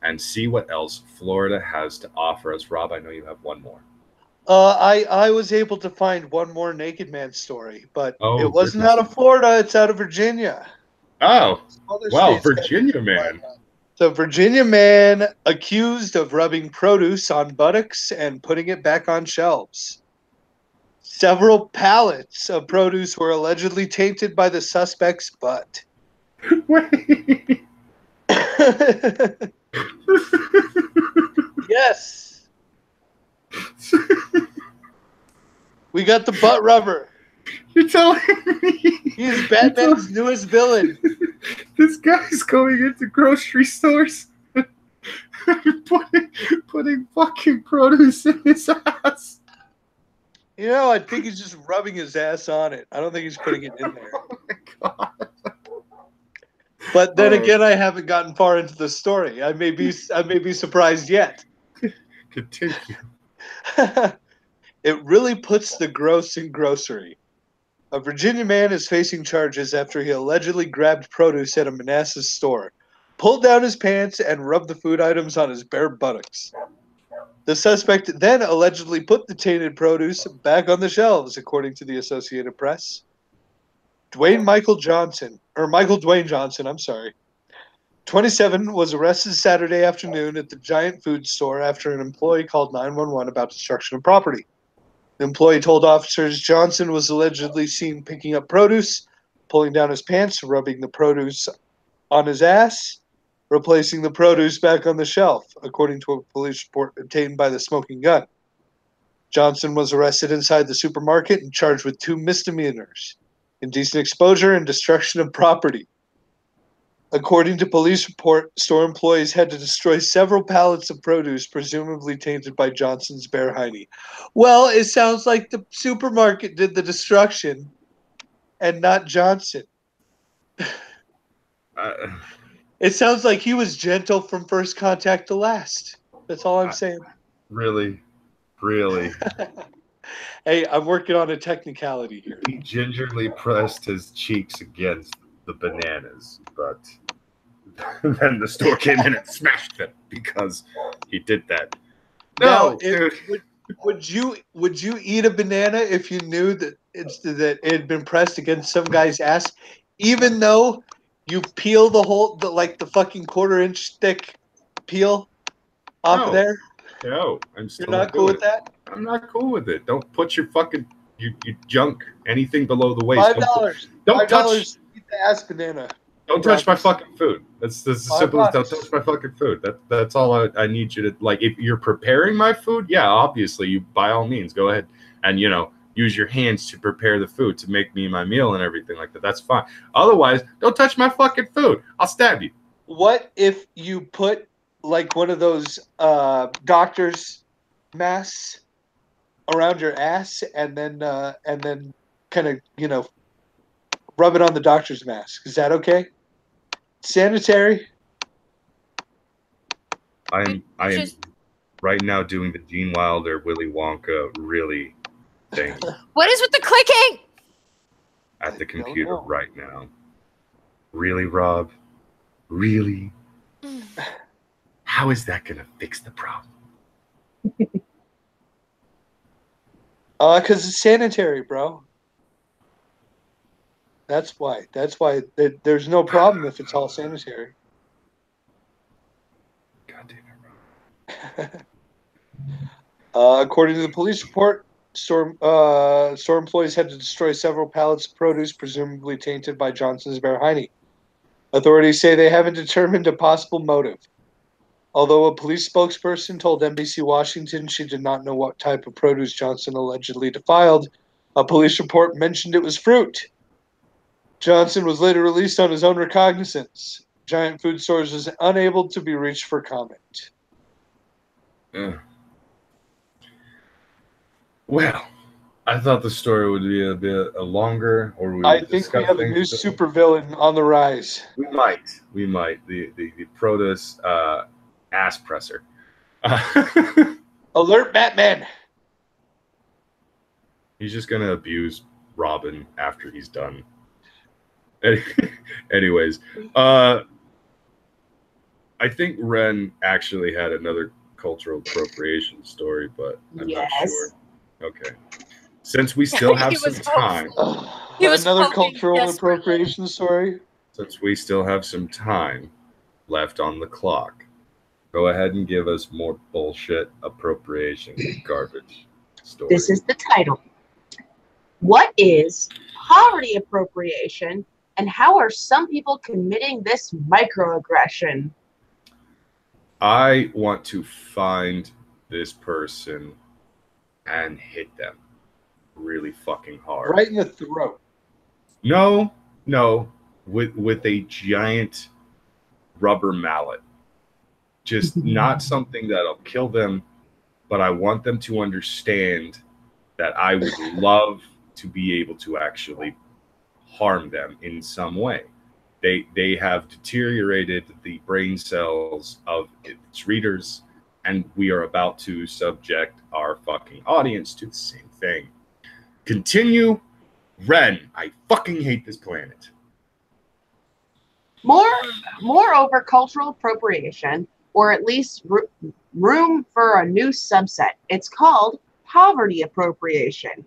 Speaker 1: and see what else Florida has to offer us. Rob, I know you have one more.
Speaker 2: I was able to find one more naked man story, but it wasn't out of Florida. It's out of Virginia.
Speaker 1: Oh, well, Virginia man.
Speaker 2: So Virginia man accused of rubbing produce on buttocks and putting it back on shelves. Several pallets of produce were allegedly tainted by the suspect's butt.
Speaker 1: Wait.
Speaker 2: Yes. We got the butt rubber.
Speaker 1: You're telling me
Speaker 2: he's Batman's newest villain.
Speaker 1: This guy's going into grocery stores and putting fucking produce in his ass.
Speaker 2: You know, I think he's just rubbing his ass on it. I don't think he's putting it in there.
Speaker 1: Oh my God.
Speaker 2: But then again, I haven't gotten far into the story. I may be surprised yet.
Speaker 1: Continue.
Speaker 2: It really puts the gross in grocery. A Virginia man is facing charges after he allegedly grabbed produce at a Manassas store, pulled down his pants, and rubbed the food items on his bare buttocks. The suspect then allegedly put the tainted produce back on the shelves, according to the Associated Press. Michael Dwayne Johnson, 27, was arrested Saturday afternoon at the Giant Food store after an employee called 911 about destruction of property. The employee told officers Johnson was allegedly seen picking up produce, pulling down his pants, rubbing the produce on his ass, replacing the produce back on the shelf, according to a police report obtained by the Smoking Gun. Johnson was arrested inside the supermarket and charged with 2 misdemeanors: indecent exposure and destruction of property. According to police report, store employees had to destroy several pallets of produce, presumably tainted by Johnson's bare hiney. Well, it sounds like the supermarket did the destruction and not Johnson. It sounds like he was gentle from first contact to last. That's all I'm saying.
Speaker 1: Really? Really?
Speaker 2: Hey, I'm working on a technicality here.
Speaker 1: He gingerly pressed his cheeks against the bananas, but then the store came in and smashed them because he did that. No, dude.
Speaker 2: Would you eat a banana if you knew that it had been pressed against some guy's ass, even though you peel the fucking quarter-inch thick peel off of there?
Speaker 1: No, I'm still
Speaker 2: You're not cool with that?
Speaker 1: I'm not cool with it. Don't put your fucking you junk anything below the waist.
Speaker 2: $5.
Speaker 1: Don't touch.
Speaker 2: Eat the ass banana.
Speaker 1: Don't touch my fucking food. That's as simple as don't touch my fucking food. That's all I need you to like. If you're preparing my food, yeah, obviously you by all means go ahead and use your hands to prepare the food to make me my meal and everything like that. That's fine. Otherwise, don't touch my fucking food. I'll stab you.
Speaker 2: What if you put like one of those doctor's masks around your ass and then kind of rub it on the doctor's mask? Is that okay? sanitary.
Speaker 1: I am right now doing the Gene Wilder, Willy Wonka really thing
Speaker 4: What is with the clicking?
Speaker 1: at the computer right now. Really, Rob? Really? How is that gonna fix the problem?
Speaker 2: Because it's sanitary, bro. That's why. That's why there's no problem if it's all sanitary.
Speaker 1: God damn it, Rob.
Speaker 2: According to the police report, store employees had to destroy several pallets of produce, presumably tainted by Johnson's Bearhiney. Authorities say they haven't determined a possible motive. Although a police spokesperson told NBC Washington she did not know what type of produce Johnson allegedly defiled, a police report mentioned it was fruit. Johnson was later released on his own recognizance. Giant Food Stores was unable to be reached for comment.
Speaker 1: Well, I thought the story would be a bit longer, or we
Speaker 2: I think we have a new supervillain on the rise.
Speaker 1: We might. The Protus ass presser.
Speaker 2: Alert, Batman!
Speaker 1: He's just gonna abuse Robin after he's done. Anyways, I think Wren actually had another cultural appropriation story, but I'm not sure. Okay. Since we still have some time.
Speaker 2: Another cultural appropriation story?
Speaker 1: Since we still have some time left on the clock, go ahead and give us more bullshit appropriation garbage story.
Speaker 3: This is the title. What is poverty appropriation, and how are some people committing this microaggression?
Speaker 1: I want to find this person and hit them really fucking hard.
Speaker 2: Right in the throat.
Speaker 1: No, with a giant rubber mallet. Just not something that'll kill them, but I want them to understand that I would love to be able to actually harm them in some way. They have deteriorated the brain cells of its readers, and we are about to subject our fucking audience to the same thing. Continue. Wren, I fucking hate this planet.
Speaker 3: Moreover, cultural appropriation, or at least room for a new subset. It's called poverty appropriation.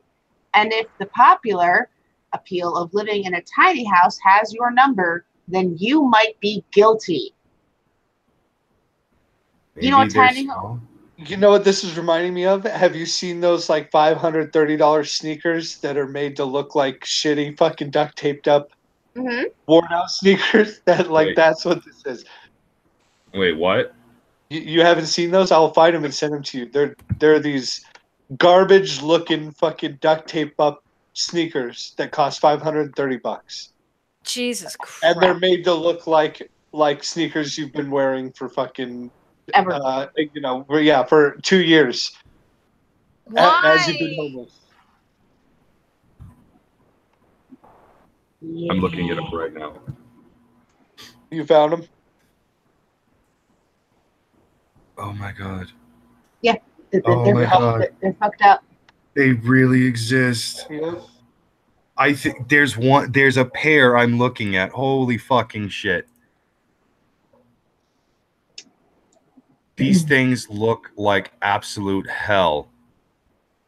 Speaker 3: And if the popular appeal of living in a tiny house has your number, then you might be guilty.
Speaker 1: Maybe
Speaker 3: you know what tiny home?
Speaker 2: You know what this is reminding me of? Have you seen those like $530 sneakers that are made to look like shitty fucking duct taped up, worn out sneakers? That's what this is.
Speaker 1: Wait, what?
Speaker 2: You haven't seen those? I'll find them and send them to you. They're these garbage looking fucking duct tape up sneakers that cost $530.
Speaker 4: Jesus Christ.
Speaker 2: And they're made to look like sneakers you've been wearing for fucking
Speaker 3: ever.
Speaker 2: For 2 years.
Speaker 4: Why?
Speaker 2: As you've been homeless.
Speaker 1: I'm looking it up right now.
Speaker 2: You found them?
Speaker 1: Oh my god.
Speaker 3: Yeah. They're fucked up.
Speaker 1: They really exist.
Speaker 2: Yeah.
Speaker 1: I think there's a pair I'm looking at. Holy fucking shit. These things look like absolute hell.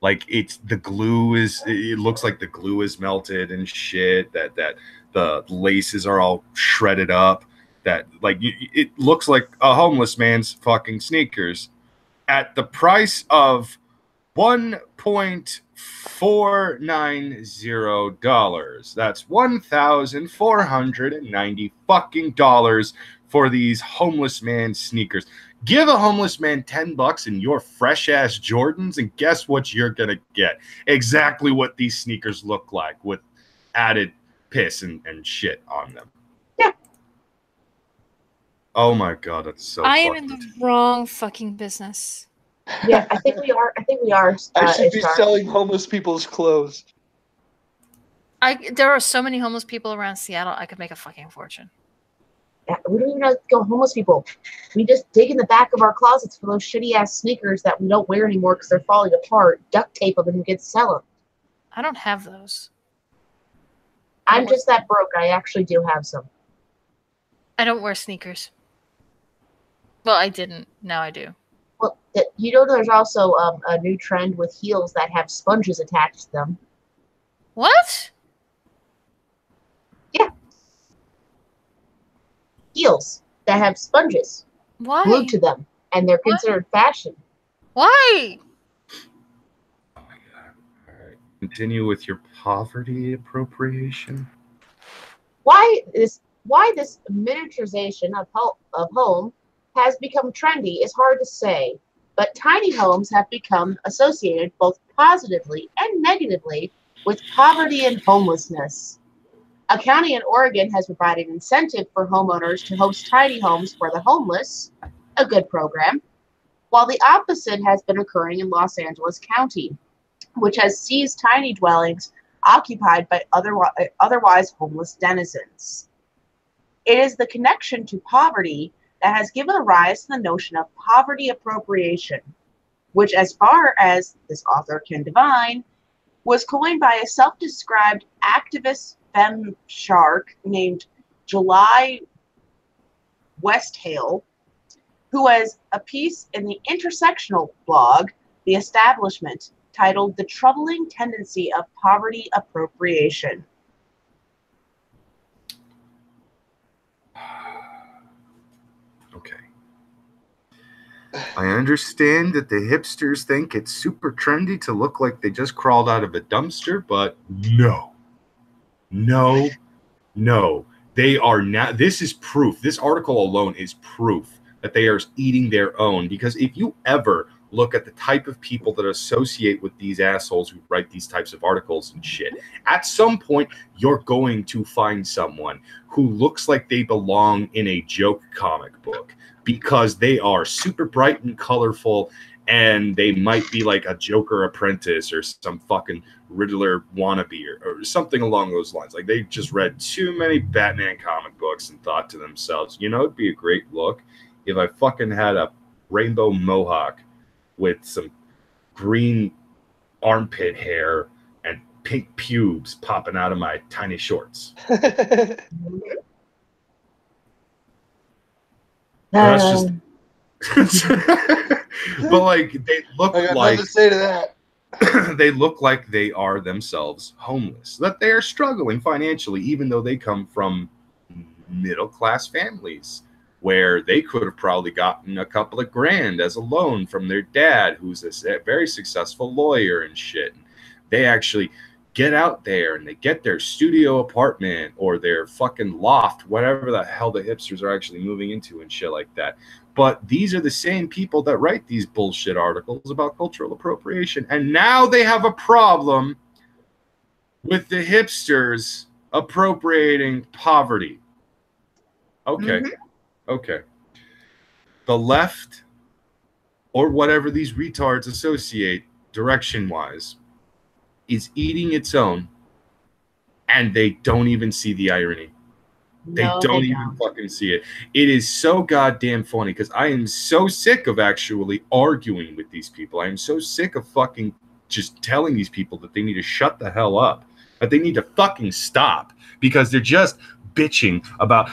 Speaker 1: Like it looks like the glue is melted and shit, that the laces are all shredded up, that it looks like a homeless man's fucking sneakers at the price of $1.490. That's $1,490 fucking dollars for these homeless man sneakers. Give a homeless man $10 in your fresh ass Jordans, and guess what you're gonna get? Exactly what these sneakers look like, with added piss and shit on them.
Speaker 3: Yeah.
Speaker 1: Oh my god, that's so.
Speaker 4: I am in the wrong fucking business.
Speaker 3: Yeah, I think we are.
Speaker 2: I should be selling homeless people's clothes.
Speaker 4: There are so many homeless people around Seattle. I could make a fucking fortune.
Speaker 3: Yeah. We don't even have to go homeless people. We just dig in the back of our closets for those shitty-ass sneakers that we don't wear anymore because they're falling apart, duct tape them, and get sell them.
Speaker 4: I don't have those.
Speaker 3: I'm just that broke. I actually do have some.
Speaker 4: I don't wear sneakers. Well, I didn't. Now I do.
Speaker 3: Well, you know, there's also a new trend with heels that have sponges attached to them.
Speaker 4: What?
Speaker 3: Yeah. Heels that have sponges glued to them, and they're considered fashion.
Speaker 4: Why?
Speaker 1: Oh my god. All right. Continue with your poverty appropriation.
Speaker 3: Why this miniaturization of home has become trendy is hard to say, but tiny homes have become associated both positively and negatively with poverty and homelessness. A county in Oregon has provided incentive for homeowners to host tiny homes for the homeless, a good program, while the opposite has been occurring in Los Angeles County, which has seized tiny dwellings occupied by otherwise homeless denizens. It is the connection to poverty that has given rise to the notion of poverty appropriation, which, as far as this author can divine, was coined by a self-described activist femme shark named July Westhale, who has a piece in the intersectional blog, The Establishment, titled The Troubling Tendency of Poverty Appropriation.
Speaker 1: Okay. I understand that the hipsters think it's super trendy to look like they just crawled out of a dumpster, but no. They are not. This is proof. This article alone is proof that they are eating their own. Because if you ever look at the type of people that associate with these assholes who write these types of articles and shit, at some point you're going to find someone who looks like they belong in a joke comic book because they are super bright and colorful, and they might be like a Joker apprentice or some fucking Riddler wannabe or something along those lines. Like, they just read too many Batman comic books and thought to themselves, you know, it'd be a great look if I fucking had a rainbow mohawk with some green armpit hair and pink pubes popping out of my tiny shorts. That's just but like, they look
Speaker 2: I got
Speaker 1: like
Speaker 2: nothing to say to that.
Speaker 1: they look like they are themselves homeless, that they are struggling financially, even though they come from middle-class families where they could have probably gotten a couple of grand as a loan from their dad, who's a very successful lawyer and shit. They actually get out there and they get their studio apartment or their fucking loft, whatever the hell the hipsters are actually moving into and shit like that. But these are the same people that write these bullshit articles about cultural appropriation. And now they have a problem with the hipsters appropriating poverty. Okay. Okay. The left, or whatever these retards associate direction-wise, is eating its own, and they don't even see the irony. They don't even fucking see it. It is so goddamn funny because I am so sick of actually arguing with these people. I am so sick of fucking just telling these people that they need to shut the hell up, that they need to fucking stop, because they're just bitching about,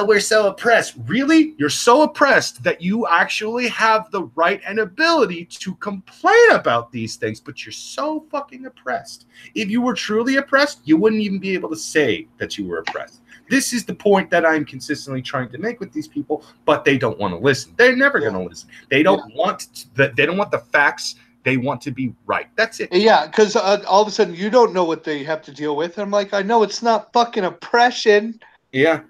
Speaker 1: we're so oppressed. Really? You're so oppressed that you actually have the right and ability to complain about these things, but you're so fucking oppressed. If you were truly oppressed, you wouldn't even be able to say that you were oppressed. This is the point that I'm consistently trying to make with these people, but they don't want to listen. They're never going to listen. They don't want they don't want the facts. They want to be right. That's it.
Speaker 2: Yeah, because all of a sudden you don't know what they have to deal with. And I'm like, I know it's not fucking oppression.
Speaker 1: Yeah.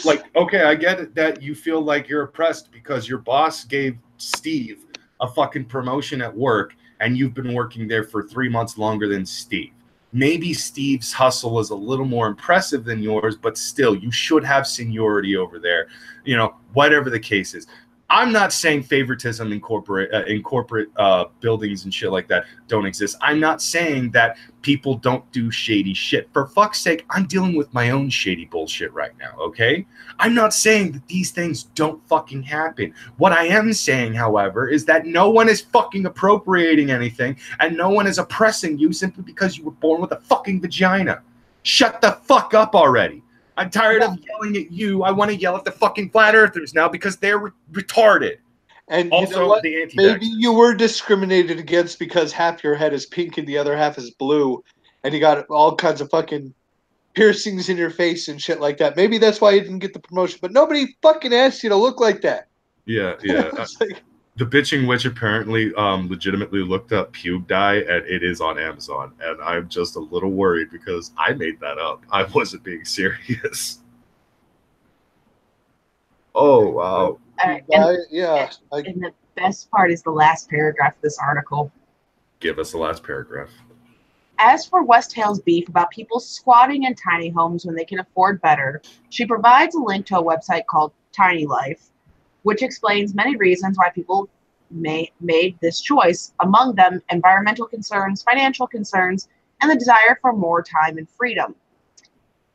Speaker 1: Like, okay, I get it that you feel like you're oppressed because your boss gave Steve a fucking promotion at work and you've been working there for 3 months longer than Steve. Maybe Steve's hustle is a little more impressive than yours, but still, you should have seniority over there. You know, whatever the case is. I'm not saying favoritism in corporate buildings and shit like that don't exist. I'm not saying that people don't do shady shit. For fuck's sake, I'm dealing with my own shady bullshit right now, okay? I'm not saying that these things don't fucking happen. What I am saying, however, is that no one is fucking appropriating anything, and no one is oppressing you simply because you were born with a fucking vagina. Shut the fuck up already. I'm tired of yelling at you. I want to yell at the fucking flat earthers now because they're retarded.
Speaker 2: And
Speaker 1: also,
Speaker 2: you know what?
Speaker 1: The
Speaker 2: Maybe you were discriminated against because half your head is pink and the other half is blue, and you got all kinds of fucking piercings in your face and shit like that. Maybe that's why you didn't get the promotion. But nobody fucking asked you to look like that.
Speaker 1: Yeah. Like, the Bitching Witch apparently legitimately looked up pube dye, and it is on Amazon. And I'm just a little worried because I made that up. I wasn't being serious. Oh, wow.
Speaker 3: And the best part is the last paragraph of this article.
Speaker 1: Give us the last paragraph.
Speaker 3: As for West Hale's beef about people squatting in tiny homes when they can afford better, she provides a link to a website called Tiny Life, which explains many reasons why people made this choice, among them environmental concerns, financial concerns, and the desire for more time and freedom.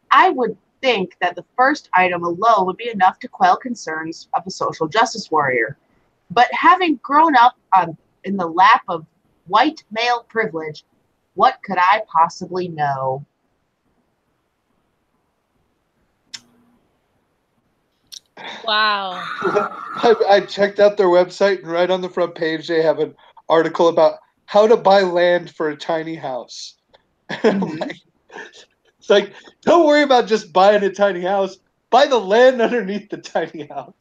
Speaker 3: I would think that the first item alone would be enough to quell concerns of a social justice warrior. But having grown up in the lap of white male privilege, what could I possibly know?
Speaker 4: Wow.
Speaker 2: I checked out their website, and right on the front page they have an article about how to buy land for a tiny house.
Speaker 3: Mm-hmm.
Speaker 2: It's like, don't worry about just buying a tiny house. Buy the land underneath the tiny house.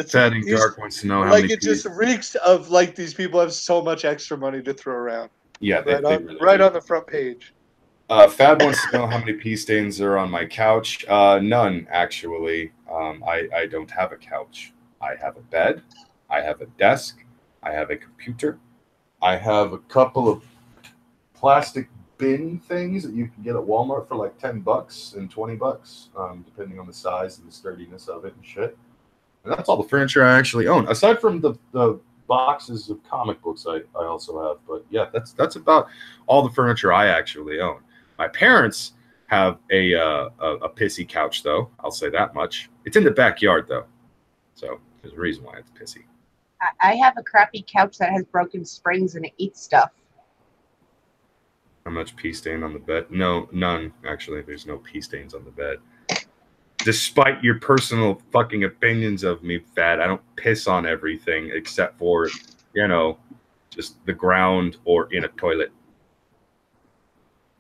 Speaker 1: Fatting Dark wants to know how
Speaker 2: like
Speaker 1: many
Speaker 2: it just reeks of like these people have so much extra money to throw around.
Speaker 1: Yeah,
Speaker 2: they really on the front page.
Speaker 1: Fab wants to know how many pee stains are on my couch. None, actually. I don't have a couch. I have a bed. I have a desk. I have a computer. I have a couple of plastic bin things that you can get at Walmart for like $10 and $20, depending on the size and the sturdiness of it and shit. And that's all the furniture I actually own, aside from the boxes of comic books I also have. But yeah, that's about all the furniture I actually own. My parents have a pissy couch, though. I'll say that much. It's in the backyard, though, so there's a reason why it's pissy.
Speaker 3: I have a crappy couch that has broken springs and it eats stuff.
Speaker 1: How much pee stain on the bed? No, none. Actually, there's no pee stains on the bed. Despite your personal fucking opinions of me, Fat, I don't piss on everything except for, just the ground or in a toilet.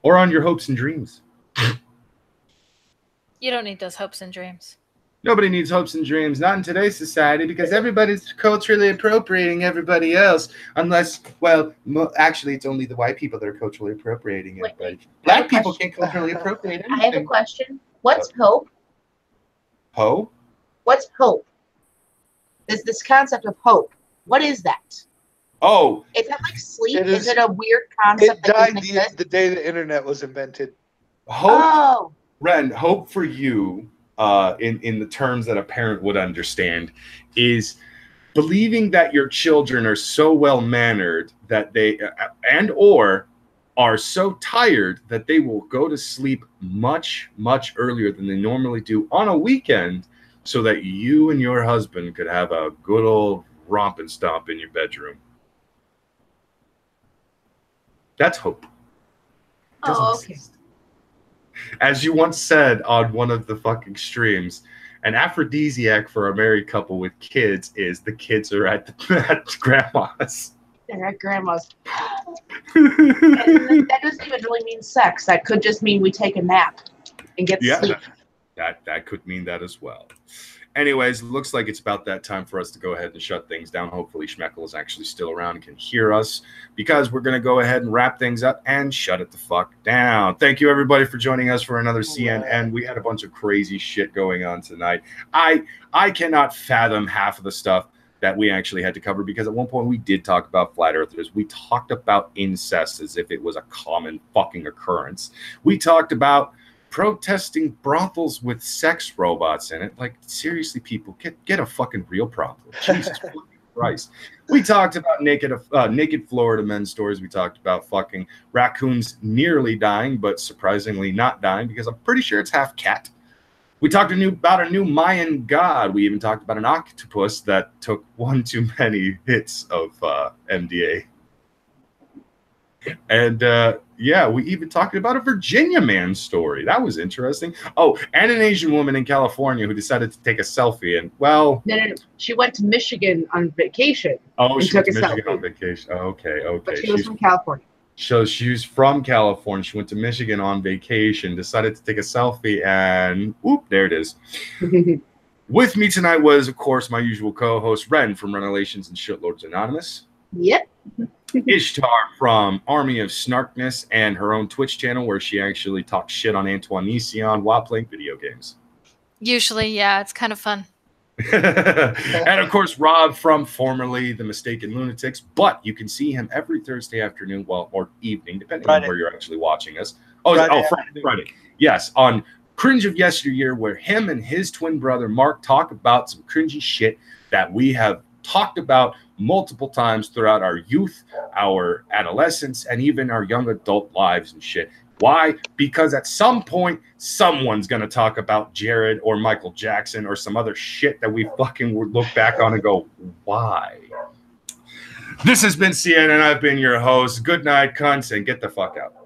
Speaker 1: Or on your hopes and dreams.
Speaker 4: You don't need those hopes and dreams.
Speaker 1: Nobody needs hopes and dreams, not in today's society, because everybody's culturally appropriating everybody else. Unless, well, actually, it's only the white people that are culturally appropriating everybody. Black people can't culturally appropriate anything.
Speaker 3: I have a question. What's hope?
Speaker 1: Hope?
Speaker 3: What's hope? This concept of hope. What is that?
Speaker 1: Oh.
Speaker 3: Is that like sleep? Is it a weird concept?
Speaker 2: It died the day the internet was invented.
Speaker 1: Hope.
Speaker 3: Oh.
Speaker 1: Wren, hope for you, in the terms that a parent would understand, is believing that your children are so well-mannered that they or are so tired that they will go to sleep much, much earlier than they normally do on a weekend so that you and your husband could have a good old romp and stomp in your bedroom. That's hope.
Speaker 3: Oh, okay.
Speaker 1: As you once said on one of the fucking streams, an aphrodisiac for a married couple with kids is the kids are at grandma's.
Speaker 3: They're at grandma's. That doesn't even really mean sex. That could just mean we take a nap and get sleep.
Speaker 1: That could mean that as well. Anyways, looks like it's about that time for us to go ahead and shut things down. Hopefully Schmeckle is actually still around and can hear us, because we're going to go ahead and wrap things up and shut it the fuck down. Thank you, everybody, for joining us for another CNN. We had a bunch of crazy shit going on tonight. I cannot fathom half of the stuff that we actually had to cover, because at one point we did talk about flat earthers. We talked about incest as if it was a common fucking occurrence. We talked about protesting brothels with sex robots in it. Like, seriously, people, get a fucking real problem. Jesus fucking Christ. We talked about naked Florida men stories. We talked about fucking raccoons nearly dying, but surprisingly not dying, because I'm pretty sure it's half cat. We talked about a new Mayan god. We even talked about an octopus that took one too many hits of MDA. And yeah, we even talked about a Virginia man story. That was interesting. Oh, and an Asian woman in California who decided to take a selfie. And, well...
Speaker 3: No. She went to Michigan on vacation.
Speaker 1: Oh, she went to Michigan on vacation. Okay.
Speaker 3: But she was from California.
Speaker 1: So she's from California. She went to Michigan on vacation, decided to take a selfie, and whoop, there it is. With me tonight was, of course, my usual co-host, Wren from Relations and Shitlords Anonymous.
Speaker 3: Yep.
Speaker 1: Ishtar from Army of Snarkness and her own Twitch channel where she actually talks shit on Antoine Nision while playing video games.
Speaker 4: Usually, yeah, it's kind of fun.
Speaker 1: And of course, Rob from formerly The Mistaken Lunatics, but you can see him every Thursday afternoon, or evening, depending on where you're actually watching us. Friday. Yes, on Cringe of Yesteryear, where him and his twin brother Mark talk about some cringy shit that we have talked about multiple times throughout our youth, our adolescence, and even our young adult lives and shit. Why? Because at some point, someone's going to talk about Jared or Michael Jackson or some other shit that we fucking would look back on and go, why? This has been CN, and I've been your host. Good night, cunts, and get the fuck out.